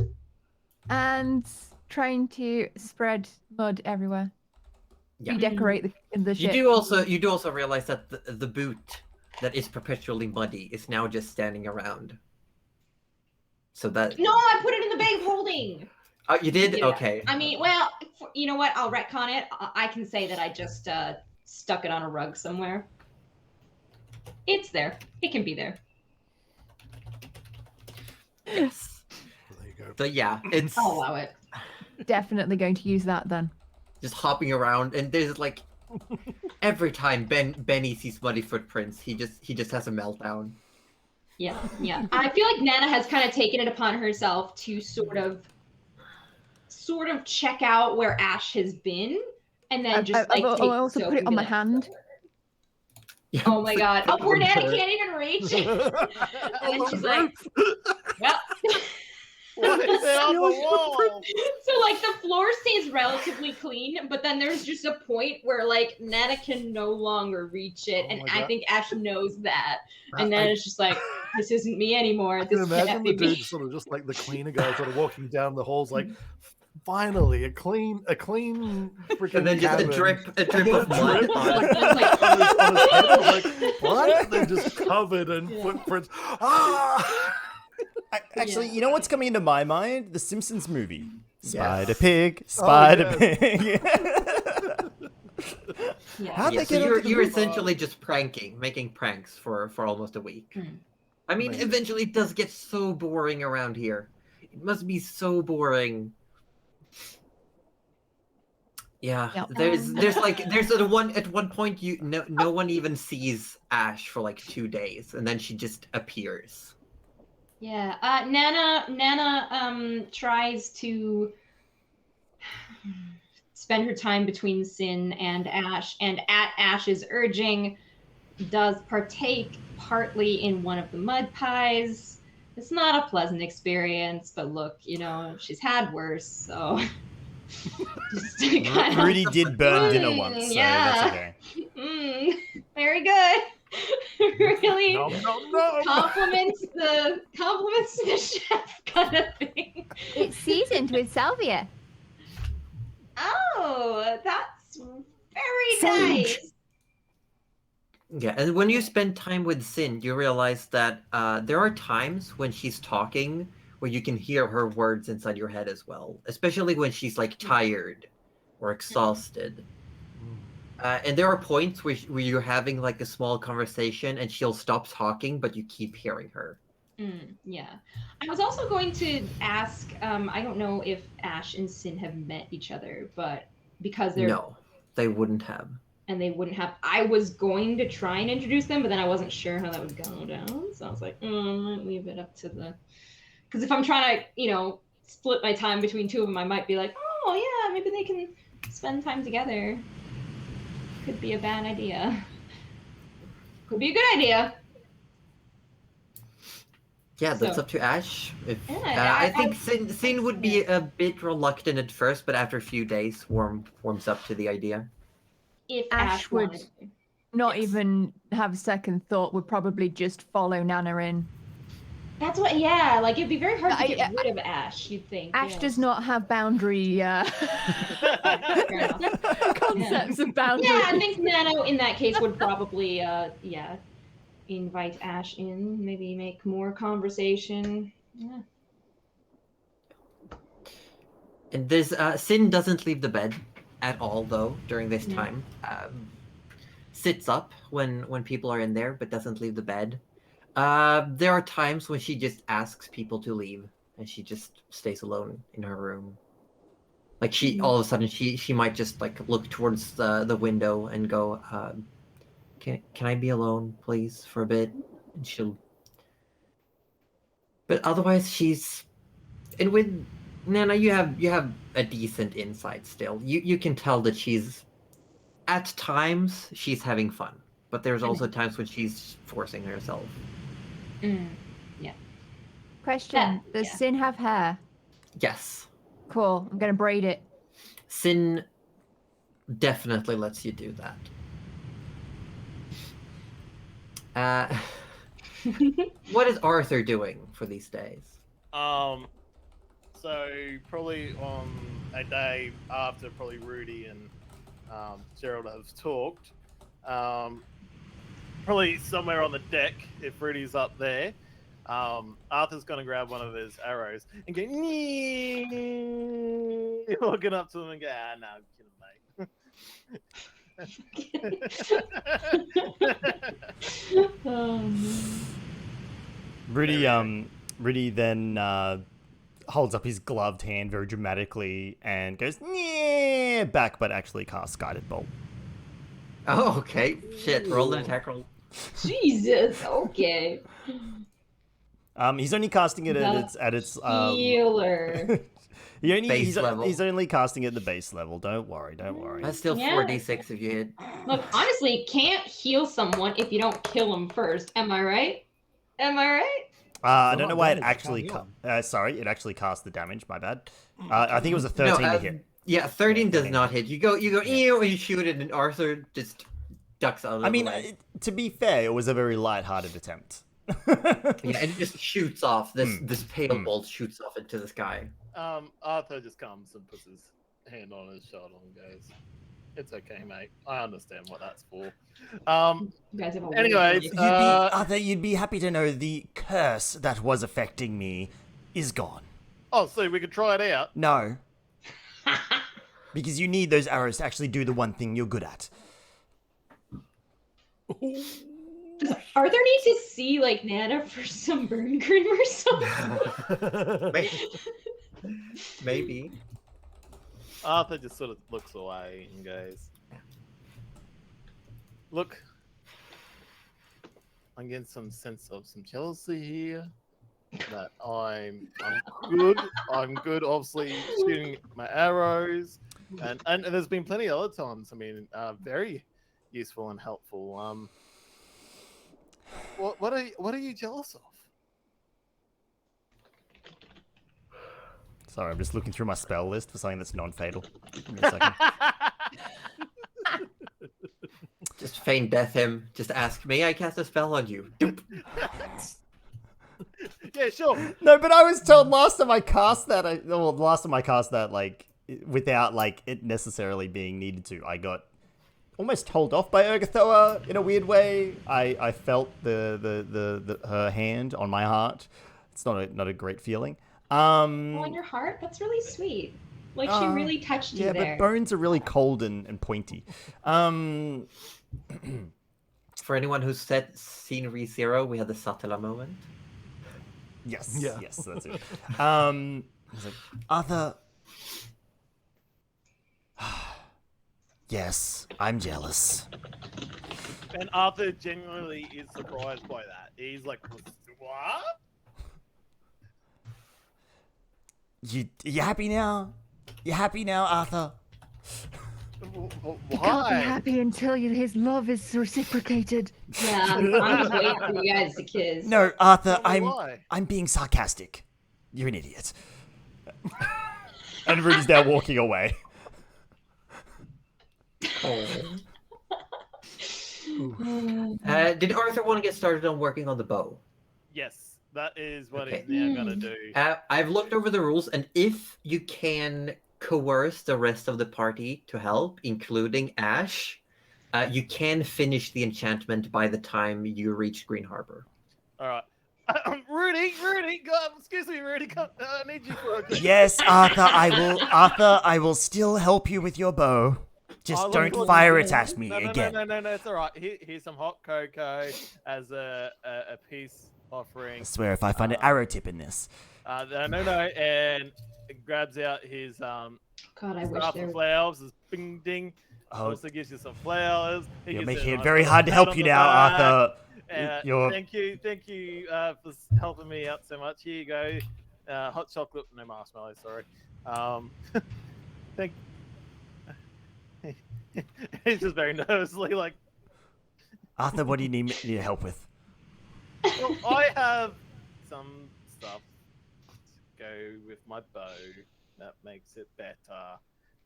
and trying to spread mud everywhere.
Yeah.
Redecorate the ship.
You do also realize that the boot that is perpetually muddy is now just standing around. So that.
No, I put it in the bag of holding.
Oh, you did?
Yeah.
Okay.
I mean, well, you know what? I'll retcon it. I can say that I just stuck it on a rug somewhere. It's there. It can be there.
Yes.
Well, there you go.
So yeah, it's
I'll allow it.
Definitely going to use that then.
just hopping around, and there's like every time Benny sees muddy footprints, he just has a meltdown.
Yeah. I feel like Nana has kind of taken it upon herself to sort of check out where Ash has been, and then just
I also put it on my hand.
Yeah,
Oh my god! Oh, poor
on
Nana
her.
can't even reach. And she's like, "Well."
What is it on the wall?
So like the floor stays relatively clean, but then there's just a point where like Nana can no longer reach it,
Oh
and
my
I
God.
think Ash knows that,
I-
and then it's just like, this isn't me anymore.
I can
This
imagine
can't
the
be
dude
me.
sort of just like the cleaner guy sort of walking down the halls like, finally, a clean freaking
And then just a
cabin.
drip
And then
of mud.
drip,
on
like,
it.
on his head, I was like, what? And then just covered in
Yeah.
footprints. Ah!
Actually,
Yeah.
you know what's coming into my mind? The Simpsons movie. Spider
Yes.
Pig, Spider
yes.
Pig.
Yeah.
How'd
Yeah,
they
so
get
you're
onto the
you're
roof?
essentially just making pranks for almost a week.
Mm.
I mean,
Amazing.
eventually it does get so boring around here. It must be so boring. Yeah,
Yep.
there's at one point no one even sees Ash for like 2 days, and then she just appears.
Yeah, Nana tries to spend her time between Sin and Ash, and at Ash's urging, does partake partly in one of the mud pies. It's not a pleasant experience, but look, she's had worse, so just kind of,
Rudy did burn dinner once, so that's okay.
very good. Really
No, no.
compliments to the chef kind of thing.
It's seasoned with salvia.
Oh, that's very
Sage.
nice.
Yeah, and when you spend time with Sin, you realize that there are times when she's talking where you can hear her words inside your head as well, especially when she's like tired or exhausted. And there are points where you're having like a small conversation and she'll stop talking, but you keep hearing her.
Yeah. I was also going to ask, I don't know if Ash and Sin have met each other, but because they're...
No, they wouldn't have.
And they wouldn't have... I was going to try and introduce them, but then I wasn't sure how that would go down. So I was like, I might leave it up to the... Because if I'm trying to, split my time between two of them, I might be like, oh, yeah, maybe they can spend time together. Could be a bad idea. Could be a good idea.
Yeah, that's
So-
up to Ash.
Yeah,
I think Sin would be a bit reluctant at first, but after a few days, warms up to the idea.
If
Ash would
wanted to.
not
Yes.
even have a second thought, would probably just follow Nana in.
That's what, yeah, like it'd be very hard to
I-
get rid of Ash, you'd think.
Ash
yes.
does not have boundary
Fair enough.
concepts of boundary.
Yeah, I think Nano in that case would probably, invite Ash in, maybe make more conversation. Yeah.
And there's Sin doesn't leave the bed at all though during this
No.
time. Sits up when people are in there, but doesn't leave the bed. There are times when she just asks people to leave, and she just stays alone in her room. Like she, all of a sudden, she might just like look towards the window and go, "Can I be alone, please, for a bit?" And she'll. But otherwise, she's, and with Nana, you have a decent insight still. You can tell that she's, at times, she's having fun, but there's also times when she's forcing herself.
Question: Does
yeah.
Sin have hair?
Yes.
Cool. I'm gonna braid it.
Sin definitely lets you do that. What is Arthur doing for these days?
So probably on a day after probably Rudy and Gerald have talked, probably somewhere on the deck if Rudy's up there, Arthur's gonna grab one of his arrows and go walking up to him and go, no, I'm kidding, mate.
Rudy then holds up his gloved hand very dramatically and goes "Nyeh," back, but actually casts Guided Bolt.
Oh, okay. Shit, roll an attack roll.
Jesus, okay.
He's only casting it at its
Healer.
Base level.
He's only casting it at the base level. Don't worry.
That's still
Yeah.
4d6 if you hit.
Look, honestly, can't heal someone if you don't kill them first. Am I right? Am I right?
I don't know why it
damage,
actually.
you can't
it actually cast the damage. My bad. I think it was a 13 to hit.
Yeah, 13 does
13.
not hit. You go, ew, and you shoot it, and Arthur just ducks out of the way.
To be fair, it was a very light-hearted attempt.
Yeah, and it just shoots off. This pale bolt shoots off into the sky.
Arthur just comes and puts his hand on his shoulder and goes, "It's okay, mate. I understand what that's for."
You guys have a weird
Anyways,
relationship.
Arthur, you'd be happy to know the curse that was affecting me is gone.
Oh, so we could try it out.
No. Because you need those arrows to actually do the one thing you're good at.
Does Arthur need to see like Nana for some burn cream or something?
Maybe.
Arthur just sort of looks away and goes, "Look, I'm getting some sense of some jealousy here. That I'm good. I'm good, obviously shooting my arrows, and there's been plenty of other times. I mean, very useful and helpful. What are you jealous of?"
Sorry, I'm just looking through my spell list for something that's non-fatal. Give me a second.
Just feign death him. Just ask me. I cast a spell on you. Doop.
Yeah, sure.
No, but I was told last time I cast that, like, without, like, it necessarily being needed to, I got almost told off by Urgathoa in a weird way. I felt her hand on my heart. It's not a great feeling.
On your heart? That's really sweet. Like she really touched you there.
Yeah, but bones are really cold and pointy.
For anyone who's seen ReZero, we had the Satala moment.
Yes.
Yeah.
Yes, that's it. He's like, Arthur. Yes, I'm jealous.
And Arthur genuinely is surprised by that. He's like, what?
You happy now? You happy now, Arthur?
You can't be
Why?
happy until his love is reciprocated.
Yeah, I'm just waiting for you guys to kiss.
No, Arthur,
Tell me why.
I'm being sarcastic. You're an idiot. And Rudy's now walking away.
Did Arthur want to get started on working on the bow?
Yes, that is what
Okay.
he's now gonna do.
I've looked over the rules, and if you can coerce the rest of the party to help, including Ash, you can finish the enchantment by the time you reach Green Harbor.
All right. Rudy, excuse me, Rudy, I need you for a quick.
Yes, Arthur, I will still help you with your bow. Just
I'll
don't
look-
fire it at me
No,
again.
no, it's all right. Here's some hot cocoa as a peace offering.
I swear, if I find an arrow tip in this.
No, and grabs out his
God, I wish
staff
there
of
was.
flowers, his bing ding.
Oh,
Also gives you some flowers. He
you're
gives you
making
a
it
nice
very
little
hard to
pat
help
on
you
the
now,
back.
Arthur. You're...
Thank you for helping me out so much. Here you go, hot chocolate, no marshmallows. Sorry. Thank. He's just very nervously like.
Arthur, what do you need help with?
Well, I have some stuff to go with my bow that makes it better.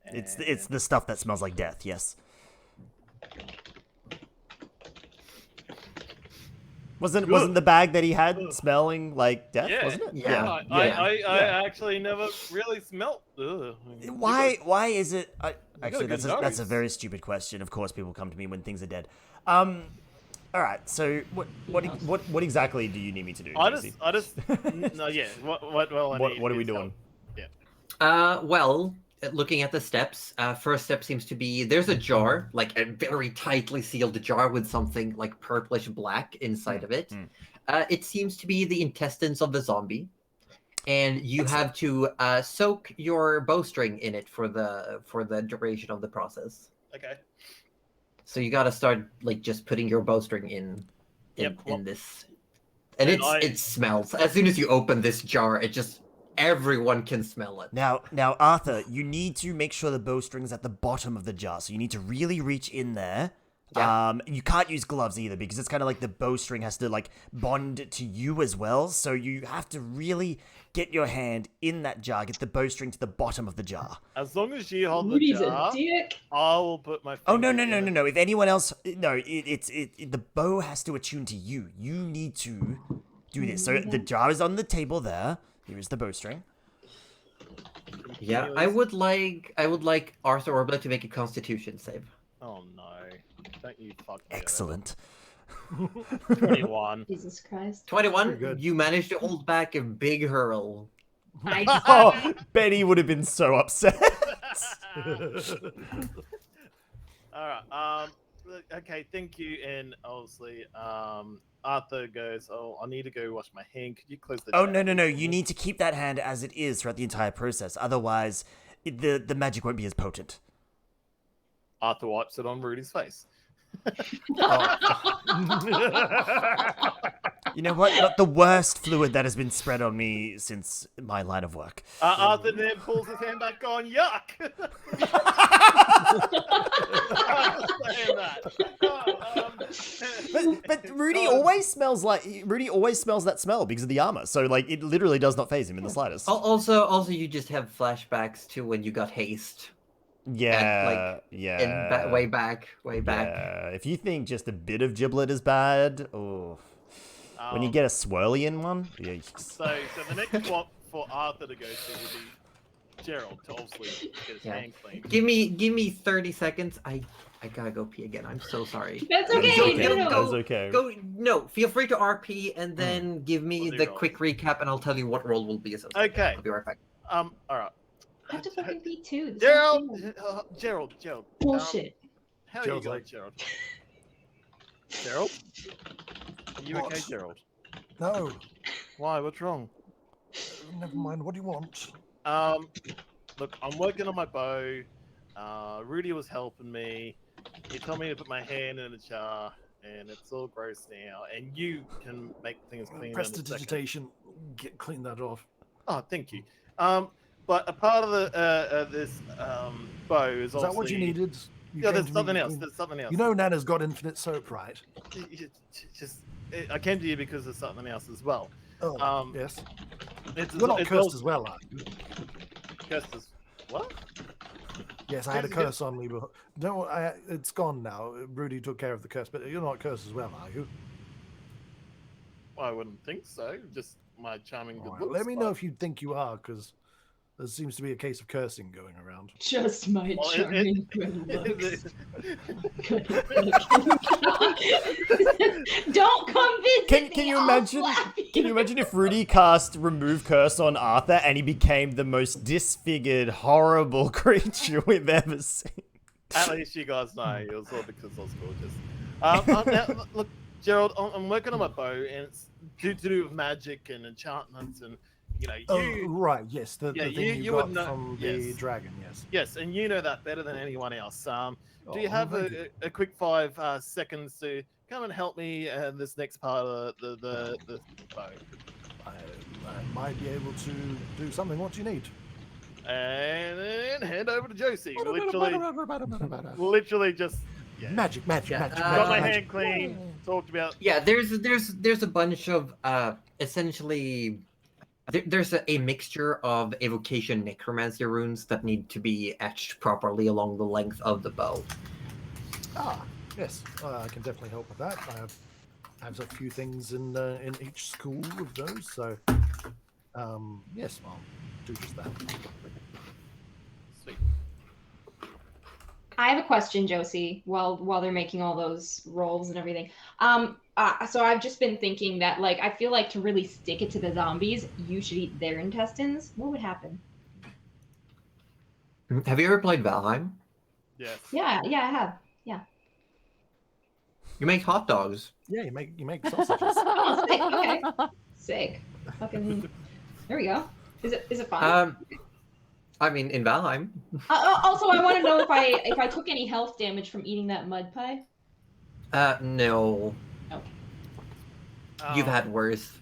It's the stuff that smells like death, yes. Wasn't the bag that he had smelling like death,
Yeah.
wasn't it?
Yeah.
I actually never really smelt.
Why is it? Actually,
good
that's a
nose.
very stupid question. Of course, people come to me when things are dead. All right. So what exactly do you need me to do?
I
Josie?
just no, yeah. What
What are we doing?
Well, looking at the steps, first step seems to be there's a jar, like a very tightly sealed jar with something like purplish black inside of it. It seems to be the intestines of the zombie, and you have to soak your bowstring in it for the duration of the process.
Okay.
So you got to start like just putting your bowstring in this, and it smells as soon as you open this jar. It just everyone can smell it.
Now, Arthur, you need to make sure the bowstring's at the bottom of the jar. So you need to really reach in there.
Yeah.
You can't use gloves either because it's kind of like the bowstring has to like bond to you as well. So you have to really get your hand in that jar, get the bowstring to the bottom of the jar.
As long as you hold the
Rudy's
jar,
a dick.
I will put my.
Oh no!
finger in it.
If anyone else, no, the bow has to attune to you. You need to do this. So the jar is on the table there. Here is the bowstring.
Yeah, I would like Arthur Orbla to make a Constitution save.
Oh no! Don't you fuck.
Excellent.
21.
Jesus Christ.
21.
Very good.
You managed to hold back a big hurl.
Nice.
Oh, Benny would have been so upset.
All right. Okay. Thank you. And obviously, Arthur goes. Oh, I need to go wash my hand. Could you close the?
Oh
jar?
no! You need to keep that hand as it is throughout the entire process. Otherwise, the magic won't be as potent.
Arthur wipes it on Rudy's face.
You know what? Not the worst fluid that has been spread on me since my line of work.
Arthur then pulls his hand back on. Yuck!
But Rudy always smells that smell because of the armor. So like it literally does not phase him in the slightest.
Also, you just have flashbacks to when you got haste.
Yeah,
Way back.
Yeah. If you think just a bit of giblet is bad, when you get a swirly in one, yikes.
So the next swap for Arthur to go to will be Gerald to obviously get his hand clean.
Give me 30 seconds. I gotta go pee again. I'm so sorry.
That's okay.
That's okay.
Feel free to RP and then give me
We'll do
the
rolls.
quick recap and I'll tell you what role will be associated.
Okay.
I'll be right back.
All right.
I have to fucking pee too. This
Gerald,
is
Gerald.
bullshit.
How are
Gerald's
you going,
like-
Gerald? Gerald? Are you okay, Gerald?
No.
Why? What's wrong?
Never mind. What do you want?
Look, I'm working on my bow. Rudy was helping me. He told me to put my hand in a jar, and it's all gross now. And you can make things clean.
Prestidigitation. Clean that off.
Oh, thank you. But a part of the this bow is
Is that what you needed?
Yeah, there's something else. There's something else.
You know, Nana's got infinite soap, right?
I came to you because there's something else as well.
Oh, yes.
You're
not cursed as well, are you?
Cursed as what?
Yes, I had a curse on me, but no, it's gone now. Rudy took care of the curse, but you're not cursed as well, are you?
Well, I wouldn't think so. Just my charming good
Right,
looks.
let me know if you think you are, because there seems to be a case of cursing going around.
Just my charming good looks. Don't come visit
Can
me,
you
I'll
imagine?
slap you.
Can you imagine if Rudy cast Remove Curse on Arthur and he became the most disfigured, horrible creature we've ever seen?
At least you guys know it was all because I was gorgeous. Now, look, Gerald, I'm working on my bow, and it's to do with magic and enchantments, and you.
Right, yes, the thing you got
would know,
from the dragon, yes.
Yes, and you know that better than anyone else. Do you
Oh,
have
thank you.
a quick 5 seconds to come and help me in this next part of the bow?
I might be able to do something. What do you need?
And then hand over to Josie. Literally just
Magic.
got my hand clean. Talked about.
Yeah, there's a bunch of essentially there's a mixture of evocation necromancy runes that need to be etched properly along the length of the bow.
Ah, yes, I can definitely help with that. I have a few things in each school of those, so yes, I'll do just that.
Sweet.
I have a question, Josie, while they're making all those rolls and everything. So I've just been thinking that, like, I feel like to really stick it to the zombies, you should eat their intestines. What would happen?
Have you ever played Valheim?
Yes.
Yeah, I have. Yeah.
You make hot dogs.
Yeah, you make sausages.
Oh, sick. Okay. Sick. Fucking. There we go. Is it fun?
I mean, in Valheim.
Also, I want to know if I took any health damage from eating that mud pie.
No.
Okay.
You've had worse.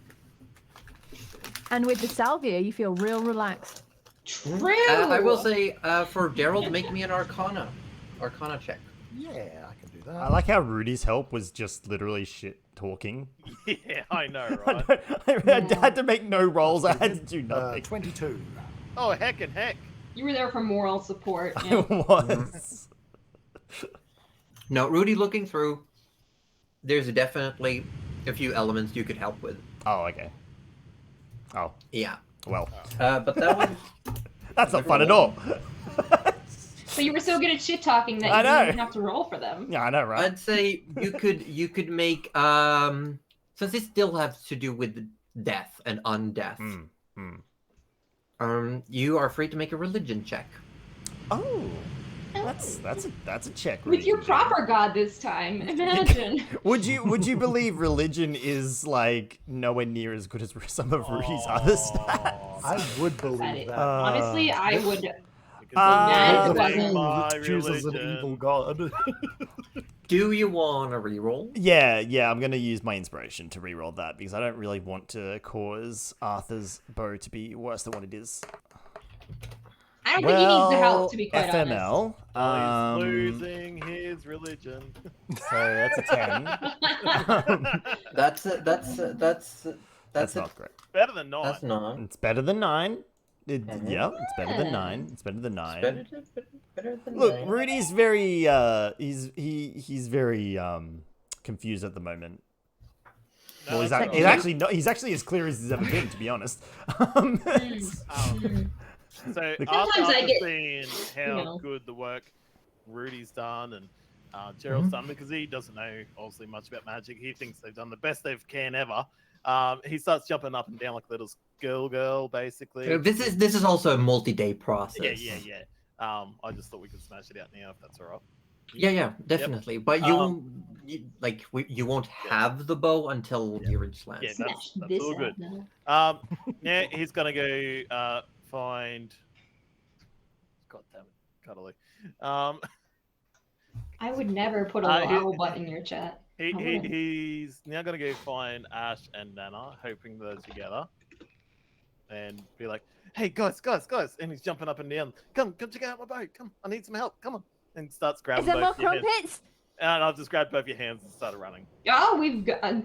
And with the salvia, you feel real relaxed.
True.
I will say, for Gerald, make me an Arcana check.
Yeah, I can do that.
I like how Rudy's help was just literally shit talking.
Yeah, I know, right?
I had to make no rolls. I had to do nothing.
22.
Oh, heck and heck.
You were there for moral support.
I
Yeah.
was.
No, Rudy, looking through, there's definitely a few elements you could help with.
Oh, okay. Oh,
Yeah.
well.
But that one...
That's not fun at all.
So you were so good at shit talking that
I
you
know.
didn't have to roll for them.
Yeah, I know, right?
I'd say you could make since it still has to do with death and undeath. You are free to make a religion check.
Oh, that's a check.
With your
Rudy.
proper god this time. Imagine.
Would you believe religion is like nowhere near as good as some of Rudy's other stats?
I would believe that.
Honestly, I would.
That
wasn't-
my
chooses an
religion.
evil god.
Do you want a reroll?
Yeah, I'm gonna use my inspiration to reroll that because I don't really want to cause Arthur's bow to be worse than what it is.
I don't think he needs the help, to be quite honest.
FML.
Oh, he's losing his religion.
So that's a 10. That's not great.
Better than not.
That's not.
It's better than 9.
Mhm.
Yeah, it's better than 9. It's better than 9.
Better than
Look,
nine.
Rudy's very he's very confused at the moment.
No,
Well,
that's
he's
all
actually not. He's actually as clear as he's ever been, to be honest.
So
Sometimes
after
I get-
seeing how
know.
good the work Rudy's done and Gerald's done, because he doesn't know obviously much about magic, he thinks they've done the best they can ever. He starts jumping up and down like a little girl, basically.
This is also a multi-day process.
Yeah. I just thought we could smash it out now if that's all right.
Yeah, definitely. But you won't have the bow until the ridge lands.
Yeah,
Smash
that's
this
all
out
good.
now.
Yeah, he's gonna go find. God damn it, cuddly.
I would never put a little owl butt in your chat. I wouldn't.
He's now gonna go find Ash and Nana, hoping they're together, and be like, "Hey guys!" And he's jumping up and down. Come check out my boat. Come, I need some help. Come on, and starts grabbing.
Is there more
both your hands.
crumpets?
And I've just grabbed both your hands and started running.
Oh, we've got. I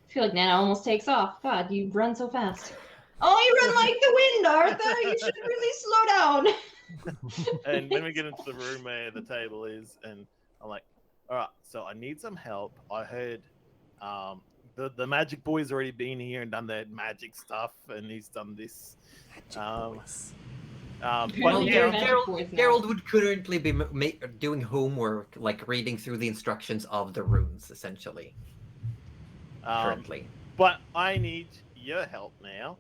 feel like Nana almost takes off. God, you run so fast. Oh, you run like the wind, Arthur. You should really slow down.
And then we get into the room where the table is, and I'm like, all right, so I need some help. I heard the magic boy's already been here and done their magic stuff, and he's done this.
Well,
Apparently
yeah,
you're magic boys now.
Gerald would currently be doing homework, like reading through the instructions of the runes, essentially. Currently.
But I need your help now.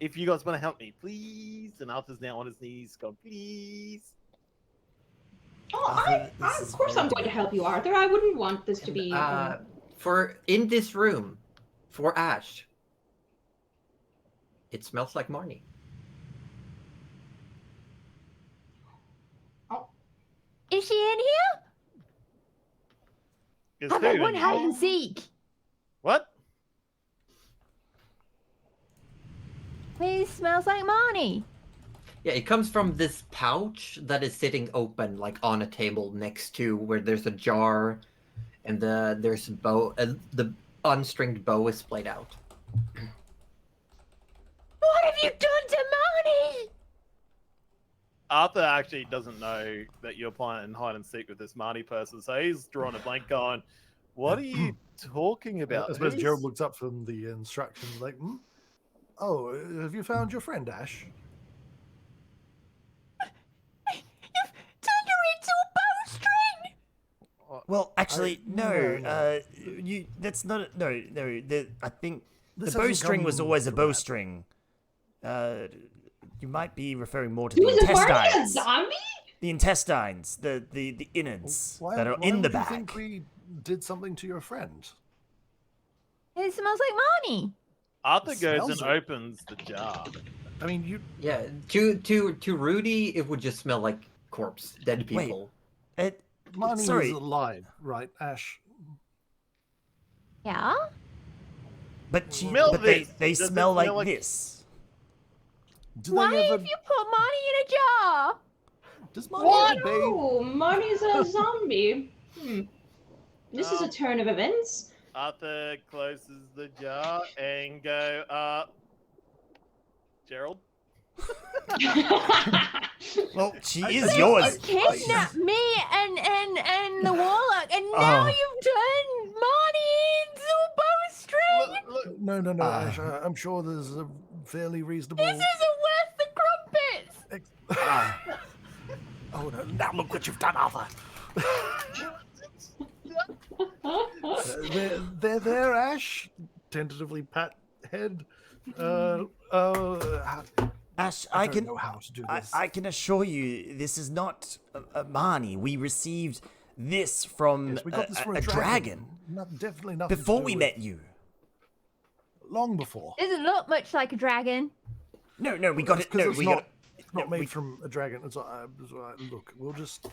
If you guys want to help me, please. And Arthur's now on his knees, going, please.
Oh, of course I'm going to help you, Arthur. I wouldn't want this to be.
For in this room, for Ash, it smells like Marnie.
Is she in here?
Is
How about
who
one
in
hide
here?
and seek?
What?
Please, smells like Marnie.
Yeah, it comes from this pouch that is sitting open, like on a table next to where there's a jar, and there's a bow. The unstringed bow is played out.
What have you done to Marnie?
Arthur actually doesn't know that you're playing hide and seek with this Marnie person, so he's drawn a blank going, what are you talking about?
I suppose
Who's-
Gerald looks up from the instructions like, oh, have you found your friend, Ash?
You've turned her into a bowstring.
Well, actually, no.
no.
That's not. No. I think
This
the
hasn't
bowstring was
come
always a
to that.
bowstring. You might be referring more to
He
the
was a Marnie, a
intestines.
zombie?
The intestines, the innards that are in the
would you
back.
think we did something to your friend?
It smells like Marnie.
Arthur
It
goes
smells
and
it.
opens the jar.
I mean, you.
Yeah, to Rudy, it would just smell like corpse, dead people.
Marnie
Sorry.
is alive, right, Ash?
Yeah?
But
Smell
they
this.
they
Does it
smell like
smell like-
this.
Do
Why
they ever?
have you put Marnie in a jar?
Does Marnie
What?
ever bathe?
No, Marnie's a zombie. This is a turn of events.
Arthur closes the jar and go, Gerald?
Well, she
I-
is
I-
yours.
You kidnapped me and the warlock, and now
Oh.
you've turned Marnie into a bowstring.
Look,
No,
Ah.
Ash. I'm sure there's a fairly reasonable.
This isn't worth the crumpets.
Oh no! Now look what you've done, Arthur. They're there, Ash. Tentatively pat head.
Ash,
I
I
don't
can
know how to do
I,
this.
I can assure you, this is not a Marnie. We received this from
Yes, we got this from
a dragon
Definitely nothing. to
before
do
we
with-
met you.
Long before.
Doesn't look much like a dragon.
No, we got it. No,
it's
we
not,
got it.
it's not
no,
made
we-
from a dragon. It's look. We'll just.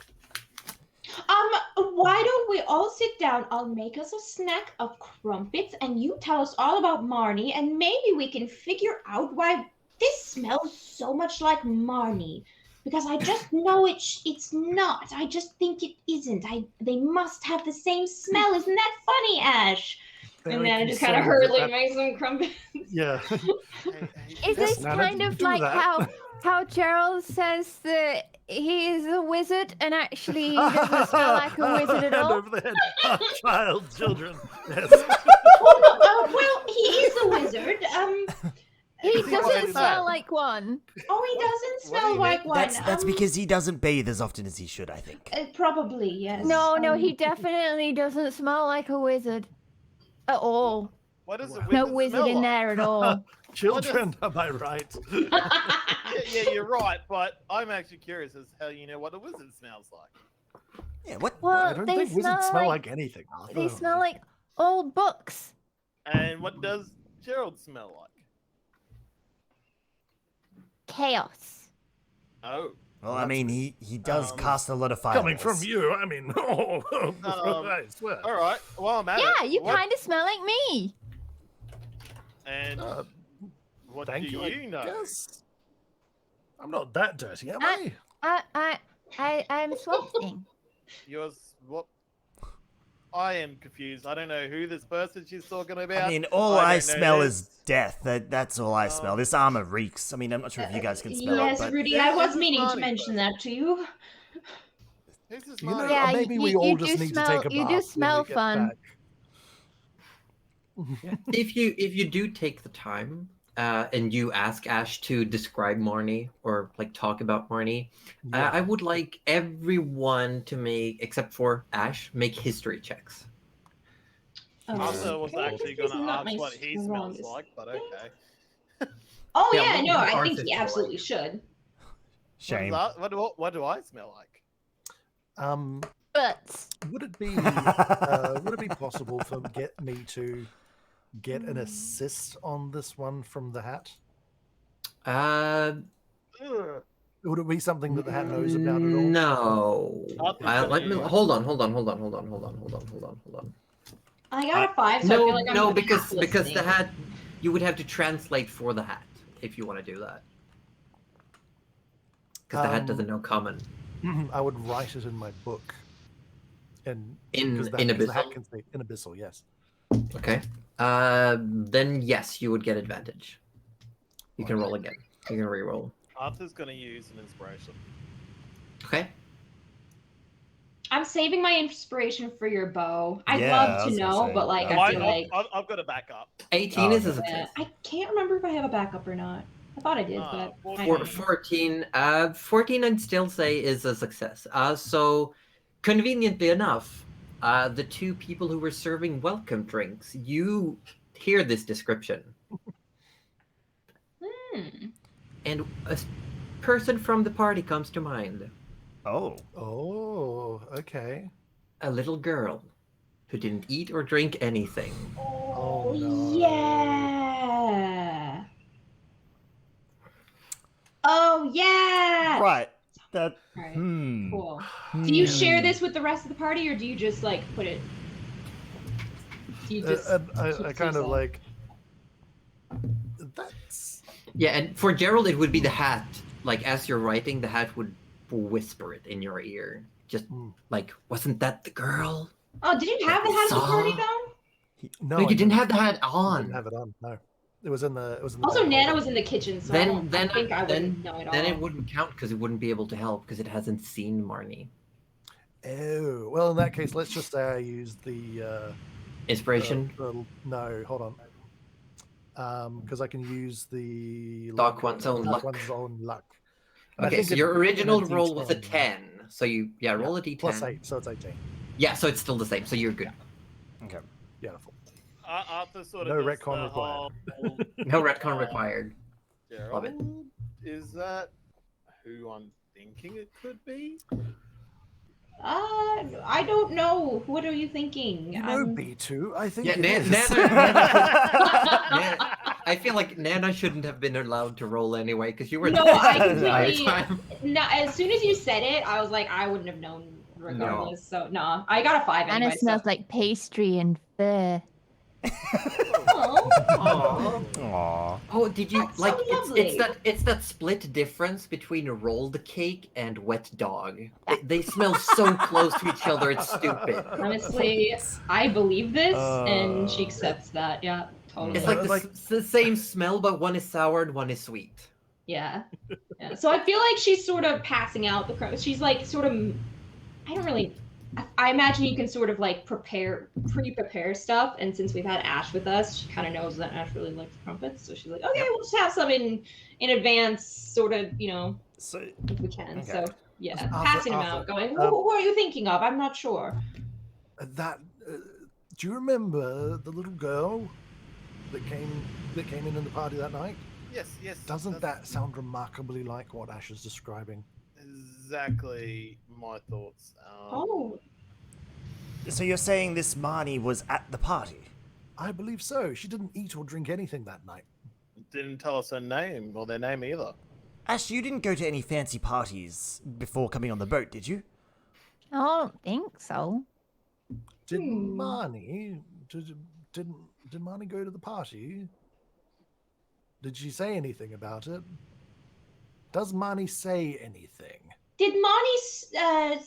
Why don't we all sit down? I'll make us a snack of crumpets, and you tell us all about Marnie, and maybe we can figure out why this smells so much like Marnie. Because I just know it's not. I just think it isn't. They must have the same smell. Isn't that funny, Ash? And
very
then I just kind of
concerned
hurriedly
that-
make some crumpets.
Yeah.
Is this
Nana,
kind of
do
like
that.
how Gerald says that he is a wizard and actually he doesn't smell like a wizard at
Hand
all?
over the head. Child, children. Yes.
Well, he is a wizard.
He
Why
doesn't
is
smell
that?
like one.
Oh, he doesn't
What do
smell
you
like
mean?
one.
That's because he doesn't bathe as often as he should, I think.
Probably, yes.
No,
Um,
he definitely doesn't smell like a wizard at all.
what is a
No
wizard
wizard
smell
in
like?
there at all.
Children, am I right?
Yeah, you're right, but I'm actually curious as how you know what a wizard smells like.
Yeah, what?
I
Well,
don't
they
think wizards
smell
smell
like
like anything.
they smell like old books.
And what does Gerald smell like?
Chaos.
Oh.
Well, I mean, he does cast a lot of fireballs.
Coming from you, I mean, I swear.
All right. Well, I'm at
Yeah,
it.
you
What-
kind of smell like me.
And what
Thank
do
you,
you know?
guess. I'm not that dirty, am I?
I'm swapping.
You're what? I am confused. I don't know who this person she's talking about.
I mean, all I
don't know
smell
this.
is death. That's all I smell. This armor reeks. I mean, I'm not sure if you guys can smell
Yes,
it, but
Rudy, I
Who's
was
this
meaning to
Marty
mention
person?
that to you.
Who's this
You know,
Marty?
Yeah,
maybe
you-
we
you
all
do
just need
smell-
to take a
you
bath
do
when
smell
we get
fun.
back.
If you do take the time and you ask Ash to describe Marnie or like talk about Marnie,
Yeah.
I would like everyone to make, except for Ash, make history checks.
Arthur was
Okay,
actually
this is
going to
not
ask
my
what he smells
strongest
like, but okay.
Oh
Yeah,
yeah,
what
no,
would
I think
Arthur
he
smell
absolutely
like?
should.
shame.
What do I smell like?
But
Would it be possible for me to get an assist on this one from the hat?
Uh,
Ugh.
Would it be something that the hat knows about at all?
No.
Arthur's
Let
gonna
me
use-
hold on.
I got a 5, so I feel like I'm
No,
half
because the
listening.
hat, you would have to translate for the hat if you want to do that. Because the hat doesn't know common.
I would write it in my book. And
In
because the hat
Abyssal?
can speak in Abyssal, yes.
Okay. Then yes, you would get advantage. You can roll again. You can re-roll.
Arthur's going to use an inspiration.
Okay.
I'm saving my inspiration for your bow. I'd
Yeah, I
love to
was gonna
know,
say,
but like
that
I
would
feel
be
like
I've got a backup.
18
Oh,
is a
okay.
success.
I can't remember if I have a backup or not. I thought I did, but I
For
don't.
14, 14 I'd still say is a success. So conveniently enough, the two people who were serving welcome drinks, you hear this description. And a person from the party comes to mind.
Oh.
Oh, okay.
A little girl who didn't eat or drink anything.
Oh, no.
Yeah. Oh yeah.
Right. That.
Right.
Hmm.
Cool. Do you share this with the rest of the party, or do you just like put it? Do you just?
I
keep it to
kind of
yourself?
like. That's.
Yeah, and for Gerald, it would be the hat. Like, as you're writing, the hat would whisper it in your ear. Just like, wasn't that the girl?
Oh, did you have the hat at the party
Saw?
though?
No,
No, you
I
didn't have the hat
I
on.
didn't have it on. No, it was in the. It was in the.
Also,
back
Nana
hall.
was in the kitchen, so
Then-
I don't
then-
think I
then-
wouldn't know at all.
Then it wouldn't count because it wouldn't be able to help because it hasn't seen Marnie.
Oh well, in that case, let's just say I use the.
Inspiration.
No, hold on. Because I can use the
Dark One's own luck.
One's own luck. And I
Okay,
think
so
it-
your original
it's
roll was a
10.
10. So you roll a d10.
Plus 8, so it's 18.
Yeah, so it's still the same. So you're good.
Okay.
Beautiful.
Arthur sort
No
of does
retcon
the
required.
whole,
No retcon required. Love it.
Gerald, is that who I'm thinking it could be?
I don't know. What are you thinking?
You know B2, I think
Yeah,
it is.
I feel like Nana shouldn't have been allowed to roll anyway because you were
No,
the
I
entire
completely.
time.
No, as soon as you said it, I was like, I wouldn't have known regardless. So no, I got a 5
Anna
anyway.
smells like pastry and fur.
Oh,
Aw.
Aw.
Oh, did you
That's so
like?
lovely.
It's that split difference between a rolled cake and wet dog. They smell so close to each other. It's stupid.
honestly, I believe this, and she accepts that. Yeah, totally.
It's like
Like-
the same smell, but one is sour and one is sweet.
Yeah. So I feel like she's sort of passing out the crumbs. She's like sort of. I don't really. I imagine you can sort of like pre-prepare stuff, and since we've had Ash with us, she kind of knows that Ash really likes crumpets, so she's like, okay, we'll just have some in advance, sort of,
So,
if we can.
Okay.
So yeah,
Arthur-
passing them
Arthur,
out, going,
um,
who are you thinking of? I'm not sure.
That. Do you remember the little girl that came in the party that night?
Yes.
Doesn't that sound remarkably like what Ash is describing?
exactly my thoughts.
Oh,
So you're saying this Marnie was at the party?
I believe so. She didn't eat or drink anything that night.
Didn't tell us her name or their name either.
Ash, you didn't go to any fancy parties before coming on the boat, did you?
I don't think so.
Did Marnie? Did Marnie go to the party? Did she say anything about it? Does Marnie say anything?
did Monty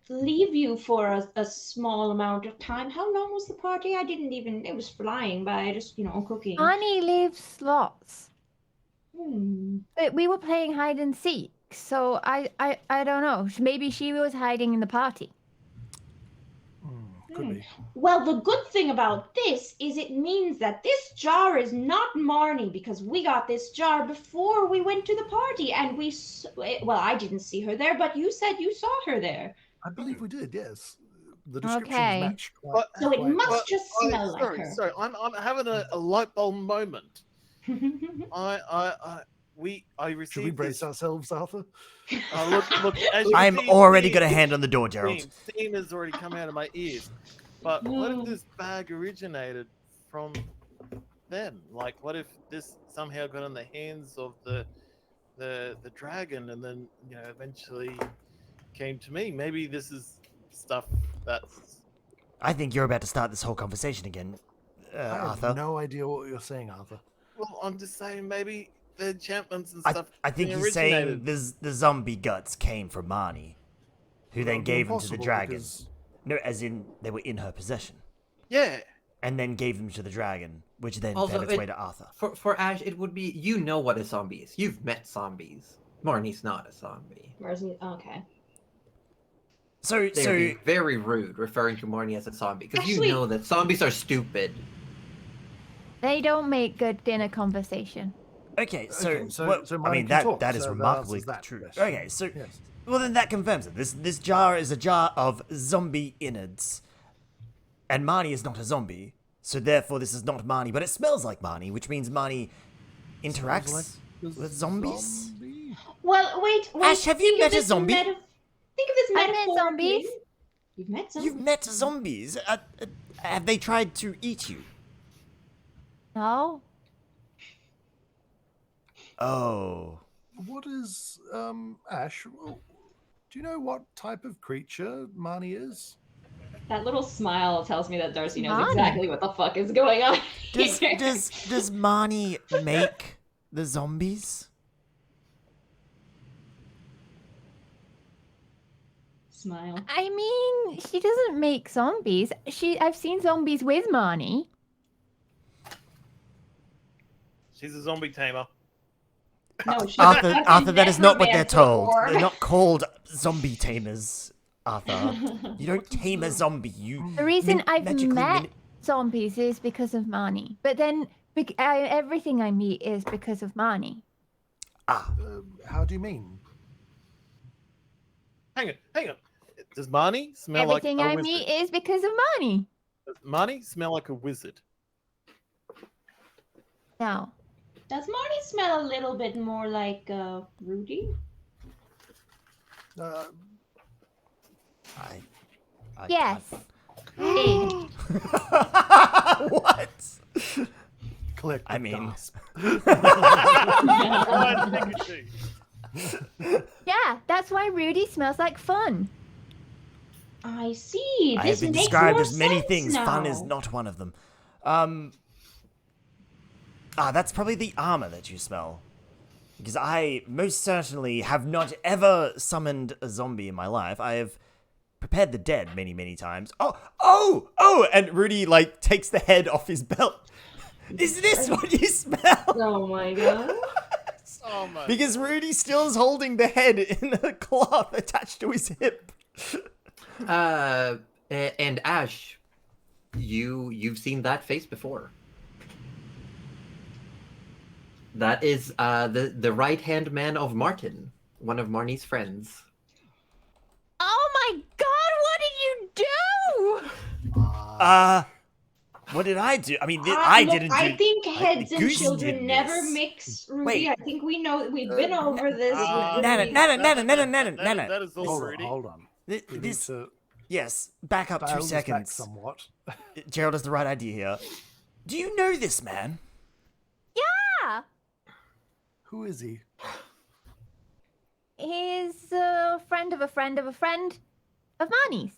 leave you for a small amount of time? How long was the party? I didn't even. It was flying by, just cooking.
Annie leaves lots.
Hmm.
But we were playing hide and seek, so I don't know. Maybe she was hiding in the party.
Could be.
Well, the good thing about this is it means that this jar is not Marnie, because we got this jar before we went to the party, and well, I didn't see her there, but you said you saw her there.
I believe we did. Yes. The descriptions
Okay.
match. Quite,
So it
quite-
must just smell like
sorry,
her.
Sorry, I'm having a light bulb moment. I received.
Should we brace
this.
ourselves, Arthur?
Look. As you
I'm
see,
already
steam-
got a hand on the door, Gerald.
Steam has already come out of my ears. But what if this bag originated from them? Like, what if this somehow got in the hands of the dragon, and then eventually came to me? Maybe this is stuff that's.
I think you're about to start this whole conversation again,
I have
Arthur.
no idea what you're saying, Arthur.
Well, I'm just saying maybe the enchantments and
I
stuff.
think
they
he's saying
originated.
the zombie guts came from Marnie, who then
Well,
gave them to the
impossible,
dragon.
because-
No, as in they were in her possession,
Yeah.
and then gave them to the dragon, which then
Also,
found its way to Arthur.
For Ash, it would be, you know what a zombie is. You've met zombies. Marnie's not a zombie.
Where's he? Okay.
So
They'd be very rude referring to Marnie as a zombie, because you
Actually-
know that zombies are stupid.
They don't make good dinner conversation.
okay, so,
Okay, so
well, I
Marnie
mean
can talk,
that is
so that
remarkably
answers that
true.
question.
Okay, so
Yes.
well then that confirms it. This jar is a jar of zombie innards, and Marnie is not a zombie, so therefore this is not Marnie, but it smells like Marnie, which means Marnie interacts
Sounds like a
with zombies.
zombie?
Well, wait.
Ash, have you
think of
met a
this
zombie?
Think of this
I've met
metaphorically.
zombies.
You've met zombies.
You've met zombies. Have they tried to eat you?
No?
Oh.
What is Ash? Well, do you know what type of creature Marnie is?
That little smile tells me that Darcy knows
Marnie.
exactly what the fuck is going on.
Does Marnie make the zombies?
Smile.
I mean, she doesn't make zombies. I've seen zombies with Marnie.
She's a zombie tamer.
No, she
Arthur, that is not what they're told.
Before.
They're not called zombie tamers, Arthur. You don't tame a zombie. You
The reason
min-
I've
magically
met
mani-
zombies is because of Marnie. But then everything I meet is because of Marnie.
Ah,
How do you mean?
Hang on. Does Marnie smell like a
Everything I
wizard?
meet is because of Marnie.
Does Marnie smell like a wizard?
No.
Does Marty smell a little bit more like Rudy?
I
Yes.
can't- what?
Collect.
I mean,
gasp.
Oh, Pikachu.
Yeah, that's why Rudy smells like fun.
I see.
I
This
have been
makes
described
more
as many
sense
things. Fun is
now.
not one of them. That's probably the armor that you smell. Because I most certainly have not ever summoned a zombie in my life. I have prepared the dead many, many times. Oh! And Rudy, takes the head off his belt. Is this what you smell?
Oh my god.
Oh my.
Because Rudy still is holding the head in a cloth attached to his hip.
And Ash, you've seen that face before. That is the right hand man of Martin, one of Marnie's friends.
Oh my god, what did you do?
What did I do? I mean, I
look,
didn't do...
I think heads and
Goose
children
did
never
this.
mix, Rudy.
Wait.
I think we know, we've been over this.
Nana.
That is all, Rudy.
Hold on. We need
This...
to
Yes, back up
dial
2
this back
seconds.
somewhat.
Gerald has the right idea here. Do you know this man?
Yeah.
Who is he?
He's a friend of a friend of a friend of Marnie's.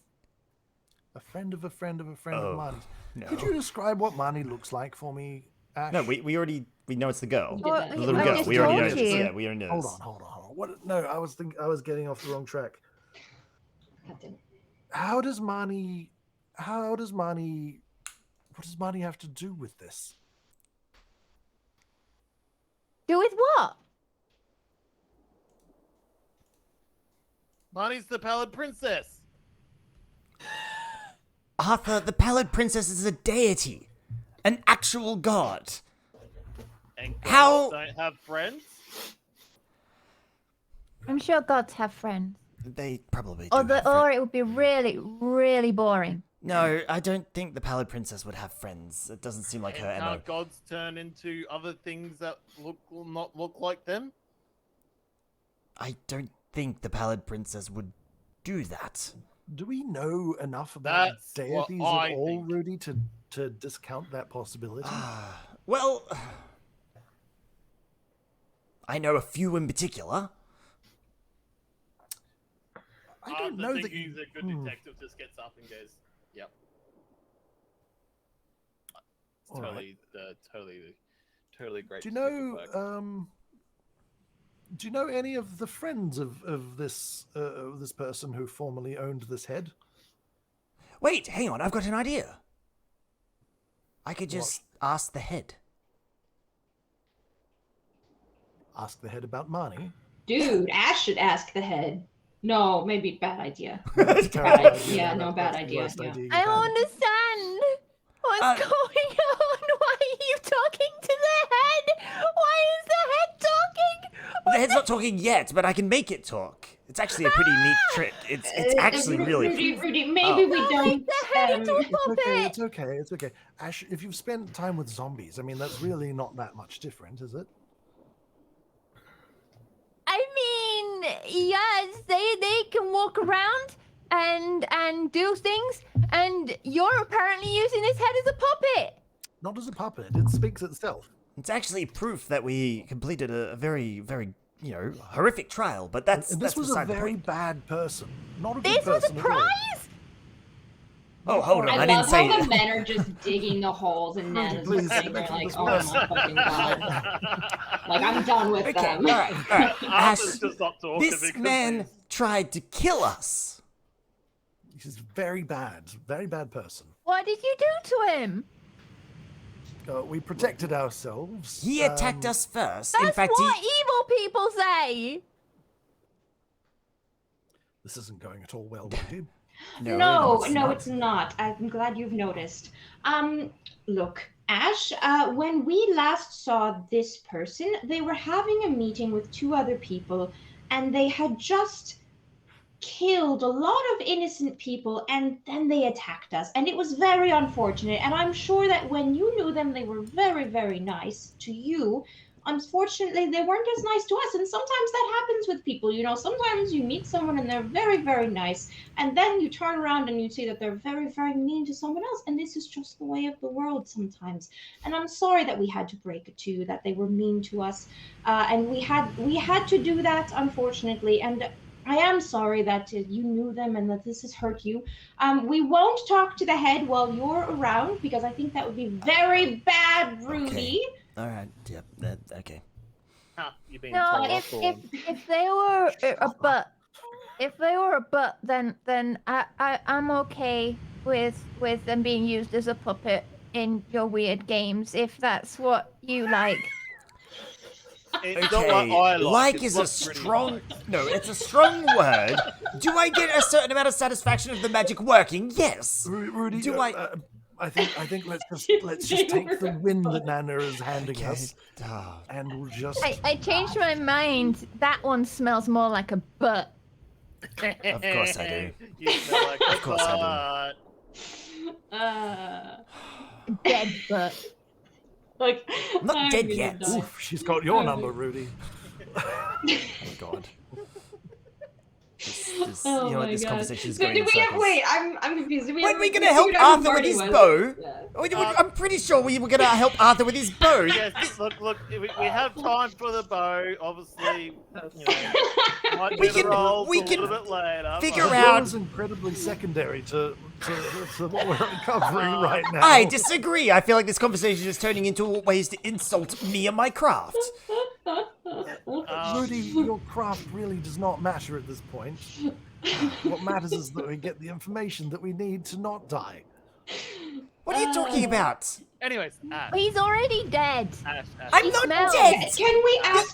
A friend of a friend of a friend
Oh,
of Marnie's.
no.
Could you describe what Marnie looks like for me, Ash?
No, we already... We know it's the girl.
did
Well,
that.
The
I
little girl.
just
We already know
told
this.
you.
Yeah, we already know
Hold
this.
on, hold on, hold on. What? No, I was getting off the wrong track.
Captain.
How does Marnie? What does Marnie have to do with this?
Do with what?
Marnie's the Pallid Princess.
Arthur, the Pallid Princess is a deity. An actual god.
And
How-
girls don't have friends?
I'm sure gods have friends.
They probably do.
Or,
have friends.
or it would be really, really boring.
No, I don't think the Pallid Princess would have friends. It doesn't seem like her
And
MO.
can't gods turn into other things that will not look like them?
I don't think the Pallid Princess would do that.
Do we know enough about
That's
deities
what I
at all,
think.
Rudy, to discount that possibility?
Well, I know a few in particular.
I don't know that
he's a good detective. Just gets up and goes, "Yep." It's
All right.
totally great.
Do you
detective
know?
work.
Do you know any of the friends of this person who formerly owned this head?
Wait, hang on, I've got an idea. I could just ask the head.
Ask the head about Marnie.
Dude, Ash should ask the head. No, maybe bad idea.
That's a
Bad
terrible
idea. Yeah, no, bad
That's the
idea,
worst
yeah.
idea you've
I
had.
don't understand. What's going on? Why are you talking to the head? Why is the head talking?
The head's not talking yet, but I can make it talk. It's actually a pretty neat trick. It's actually really...
Rudy, maybe we don't.
The head into a
It's okay.
puppet.
It's okay. It's okay. Ash, if you've spent time with zombies, I mean, that's really not that much different, is it?
I mean, yes, they can walk around and do things, and you're apparently using this head as a puppet.
Not as a puppet. It speaks itself.
It's actually proof that we completed a very, very, horrific trial, but that's
And this was a
beside the
very
point.
bad person. Not a good
This was a
person at all.
prize.
Oh, hold on,
I
I didn't
love
say
how the
it.
men are just digging the holes, and Nana's
Please,
just sitting there
make
like,
this
oh
worse.
my fucking god. Like, I'm done with
Okay,
them.
all right. Ash,
Arthur's just not talking
this
because
man
he's-
tried to kill us.
He's very bad person.
What did you do to him?
We protected ourselves.
He attacked us first. In
That's
fact,
what evil people say.
This isn't going at all well, Rudy.
No,
it's not.
it's not. I'm glad you've noticed. Look, Ash, when we last saw this person, they were having a meeting with 2 other people, and they had just killed a lot of innocent people, and then they attacked us, and it was very unfortunate. And I'm sure that when you knew them, they were very, very nice to you. Unfortunately, they weren't as nice to us, and sometimes that happens with people. Sometimes you meet someone and they're very, very nice, and then you turn around and you see that they're very, very mean to someone else, and this is just the way of the world sometimes. And I'm sorry that we had to break it to you, that they were mean to us, and we had to do that, unfortunately. And I am sorry that you knew them and that this has hurt you. We won't talk to the head while you're around, because I think that would be very bad, Rudy.
All right. Yep. Okay.
Ah, you've been
No,
told off
if
for-
if they were a butt, then I'm okay with them being used as a puppet in your weird games, if that's what you like.
It's not what I
Like
it's
is a
what's really
strong...
like.
No, it's a strong word. Do I get a certain amount of satisfaction of the magic working? Yes.
Rudy,
Do
I think let's just take the win that Nana is handing us,
Ah.
and we'll just.
I changed my mind. That one smells more like a butt.
Of course I do.
You smell like
Of course I do.
I
Uh,
dead, but
Like,
I'm not
I'm
dead
gonna
yet.
die.
Oof, she's got your number, Rudy.
Oh god. This,
Oh
you know what,
my
this
God.
conversation is
So
going
do
in
we have?
circles.
Wait, I'm confused. Do we
When
have,
are we
we
gonna help
figured out who
Arthur with
Marty
his
was?
bow?
Yeah.
I'm pretty sure we were gonna help Arthur with his bow.
Yes, look, we have time for the bow. Obviously, you know, might
We
do the
can-
rolls
we
a
can
little bit later.
figure
but-
The
out-
bow is incredibly secondary to what we're uncovering right now.
I disagree. I feel like this conversation is turning into ways to insult me and my craft.
Rudy, your craft really does not matter at this point. What matters is that we get the information that we need to not die.
What are you talking about?
Anyways, Ash,
he's already dead.
Ash.
I'm
He
not
smells.
dead.
Can we ask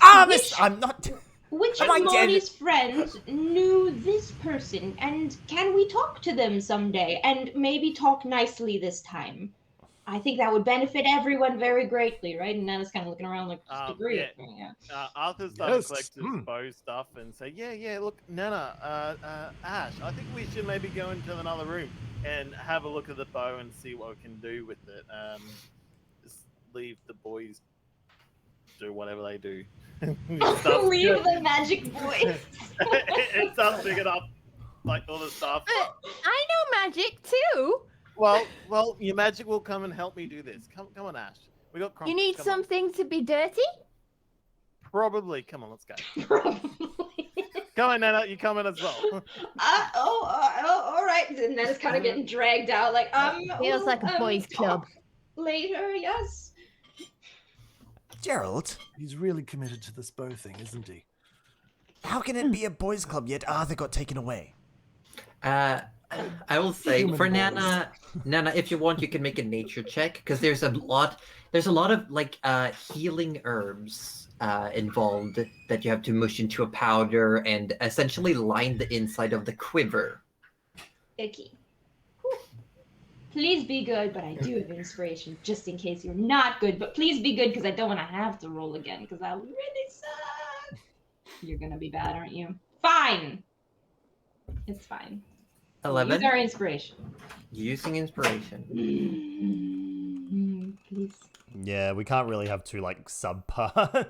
I'm not.
which
Am I
of
dead?
Marty's friends knew this person, and can we talk to them someday, and maybe talk nicely this time? I think that would benefit everyone very greatly, right? And Nana's kind of looking around like, just agree
yeah.
with me. Yeah.
Arthur's starting
Yes.
to collect his bow stuff and say, yeah, look, Nana, Ash, I think we should maybe go into another room and have a look at the bow and see what we can do with it. Just leave the boys do whatever they do.
Leave the magic boy.
It starts picking up like all the stuff.
But I know magic too.
Well, your magic will come and help me do this. Come on, Ash. We got.
You need
come on.
something to be dirty?
Probably. Come on, let's go.
Probably.
Come on, Nana. You come in as well.
All right. And then it's kind of getting dragged out. Like,
Feels like a boys' club.
talk later, yes.
Gerald,
He's really committed to this bow thing, isn't he?
how can it be a boys' club yet Arthur got taken away?
I will say
Human
for
boys.
Nana, if you want, you can make a nature check because there's a lot of like healing herbs involved that you have to mush into a powder and essentially line the inside of the quiver.
Icky. Please be good, but I do have inspiration just in case you're not good. But please be good because I don't want to have to roll again because I really suck. You're gonna be bad, aren't you? Fine. It's fine.
11.
Use our inspiration.
Using inspiration.
Please.
Yeah, we can't really have two like subpar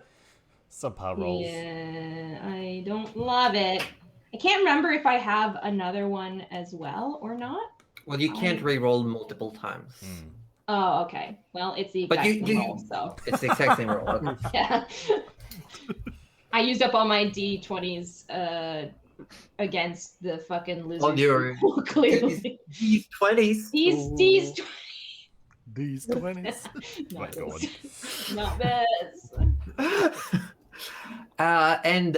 rolls.
Yeah, I don't love it. I can't remember if I have another one as well or not.
Well, you can't re-roll multiple times.
Oh, okay. Well, it's the
But
exact
you-
same roll, so
It's the exact same roll. Okay.
yeah. I used up all my D20s against the fucking lizard.
All your
clearly.
these 20s.
These
These 20s.
My
not
God.
this. Not this.
And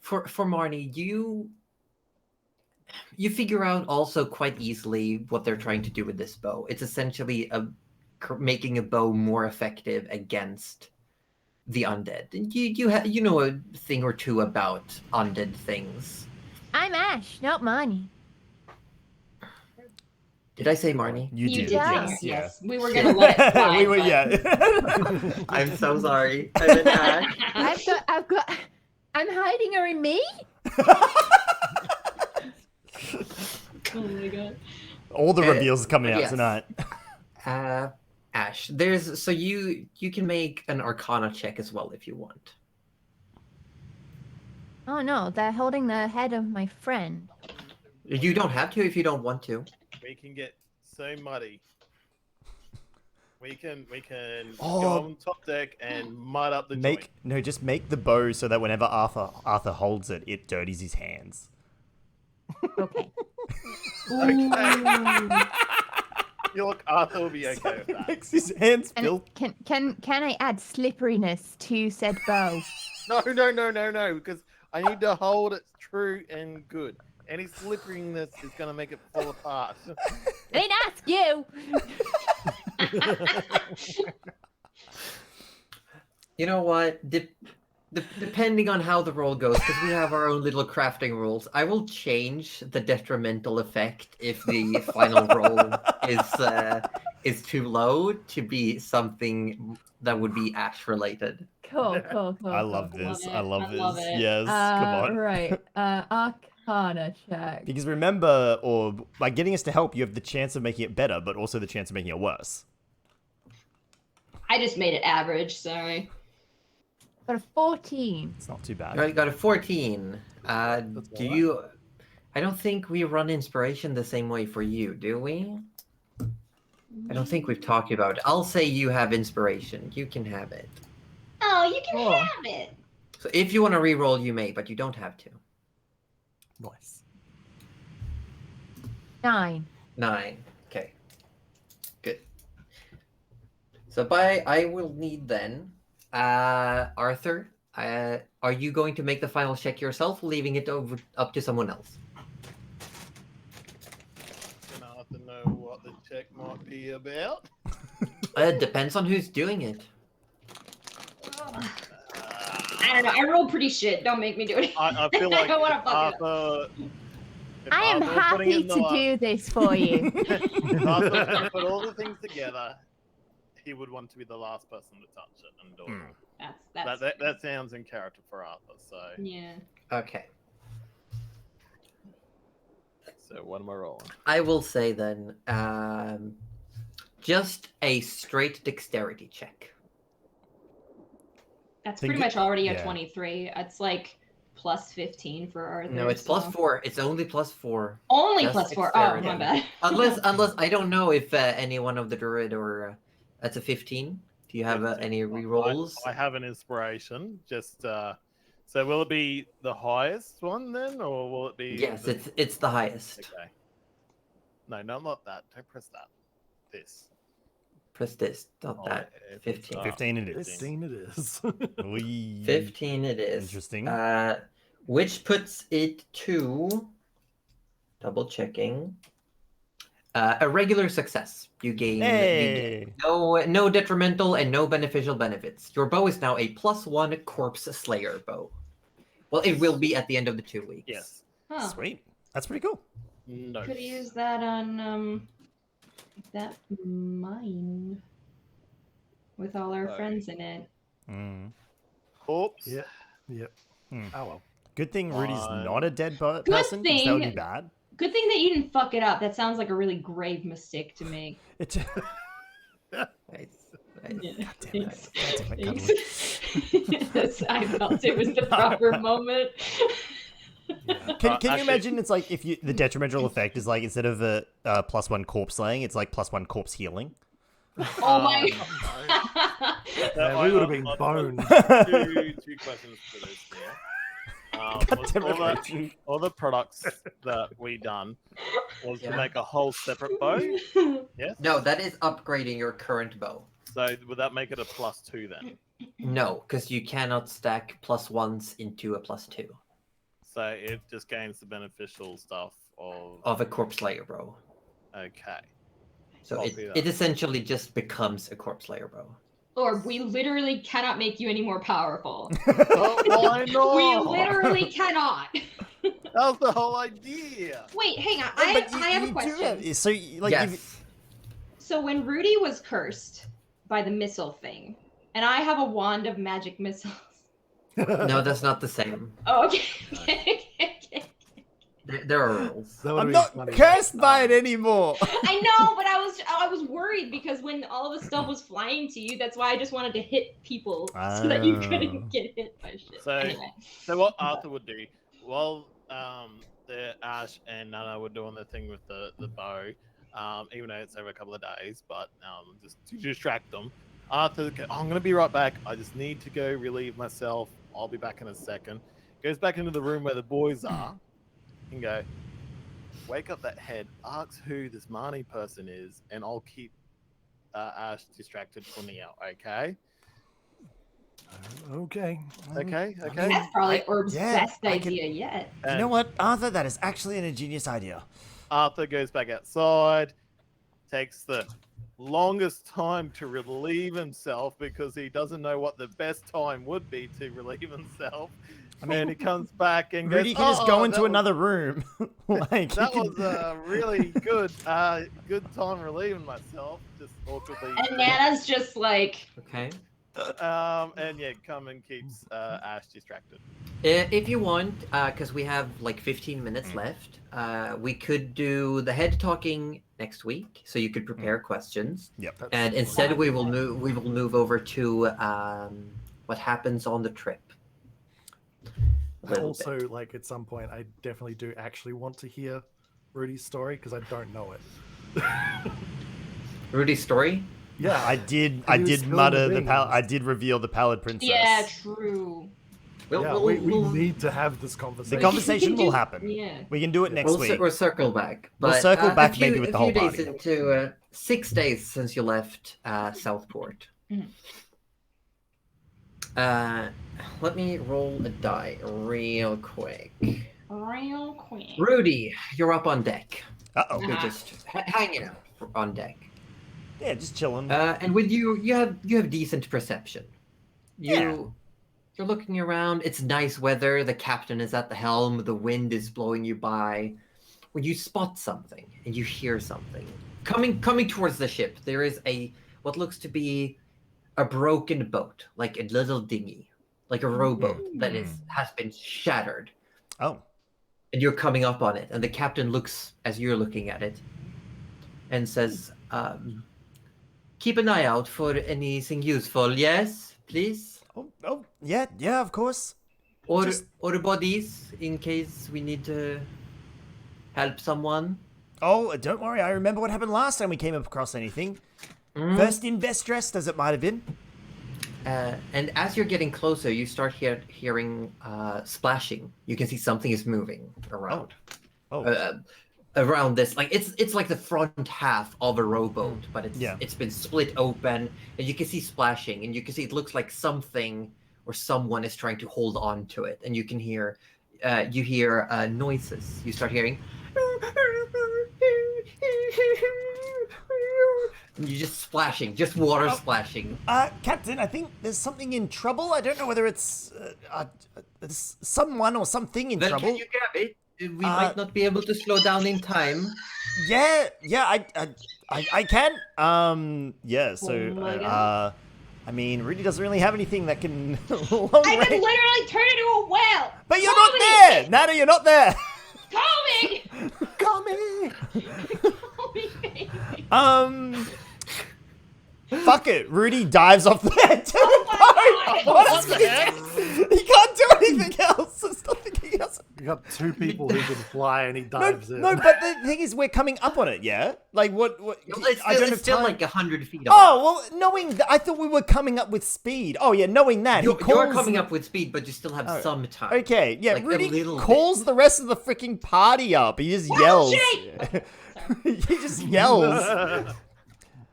for Marnie, you figure out also quite easily what they're trying to do with this bow. It's essentially making a bow more effective against the undead. And you know a thing or two about undead things.
I'm Ash, not Marnie.
Did I say Marnie?
You did,
Yeah.
yes.
We were gonna let it slide.
We were,
but-
yeah.
I'm so sorry. I meant Ash.
I'm hiding her in me?
Oh my god.
All the reveals coming out
yes.
tonight.
Ash, so you can make an Arcana check as well if you want.
Oh no, they're holding the head of my friend.
You don't have to if you don't want to.
We can get so muddy. We can
Oh.
go on top deck and mud up the joint.
Just make the bow so that whenever Arthur holds it, it dirties his hands.
Okay.
You look, Arthur will be okay with that.
Makes his hands
And
filthy.
can I add slipperiness to said bow?
No, because I need to hold it true and good. Any slipperiness is going to make it fall apart.
I didn't ask you.
You know what? Depending on how the roll goes, because we have our own little crafting rules, I will change the detrimental effect if the final roll is too low to be something that would be Ash related.
Cool.
I love this.
it.
I love
I
this.
love it.
Yes, come on.
Right. Arcana check.
Because remember, or by getting us to help, you have the chance of making it better, but also the chance of making it worse.
I just made it average, sorry.
Got a 14.
It's not too bad.
All right, got a 14.
That's
Do
all right.
you? I don't think we run inspiration the same way for you, do we? I don't think we've talked about it. I'll say you have inspiration. You can have it.
Oh, you can
Cool.
have it.
So if you want to re-roll, you may, but you don't have to.
Nice.
9.
9. Okay. Good. So I will need then, Arthur, are you going to make the final check yourself, leaving it up to someone else?
Gonna have to know what the check might be about.
Depends on who's doing it.
I don't know. I rolled pretty shit. Don't make me do it.
I feel
I
like
don't wanna fuck it up.
Arthur. if
I am
Arthur was putting
happy
in the
to
last-
do this for you.
If Arthur was gonna put all the things together, he would want to be the last person to touch it and do it.
That's
That sounds in character for Arthur. So
yeah.
Okay.
what am I rolling?
I will say then, just a straight dexterity check.
That's
Think
pretty
it-
much already a
yeah.
23. It's like plus 15 for Arthur.
No, it's
so-
plus 4. It's only plus 4.
Only
Just
plus 4. Oh, my
dexterity.
bad.
Unless I don't know if any one of the druid or that's a 15. Do you have any rerolls?
I have an inspiration. Just so will it be the highest one then, or will it be?
Yes,
the...
it's the highest.
Okay. No, not that. Don't press that. This.
Press this, not
Oh,
that.
it's-
15.
15 it is.
15 it is.
Wee.
15 it is.
Interesting.
Which puts it to, double checking, a regular success. You gain,
Hey!
no detrimental and no beneficial benefits. Your bow is now a +1 corpse slayer bow. Well, it will be at the end of the 2 weeks.
Yes.
Huh.
Sweet. That's pretty cool.
No.
Could use that on that mine with all our
Sorry.
friends in it.
Mm.
Oops.
Yeah. Yep.
Hmm.
Oh well.
Good thing Rudy's
Fine.
not a dead person, 'cause that would be
thing.
bad.
Good thing that you didn't fuck it up. That sounds like a really grave mistake to make.
It...
Nice. Nice.
Yeah.
God damn it.
Thanks.
God damn it,
Thanks. I felt it was the proper moment.
Can
Actually-
you imagine it's like if you the detrimental effect is like instead of a +1 corpse slaying, it's like +1 corpse healing?
Oh my
Yeah, we would have been boned.
Two questions for this here.
God
Was
damn it,
all,
Rudy.
all the products that we done was
Yeah.
to make a whole separate bow. Yes.
No, that is upgrading your current bow.
So would that make it a +2 then?
No, because you cannot stack +1s into a +2
So it just gains the beneficial stuff of.
of a corpse slayer bow.
Okay.
So
Copy that.
it essentially just becomes a corpse slayer bow.
Or we literally cannot make you any more powerful.
Oh, why not?
We literally cannot.
That's the whole idea.
Wait, hang on.
But
I have a
do
question.
have- so like
Yes.
So when Rudy was cursed by the missile thing, and I have a wand of magic missiles.
No, that's not the same.
Oh, okay.
There are rules.
That
I'm
would've
not
been funny.
cursed by it anymore.
I know, but I was worried because when all of the stuff was flying to you, that's why I just wanted to hit people so that you
Oh.
couldn't get hit by shit.
So-
Anyway.
So what Arthur would do while the Ash and Nana were doing the thing with the bow, even though it's over a couple of days, but just to distract them, Arthur, I'm gonna be right back. I just need to go relieve myself. I'll be back in a second. Goes back into the room where the boys are, and go, wake up that head. Ask who this Marnie person is, and I'll keep Ash distracted for now. Okay.
Okay.
Okay.
I
Okay.
mean,
That's probably Orb's
yeah,
best
I can-
idea yet.
You know what, Arthur? That is actually an ingenious idea.
Arthur goes back outside, takes the longest time to relieve himself because he doesn't know what the best time would be to relieve himself.
I mean,
And he comes back and
Rudy
goes,
can just
"Oh,
go
that
into
was-
another room. Like he
That
can-
was a really good time relieving myself. Just awkwardly.
And Nana's just like,
Okay.
And yeah, come and keeps Ash distracted.
If you want, because we have like 15 minutes left, we could do the head talking next week, so you could prepare questions.
Yep.
And instead, we will move over to what happens on the trip.
Also, like at some point, I definitely do actually want to hear Rudy's story because I don't know it.
Rudy's story?
Yeah,
I did
spilled
mutter
the beans.
I did reveal the Pallid Princess.
Yeah, true.
We need to have this conversation.
The conversation will happen.
Yeah.
We can do it next week.
We'll circle back.
We'll
But,
circle back
a few,
maybe with the whole
a few days
party.
into 6 days since you left Southport. Let me roll a die real quick.
Real quick.
Rudy, you're up on deck.
Uh-oh.
You're just hanging out on deck.
Yeah, just chilling.
And with you have decent perception. You're looking around. It's nice weather. The captain is at the helm. The wind is blowing you by. When you spot something and you hear something coming towards the ship, there is what looks to be a broken boat, like a little dinghy, like a rowboat that has been shattered.
Oh.
And you're coming up on it, and the captain looks as you're looking at it and says, keep an eye out for anything useful, yes, please?
Oh, yeah, of course.
Or bodies, in case we need to help someone.
Oh, don't worry, I remember what happened last time we came across anything. First in, best dressed, as it might have been.
And as you're getting closer, you start hearing splashing. You can see something is moving around. Around this, like it's like the front half of a rowboat, but it's been split open, and you can see splashing, and you can see it looks like something or someone is trying to hold on to it, and you can hear noises. You start hearing. And you're just splashing, just water splashing.
Captain, I think there's something in trouble. I don't know whether it's someone or something in trouble.
Can you grab it? We might not be able to slow down in time.
Yeah, I can. Yeah, so,
Oh my God.
I mean, Rudy doesn't really have anything that can
I can literally turn into a whale!
But you're not there! Nana, you're not there!
Coming!
Coming!
Coming, baby!
Fuck it. Rudy dives off the head.
Oh my God.
What the heck?
He can't do anything else. There's nothing else.
You got two people who can fly, and he dives in.
No, but the thing is, we're coming up on it, yeah? Like, what
It's still like 100 feet.
Oh, well, knowing that, I thought we were coming up with speed. Oh, yeah, knowing that.
You're coming up with speed, but you still have some time.
Okay, yeah,
like
Rudy calls the rest of the freaking party up. He just yells. He just yells.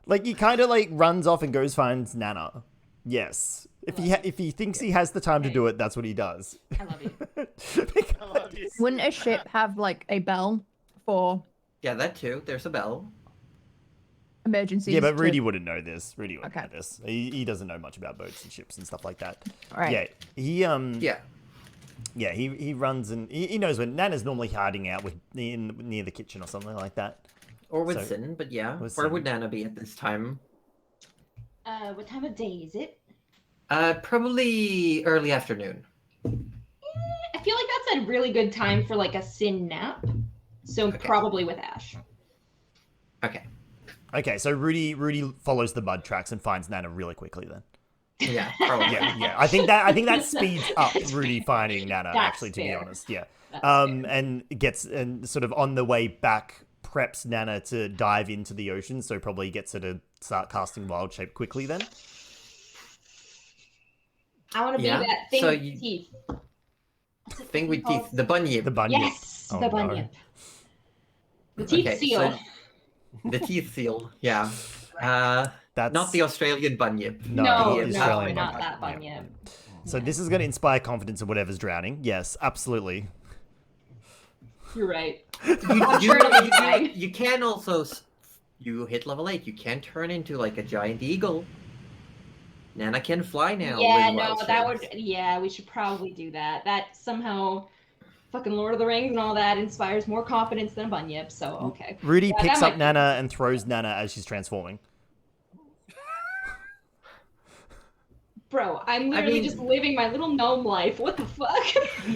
Like, he kind of, like, runs off and goes finds Nana. Yes. If he thinks he has the time to do it, that's what he does.
I love you.
I love you.
Wouldn't a ship have like a bell for
Yeah, that too. There's a bell.
emergencies?
Yeah, but
to-
Rudy wouldn't know this. Rudy wouldn't
Okay.
know this. He doesn't know much about boats and ships and stuff like that.
All right.
Yeah, he runs and he knows when Nana's normally hiding out near the kitchen or something like that.
Or with
So-
Sin, but yeah.
with
Where
Sin.
would Nana be at this time?
What time of day is it?
Probably early afternoon.
I feel like that's a really good time for like a sin nap. So
Okay.
probably with Ash.
Okay.
Okay, so Rudy follows the mud tracks and finds Nana really quickly then.
Yeah, probably.
Yeah. I think that speeds up Rudy finding Nana,
That's
actually, to be
fair.
honest. Yeah.
That's fair.
And gets and sort of on the way back preps Nana to dive into the ocean, so probably gets her to start casting wild shape quickly then.
I want to
Yeah,
be that thing
so
with
you-
teeth. What's it
Thing with
called?
teeth. The bunyip.
The bunyip.
Yes,
Oh,
the
no.
bunyip. The teeth
Okay,
seal.
so- The teeth seal. Yeah.
That's
Not the Australian bunyip.
No,
the
no,
Australian
not
bunyip.
that bunyip.
So this is going to inspire confidence in whatever's drowning. Yes, absolutely.
You're right.
You,
sure it'll be fine.
you can also, you hit level 8, you can turn into like a giant eagle. Nana can fly now.
Yeah,
with
no,
wild
that
shapes.
would. Yeah, we should probably do that. That somehow, fucking Lord of the Rings and all that inspires more confidence than a bunyip. So okay.
Rudy
Yeah, that
picks
might
up
be-
Nana and throws Nana as she's transforming.
Bro, I'm literally just living my little gnome life. What the fuck?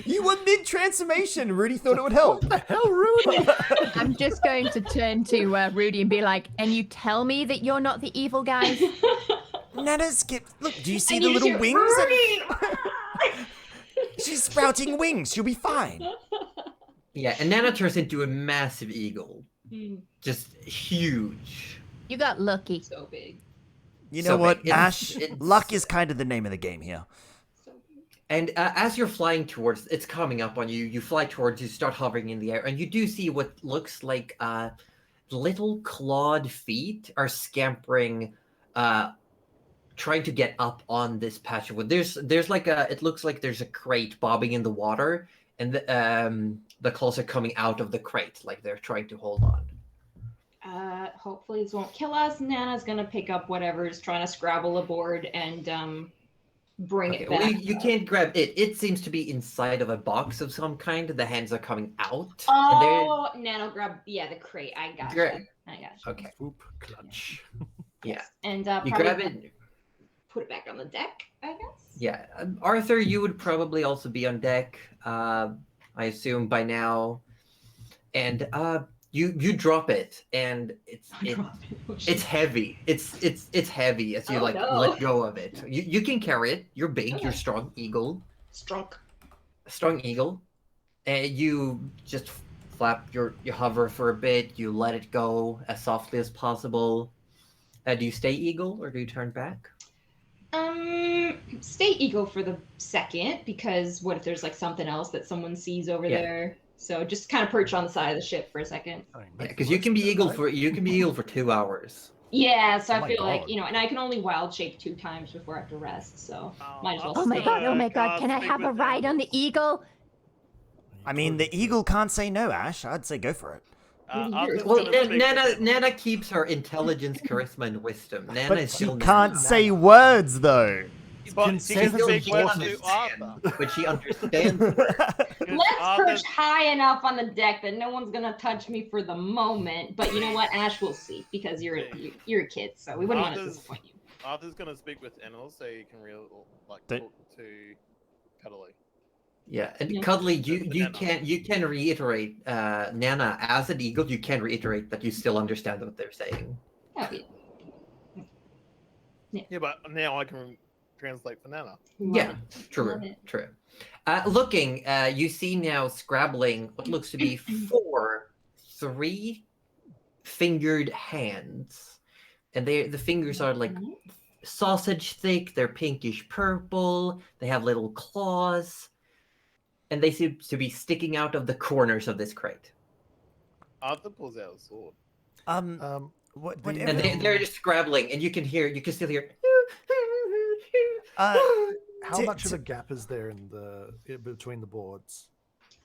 You were mid-transformation. Rudy thought it would help.
What the hell, Rudy?
I'm just going to turn to Rudy and be like, and you tell me that you're not the evil guys?
Nana's look, do you see
And
the
you
little
shoot
wings?
Rudy!
She's sprouting wings. She'll be fine.
Yeah, and Nana turns into a massive eagle. Just huge.
You got lucky.
So big.
You
So
know what,
big.
Ash? Luck is kind of the name of the game here.
So big.
And as you're flying towards, it's coming up on you. You fly towards, you start hovering in the air, and you do see what looks like little clawed feet are scampering, trying to get up on this patch of wood. There's like it looks like there's a crate bobbing in the water, and the claws are coming out of the crate, like they're trying to hold on.
Hopefully this won't kill us. Nana's gonna pick up whatever's trying to scrabble aboard and bring it back.
Well, you can't grab it. It seems to be inside of a box of some kind. The hands are coming out.
Oh, Nana grab the crate. I got
Gra-
I got
Okay.
Oop, clutch.
Yeah.
And
You
probably
grab it.
put it back on the deck, I guess.
Yeah. Arthur, you would probably also be on deck. I assume by now. And you drop it, and it's heavy. It's heavy as you let go of it. You can carry it. You're big.
Okay.
You're strong eagle.
Strong
Eagle. And you just flap you hover for a bit. You let it go as softly as possible. Do you stay eagle or do you turn back?
Stay eagle for the second, because what if there's like something else that someone sees over there? So just kind of perch on the side of the ship for a second.
Because you can be eagle for 2 hours.
Yeah, so
Oh
I
my
feel like,
God.
and I can only wild shape 2 times before I have to rest, so might as well
Oh my
stay.
god, can I have a ride on the eagle?
I mean, the eagle can't say no, Ash. I'd say go for it.
Well, Nana keeps her intelligence, charisma, and wisdom. Nana
But
is
she
still
can't
Nana.
say words, though.
But she can
Still
speak words to
understand,
Arthur.
but she understands.
Let's perch high enough on the deck that no one's gonna touch me for the moment. But you know what, Ash, we'll see, because you're a kid, so we wouldn't want to disappoint you.
Arthur's gonna speak with animals, so you can talk to Cuddly.
Yeah, and
Yeah.
Cuddly, you can reiterate, Nana, as an eagle, you can reiterate that you still understand what they're saying.
Okay.
Yeah, but now I can translate for Nana.
Yeah, true,
Love it.
true. Looking, you see now scrabbling what looks to be 4 3-fingered hands, and the fingers are like sausage thick. They're pinkish purple. They have little claws, and they seem to be sticking out of the corners of this crate.
Arthur pulls out a sword.
What?
And
And they're just scrabbling, and you can still hear.
How
To-
much of a gap is there in between the boards?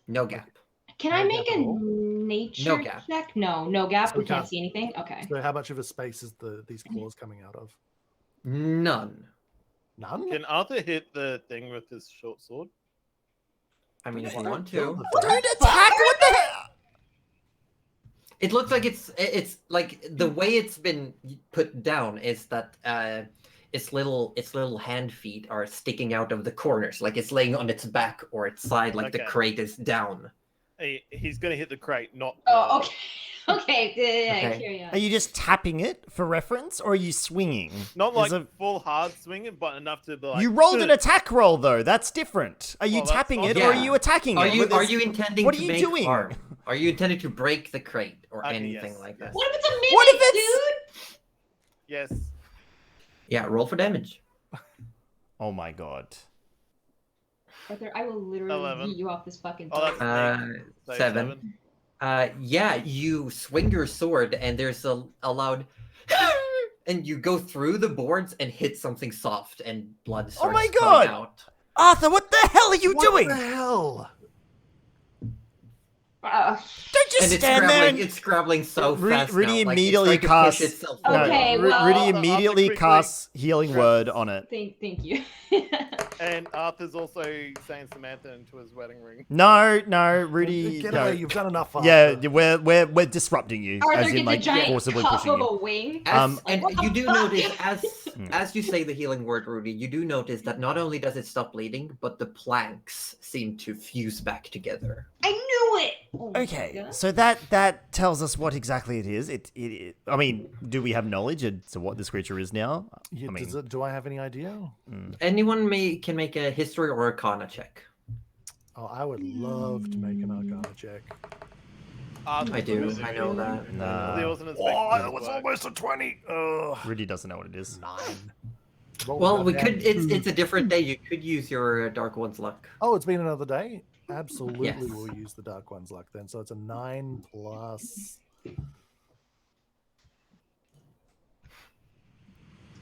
No gap.
Can I
No
make
gap
a
at all?
nature
No gap.
check? No gap.
So
We
we
can't
can't-
see anything. Okay.
So how much of a space is these claws coming out of?
None.
None?
Can Arthur hit the thing with his short sword?
I mean, if you
Don't
want
kill
to.
the
What
thing.
an attack! What the hell?
It looks like it's like the way it's been put down is that its little hand feet are sticking out of the corners, like it's laying on its back or its side, like the
Okay.
crate is down.
He's gonna hit the crate, not.
Oh, okay. Okay. Yeah,
Okay.
carry on.
Are you just tapping it for reference, or are you swinging?
Not like
There's a-
full hard swinging, but enough to be like.
You rolled an attack roll, though. That's different. Are you
Well, that's
tapping it,
not-
or are
Yeah.
you attacking
Are
it?
you
with
are
this-
you intending
what
to
are you
make
doing?
harm? Are you intending to break the crate or
Okay,
anything
yes,
like
yes.
that?
What if it's a mimic,
What if it's-
dude?
Yes.
Yeah, roll for damage.
Oh my god.
Arthur, I will literally
11.
beat you off this fucking
Oh,
boat.
that's so
7. Yeah, you swing your sword and there's a loud and you go through the boards and hit something soft and blood starts
my
coming
God!
out.
Arthur, what the hell are you doing?
What the hell?
Don't just
And it's
stand there
scrabbling,
and...
it's scrabbling so
Rudy-
fast
Rudy
now, like,
immediately
it's trying to push
casts-
itself
No,
Okay,
forward.
well-
Rudy
Arthur
immediately
quickly-
casts healing word on it.
Thank you.
And Arthur's also saying Samantha into his wedding ring.
No, Rudy.
Get
no.
away, you've done enough. Arthur.
Yeah, we're disrupting you,
Arthur
as in
gets
like
a giant
forcibly
cup
pushing
of
you.
a wing.
And
What the
you do
fuck?
notice As you say the healing word, Rudy, you do notice that not only does it stop bleeding, but the planks seem to fuse back together.
I knew it. Oh my
Okay,
God.
so that tells us what exactly it is. I mean, do we have knowledge as to what this creature is now?
Yeah,
I mean,
do I have any idea?
Anyone can make a history or arcana check.
Oh, I would love to make an arcana check.
I do. I know that.
Nah.
There wasn't expecting this work.
almost a 20.
Rudy doesn't know what it is.
9.
Well, we could. It's a different day. You could use your Dark One's luck.
Oh, it's been another day? Absolutely,
Yes.
we'll use the Dark One's luck then. So it's a 9 plus...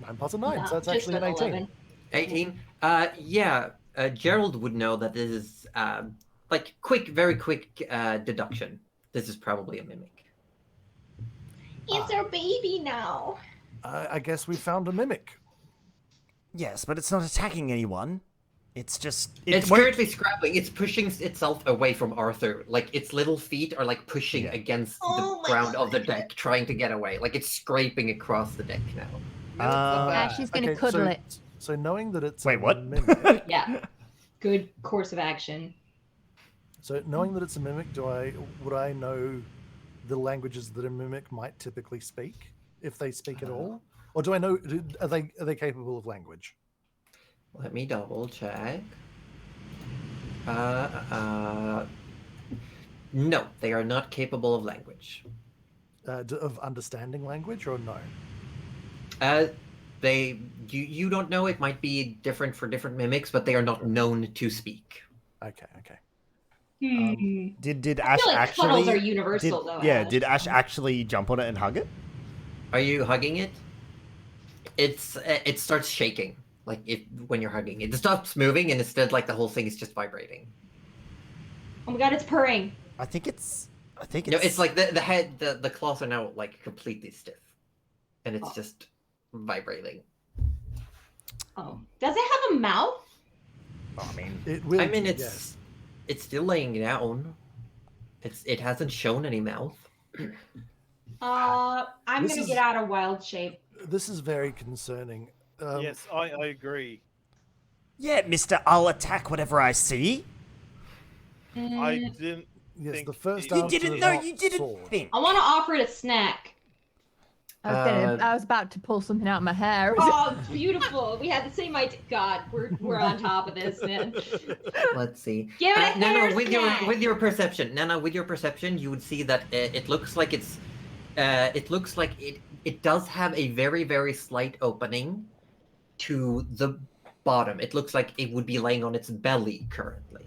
9 plus a 9,
No,
so that's
just
actually an 18.
11.
18. Yeah. Gerald would know that this is like very quick deduction. This is probably a mimic.
It's our baby now.
I guess we found a mimic.
Yes, but it's not attacking anyone. It's just
It's currently scrabbling. It's pushing itself away from Arthur. Like its little feet are like pushing against
Oh
the
my
ground of the
God.
deck, trying to get away. Like it's scraping across the deck now.
Ash is going to cuddle
so,
it.
So knowing that it's
Wait,
a
what?
mimic,
Yeah. Good course of action.
so knowing that it's a mimic, would I know the languages that a mimic might typically speak, if they speak at all, or do I know? Are they capable of language?
Let me double check. No, they are not capable of language.
Of understanding language, or no?
You don't know. It might be different for different mimics, but they are not known to speak.
Okay.
Did
I
Ash
feel like
actually?
cuddles are universal, though.
Yeah,
Ash.
did Ash actually jump on it and hug it?
Are you hugging it? It starts shaking. Like when you're hugging it stops moving, and instead, like the whole thing is just vibrating.
Oh my God, it's purring.
I think it's.
No, it's like the head, the claws are now like completely stiff, and it's just vibrating.
Oh, does it have a mouth?
I mean,
It will.
I mean,
yes.
it's still laying down. It hasn't shown any mouth.
I'm
This
gonna
is-
get out of wild shape.
This is very concerning.
Yes, I agree.
yeah, Mister, I'll attack whatever I see.
I didn't.
Yes,
think
the first
you
You
answer
didn't
is
know.
not
You didn't
sword.
think.
I want to offer it a snack.
I was about to pull something out of my hair.
Oh, it's beautiful. We had the same idea. God, we're on top of this, man.
Let's see.
Give it a hair
with
snack.
your perception, Nana, with your perception, you would see that it looks like it does have a very, very slight opening to the bottom. It looks like it would be laying on its belly currently.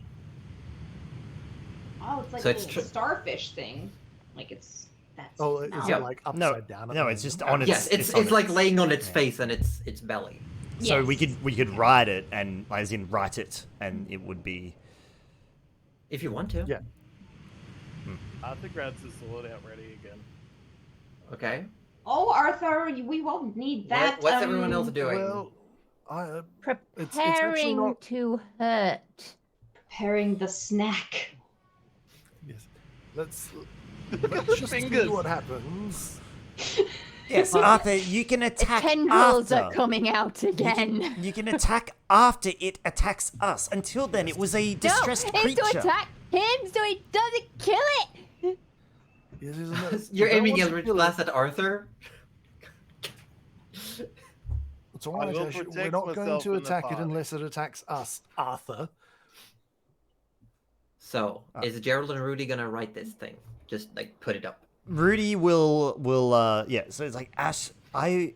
Oh, it's like
So
a
it's
little starfish thing. Like it's that's.
Oh, is
mouth.
it like upside
No,
down? at
no,
the
it's just
moment?
on its.
Yes, it's
on
like
its-
laying on its
yeah.
face and its belly.
So
Yes.
we could ride it and as in write it, and it would be.
If you want to.
Yeah.
Arthur grabs his sword out ready again.
Okay.
Oh, Arthur, we won't need that.
What's everyone else doing?
Well, it's actually
Preparing
not.
to hurt.
Preparing the snack.
Yes. Let's just see
Fingers.
what happens.
Yes, Arthur, you can
The
attack
tendrils
after.
are coming out again.
You can attack after it attacks us. Until then, it was a distressed
no, it's
creature.
to attack him so he doesn't kill it.
Yes, isn't it?
You're
You don't
aiming
want to
Eldritch
kill it.
Blast at Arthur?
It's all
I
right,
will
Ash. We're
protect
not going
myself
to
in the
attack it
party.
unless it attacks us, Arthur.
So, is Gerald and Rudy gonna write this thing? Just like put it up.
Rudy will yeah. So it's like Ash. I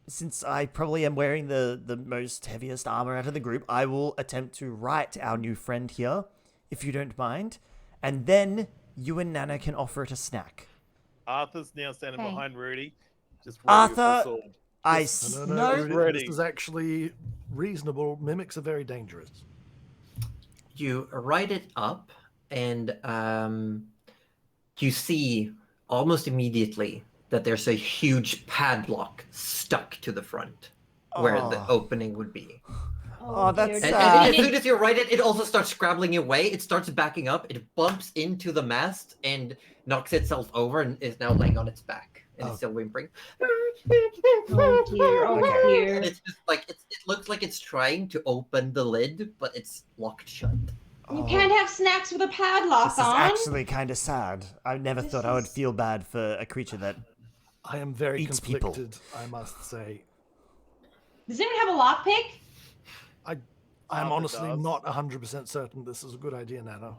since I probably am wearing the most heaviest armor out of the group, I will attempt to right our new friend here, if you don't mind, and then you and Nana can offer it a snack.
Arthur's now standing
Okay.
behind Rudy. Just ready with the
Arthur-
sword.
I
No,
know.
Rudy,
Ready.
this is actually reasonable. Mimics are very dangerous.
You write it up, and you see almost immediately that there's a huge padlock stuck to the front where the
Oh.
opening would be.
Oh, that's
And,
sad.
and as soon as you write it, it also starts scrabbling away. It starts backing up. It bumps into the mast and knocks itself over and is now laying on its back. And
Oh.
it's still whimpering.
Oh dear, oh
Okay.
dear.
And it's just like it looks like it's trying to open the lid, but it's locked shut.
You
Oh,
can't have snacks with a padlock
this is
on.
actually kind of sad. I never
This
thought I would
is-
feel bad for a creature that.
I am very
Eats people.
conflicted, I must say.
Does anyone have a lockpick?
I'm
Arthur
honestly
does.
not 100% certain this is a good idea, Nana.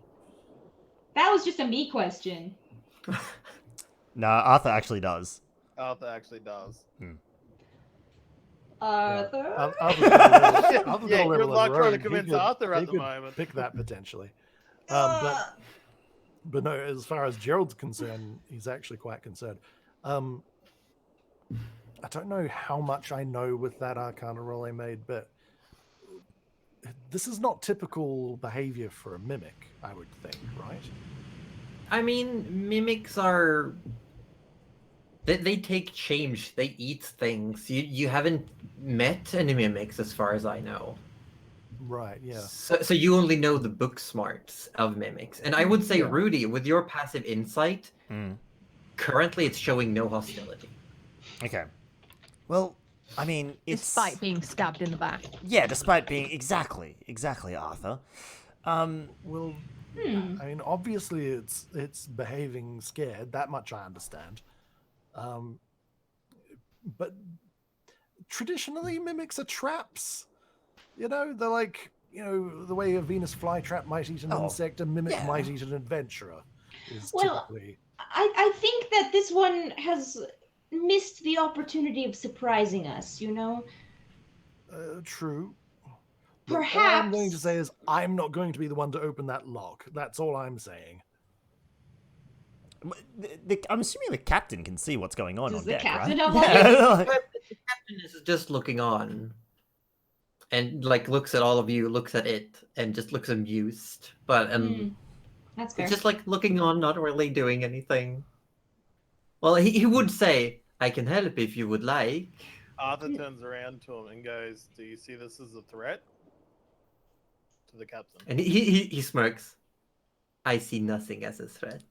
That was just a me question.
Nah, Arthur actually does.
Arthur actually does.
Arthur?
Arthur's got a level- Arthur's got a
Yeah, good
level of
luck
her
trying to
own.
convince
He could-
Arthur
he
at the
could
moment.
Pick that potentially. But no, as far as Gerald's concerned, he's actually quite concerned. I don't know how much I know with that Arcana roll I made, but this is not typical behavior for a mimic, I would think, right?
I mean, mimics are. They take change. They eat things. You haven't met any mimics, as far as I know.
Right, yeah.
So you only know the book smarts of mimics, and I would say,
Yeah.
Rudy, with your passive insight,
Mm.
currently it's showing no hostility.
Okay. Well, I mean, it's
Despite being stabbed in the back.
yeah, despite being exactly Arthur.
Well,
Hmm.
I mean, obviously it's behaving scared. That much I understand. But traditionally, mimics are traps. You know, they're like, you know, the way a Venus flytrap might eat an
Oh,
insect, a mimic
yeah.
might eat an adventurer. Is
Well,
typically.
I think that this one has missed the opportunity of surprising us, you know?
True. But all I'm going to
Perhaps.
say is I'm not going to be the one to open that lock. That's all I'm saying.
I'm assuming the captain can see what's going on
Does
on
the
deck,
captain
right?
have light?
Yeah.
The captain is just looking on, and like looks at all of you, looks at it, and just looks amused. But
That's fair.
it's just like looking on, not really doing anything. Well, he would say, "I can help if you would like."
Arthur turns around to him and goes, "Do you see this as a threat?" To the captain.
And he smirks. I see nothing as a threat.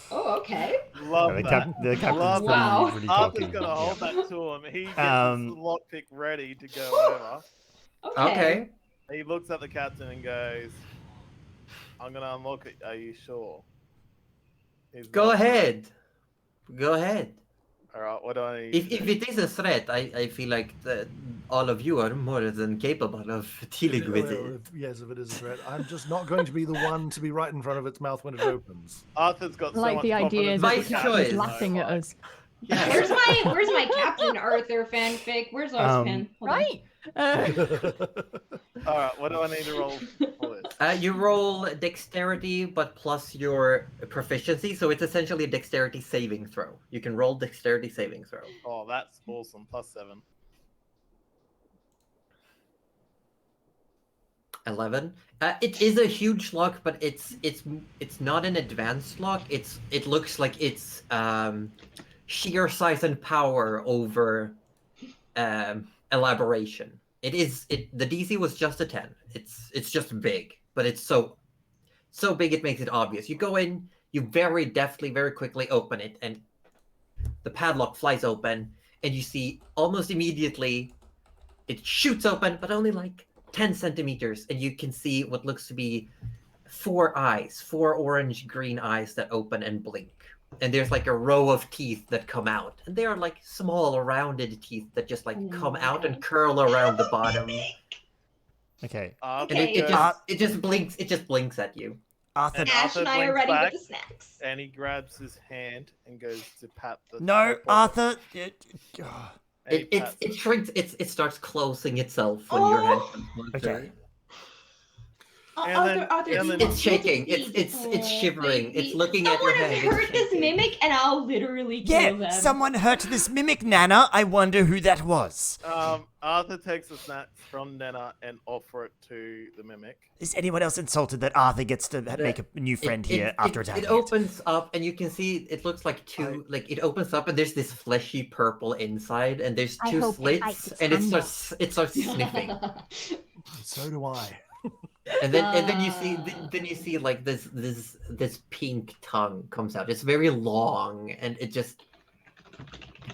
Oh, okay.
Love
the,
that.
the captain's
Love
pretty,
Wow.
pretty
Arthur's
talking.
gonna
Yeah.
hold that to him. He gets his lockpick ready to go over.
Okay.
He looks at the captain and goes, "I'm gonna unlock it. Are you sure?" He's
Go
not-
ahead. Go ahead.
All right. What do I need?
If
to do?
it is a threat, I feel like all of you are more than capable of dealing with
Well,
it.
yes, if it is a threat, I'm just not going to be the one to be right in front of its mouth when it opens.
Arthur's got
I
so
like
much
the idea
confidence
that
in
the
Vice
the
captain's
choice.
captain,
laughing at
like,
us.
Yeah.
Where's my Captain Arthur fanfic? Where's ours pen? Hold on.
Right?
All right. What do I need to roll for this?
You roll dexterity, but plus your proficiency, so it's essentially a dexterity saving throw. You can roll dexterity saving throw.
Oh, that's awesome. +7.
11. It is a huge lock, but it's not an advanced lock. It looks like it's sheer size and power over elaboration. The DC was just a 10. It's just big, but it's so big it makes it obvious. You go in, you very deftly, very quickly open it, and the padlock flies open, and you see almost immediately it shoots open, but only like 10 centimeters, and you can see what looks to be 4 orange-green eyes that open and blink. And there's like a row of teeth that come out, and they are like small, rounded teeth that just like come out and curl around the bottom.
Okay.
Arthur
And it
goes-
just blinks at you.
Arthur.
And
Ash
Arthur
and I are
blinks
ready
back,
with the snacks.
and he grabs his hand and goes to pat the.
No,
top of
Arthur.
And he pats
It shrinks. It starts closing itself when your hand comes closer.
Okay.
And then-
It's shaking. It's shivering. It's looking at your
Someone
hand.
has
it's
hurt this
shaking.
mimic, and I'll literally kill
Yeah,
them.
someone hurt this mimic, Nana. I wonder who that was.
Arthur takes the snacks from Nana and offer it to the mimic.
Is anyone else insulted that Arthur gets to make a new friend here after attacking
It opens up, and you can see it looks like it opens up, and there's this fleshy purple inside, and there's
I
two
hope it bites
slits,
its
and it
hand
starts sniffing.
So do I.
And then you see like this pink tongue comes out. It's very long, and it just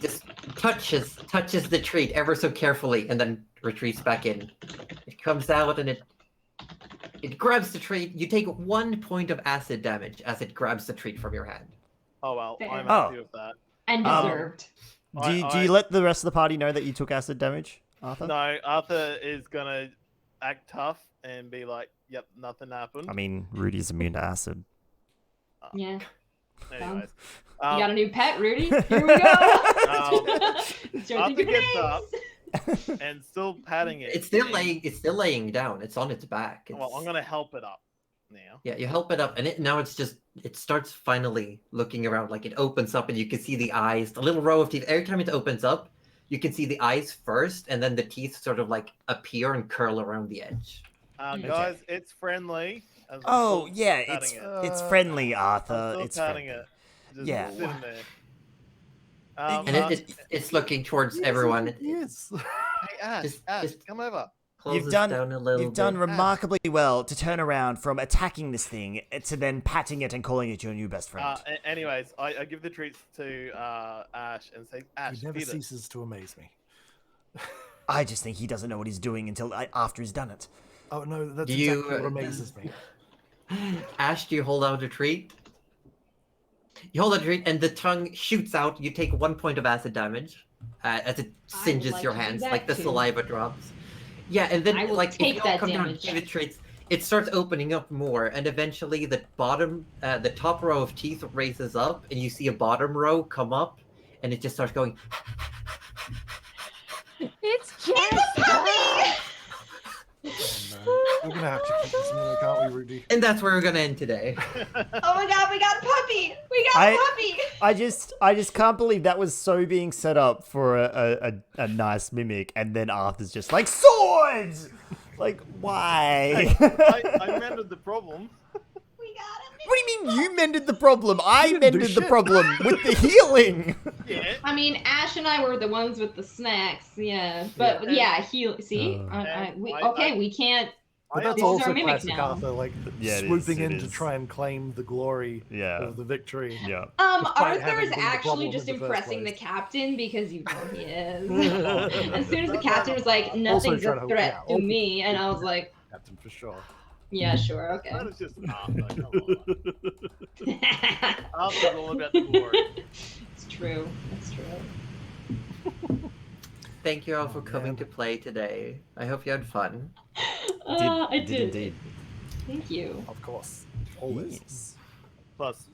just touches the treat ever so carefully, and then retreats back in. It comes out and it grabs the treat. You take 1 point of acid damage as it grabs the treat from your hand.
Oh well,
Fair.
I'm happy with that.
And deserved.
Do you let the rest of the party know that you took acid damage, Arthur?
No, Arthur is gonna act tough and be like, "Yep, nothing happened."
I mean, Rudy's immune to acid.
Yeah.
Anyways,
You got a new pet, Rudy? Here we go!
Arthur gets up and still patting it.
It's still laying down. It's on its back.
Well, I'm gonna help it up now.
Yeah, you help it up, and it starts finally looking around. Like it opens up, and you can see the eyes, the little row of teeth. Every time it opens up, you can see the eyes first, and then the teeth sort of like appear and curl around the edge.
Guys, it's friendly.
Oh
Still
yeah,
patting
it's friendly, Arthur.
I'm still
It's
patting
friendly.
it. Just
Yeah.
sitting there.
And it's looking towards everyone.
Yes.
Hey Ash,
Just
come over.
closes down a little
You've done
bit.
remarkably well to turn around from attacking this thing to then patting it and calling it your new best friend.
Anyways, I give the treats to Ash and say, Ash,
He never
feed it.
ceases to amaze me.
I just think he doesn't know what he's doing until after he's done it.
Oh no, that's
Do you,
exactly what amazes me.
Ash, do you hold out a treat? You hold out a treat, and the tongue shoots out. You take 1 point of acid damage as it singes
like
your
to do
hands,
that
like the
too.
saliva drops. Yeah, and then
I will
like if
take
you all
that
come down and
damage.
give it treats, it starts opening up more, and eventually the top row of teeth raises up, and you see a bottom row come up, and it just starts going.
It's just
We're gonna have to keep this in there, can't we, Rudy?
And that's where we're gonna end today.
Oh my god, we got a puppy! We got a puppy!
I just can't believe that was so being set up for a nice mimic, and then Arthur's just like swords. Like why?
I mended the problem.
We got him!
What do you mean you mended the problem? I
didn't do
mended the
shit.
problem with the healing.
Yeah.
I mean, Ash and I were the ones with the snacks, yeah. But yeah, see? We can't.
But that's
This is
also
our mimic
classic
now.
Arthur, like
Yeah, it
swooping
is, it
in to
is.
try and claim the glory
Yeah.
of the victory.
Yeah.
Despite having
Arthur's
been the
actually
problem
just
in the first
impressing the
place.
captain because you know he is. As soon as the captain was like, nothing's
trying
a
to-
threat
yeah,
to me, and I was like,
Captain for sure.
yeah, sure, okay.
That is just Arthur. Come on. Arthur's all about the glory.
It's true. It's true.
Thank you all for
Oh,
coming
man.
to play today. I hope you had fun.
I did.
Indeed.
Thank you.
Of course. Always.
Yes.
Plus,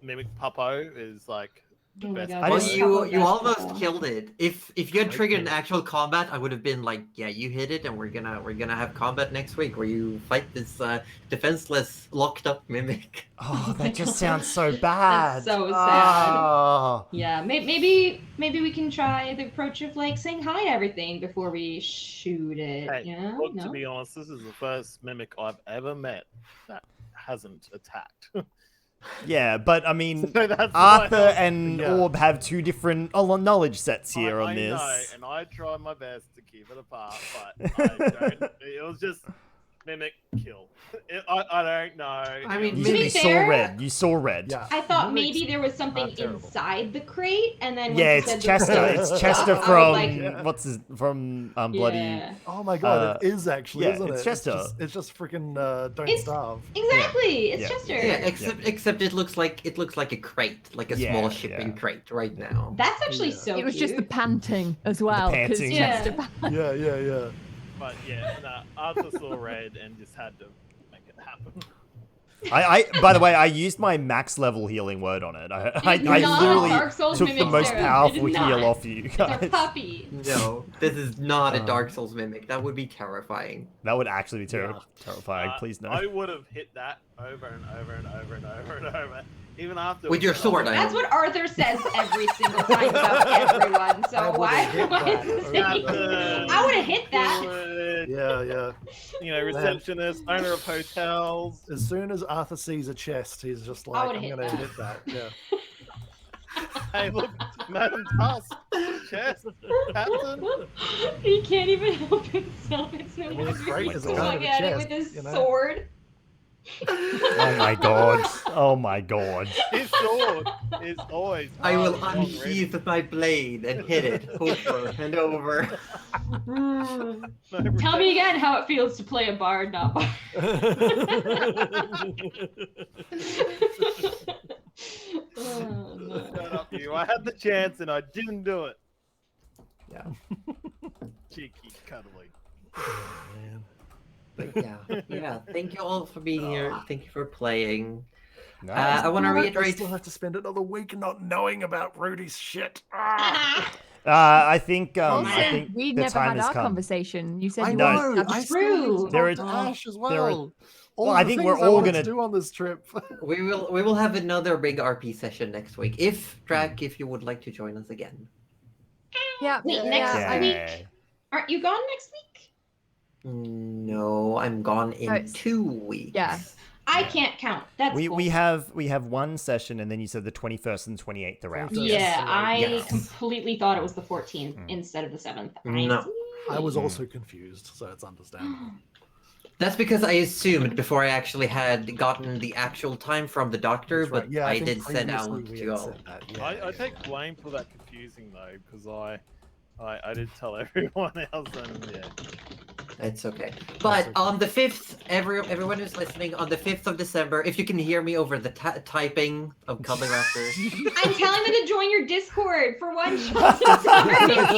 Mimic Puppo is like the
Oh my
best.
God,
Well,
Yes.
you almost
Yes.
killed it. If you had
Thank
triggered
you.
an actual combat, I would have been like, yeah, you hit it, and we're gonna have combat next week where you fight this defenseless, locked up mimic.
Oh, that just sounds so bad.
That's so sad.
Oh.
Yeah, maybe we can try the approach of like saying hi to everything before we shoot it.
Hey,
yeah,
look,
no?
to be honest, this is the first Mimic I've ever met that hasn't attacked.
Yeah, but I mean,
So that's
Arthur
why
and
Yeah.
Orb have two different knowledge sets here on
I
this.
know, and I tried my best to keep it apart, but I don't. It was just Mimic kill. I don't know.
I mean,
You,
To be
you saw
fair-
red. You saw red.
Yeah.
I thought
Mimics
maybe there was something
not terrible.
inside the crate, and then when
Yeah,
you
it's
said the
Chester.
crate
It's
was
Chester
up, I
from
was like,
what's his from bloody.
yeah.
Oh my god, it is actually,
yeah,
isn't
it's
it?
Chester.
It's just freaking Don't
It's-
Starve.
Exactly, it's
Yeah.
Chester.
Yeah, except it looks like a crate, like a
Yeah,
small shipping
yeah.
crate right now.
That's actually
Yeah.
so.
It was just the
cute.
panting as well. 'cause
panting.
Chester
Yeah.
Yeah.
But yeah, nah, Arthur saw red and just had to make it happen.
I by the way, I used my max level healing word on it. I
It's not a Dark
literally
Souls
took the
mimic,
most
Sarah. It
powerful
is
heal
not.
off you
It's our
guys.
puppy.
No, this is not a
Oh.
Dark Souls mimic. That would be terrifying.
That would actually be
Yeah.
terrifying. Please no.
I would have hit that over and over and over and over and over, even after.
With your sword, I
That's
am.
what Arthur says every single time about everyone.
I
So
would've
why
hit
am I
that
saying?
over.
I would have hit that.
Yeah.
Receptionist, owner of hotels.
As soon as Arthur sees a chest, he's just
I
like,
would've
I'm
hit
gonna
that.
hit that. Yeah.
Hey, look, Madam Tusk, chest, captain.
He can't even help himself. It's no
I mean,
wonder
it's great
he's
as a
going
kind of a
at it
chest,
with his
you know?
sword.
Oh my god. Oh my god.
His sword is always.
I will
hard and ready.
unsheath my blade and hit it over and over.
No
Tell me
protection.
again how it feels to play a bard, not bard. Oh, no.
Shut up, you. I had the chance and I didn't do it.
Yeah.
Cheeky, cuddly.
Yeah. Thank you all for being here. Thank you for playing.
Nice.
I want to
I
reiterate.
still have to spend another week not knowing about Rudy's shit.
I think
Also,
I think
we
the
never
time
had
has
our
come.
conversation. You said
I
you
No.
wanted
know.
to
I
have-
still need to
There
talk
are-
to Ash as
there are-
well. All
Well, I
the
think
things
we're
I
all
wanted
gonna-
to do on this trip.
We will have another big RP session next week. If Drac, if you would like to join us again.
Yeah,
Wait,
yeah,
next
I-
week? Aren't you gone next week?
No, I'm gone in
it's-
2 weeks.
yeah.
I can't count. That's
We
cool.
we have one session, and then you said the 21st and 28th are out.
21st.
Yeah,
Yes.
I
Yes.
completely thought it was the 14th instead of the 7th.
No.
I was also confused, so it's understandable.
That's because I assumed before I actually had gotten the actual time from the doctor,
That's right.
but
Yeah,
I
think
did send out
previously we
to
had
all.
said that. Yeah,
I take blame for that confusing though, because I did tell everyone else, and yeah.
It's okay. But
okay.
on the 5th, everyone who's listening, on the 5th of December, if you can hear me over the typing of Cuddly Raptor.
I'm telling them to join your Discord for one shot.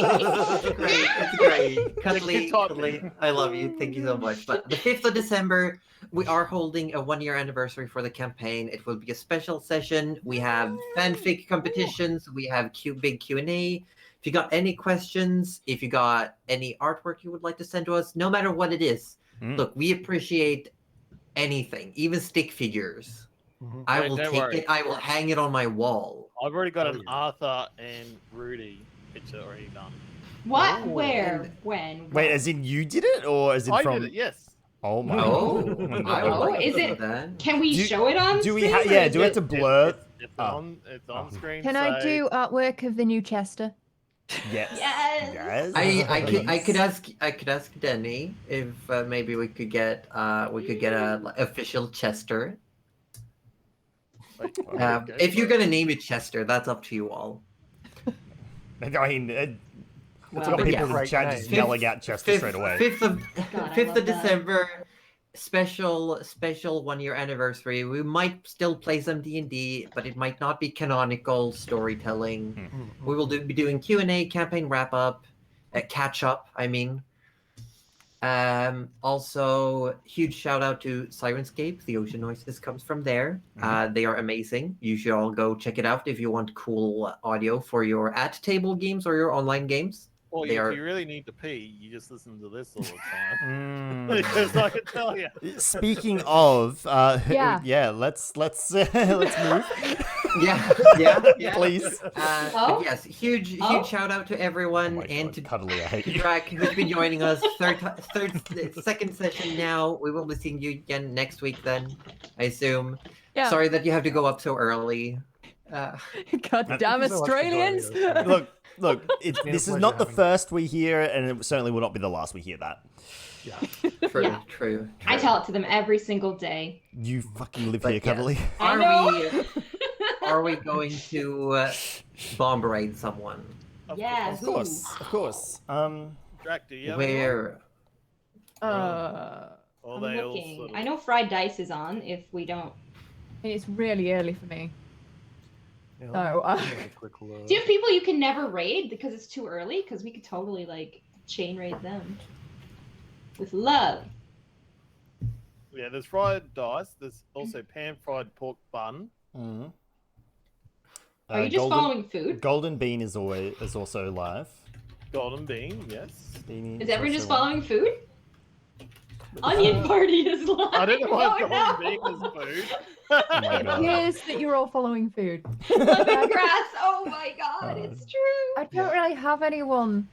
It's great. Cuddly,
Keep talking.
Cuddly, I love you. Thank you so much. But the 5th of December, we are holding a 1-year anniversary for the campaign. It will be a special session. We have fanfic competitions. We have big Q&A. If you got any questions, if you got any artwork you would like to send to us, no matter what it is, look, we appreciate anything, even stick figures.
Mhm.
I
Don't
will take
worry.
it. I will hang it on my wall.
I've already got
Oh,
an
yeah.
Arthur and Rudy picture already done.
What?
Oh,
Where?
and-
When?
Wait,
What?
as in you did it, or as in
I
from?
did it, yes.
Oh my.
Oh, I would
Oh,
like
is
to see
it-
that.
Can we
Do-
show it on
Do we
screen,
have?
or
Yeah.
is
Do we have
it-
to blur?
It's
Oh.
on screen.
Can I
so-
do artwork of the new Chester?
Yes.
Yes.
Yes.
I could ask Denny if maybe we could get a official Chester.
Wait,
If you're gonna name it Chester, that's up to you all.
I mean, it's
Well,
got
but
people
yeah.
in the
Great
chat
name.
just yelling out Chester straight away.
5th of
God, I
5th
love
of
that.
December, special 1-year anniversary. We might still play some D&D, but it might not be canonical storytelling.
Mhm.
We will be doing Q&A, campaign wrap up, catch up. I mean. Also, huge shout out to Sirenscape. The ocean noises comes from there. They are amazing. You should all go check it out if you want cool audio for your at-table games or your online games.
Well,
They
if
are-
you really need to pee, you just listen to this all the time.
Mm.
Because I can tell you.
Speaking of,
Yeah.
let's move,
Yeah.
please.
Oh?
But yes, huge
Oh?
shout out to
Oh
everyone
my
and
God,
to
cuddly, I hate you.
Drac, who's been joining us. Second session now. We will be seeing you again next week then, I assume.
Yeah.
Sorry that you have to go up so early.
God
Thank
damn
you so much for joining
Australians!
us.
Look,
been a
this is
pleasure
not the
having you.
first we hear, and it certainly will not be the last we hear that.
Yeah.
True,
Yeah.
true.
I tell it to them every single day.
You fucking live
But
here,
yeah.
cuddly.
I
Are
know.
are we going to bomb raid someone?
Of
Yes.
Of course.
Drac, do you have
Where?
Or
I'm
they all
looking.
sort of...
I know fried dice is on. If we don't,
It's really early for me.
Yeah,
No,
let me have a quick look.
do you have people you can never raid because it's too early? Because we could totally like chain raid them with love.
Yeah, there's fried dice. There's also pan-fried pork bun.
Mhm.
Are you just following food?
Golden Bean is also live.
Golden bean, yes.
Beanie
Is everyone just
also
following food? Onion party is live.
I don't know why
Oh,
golden
no.
bean is food.
Oh my
It
God.
appears that you're all following food.
Lemongrass. Oh my god, it's true.
I don't really have anyone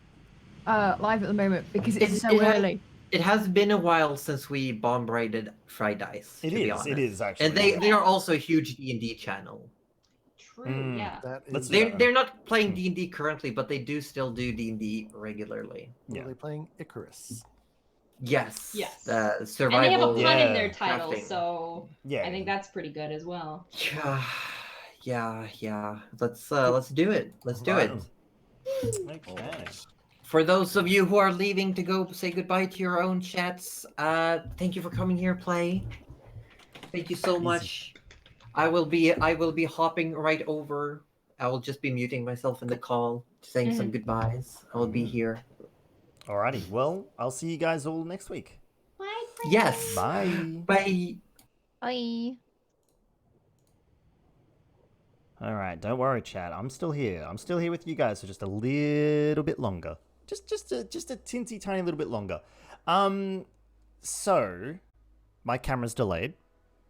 live at the moment because it's
It's-
so
it has-
early.
It has been a while since we bomb raided fried dice.
It
to be
is.
honest.
It is actually.
And they are also a huge D&D channel.
True.
Mm.
Yeah.
That
Let's
is,
do that.
They're not playing D&D currently, but they do still do D&D regularly.
Yeah.
Are they playing Icarus?
Yes.
Yes.
Survival.
And they have a pun in their
Yeah.
title,
crafting.
so
Yeah.
I think that's pretty good as well.
yeah. Let's do it. Let's do it.
Okay.
For those of you who are leaving to go say goodbye to your own chats, thank you for coming here, play. Thank you so much. I will be hopping right over. I will just be muting myself in the call, saying some goodbyes. I will be here.
Alrighty. Well, I'll see you guys all next week.
Bye.
Yes.
Bye.
Bye.
Bye.
All right, don't worry, chat. I'm still here. I'm still here with you guys for just a little bit longer. Just a teensy tiny little bit longer. So my camera's delayed.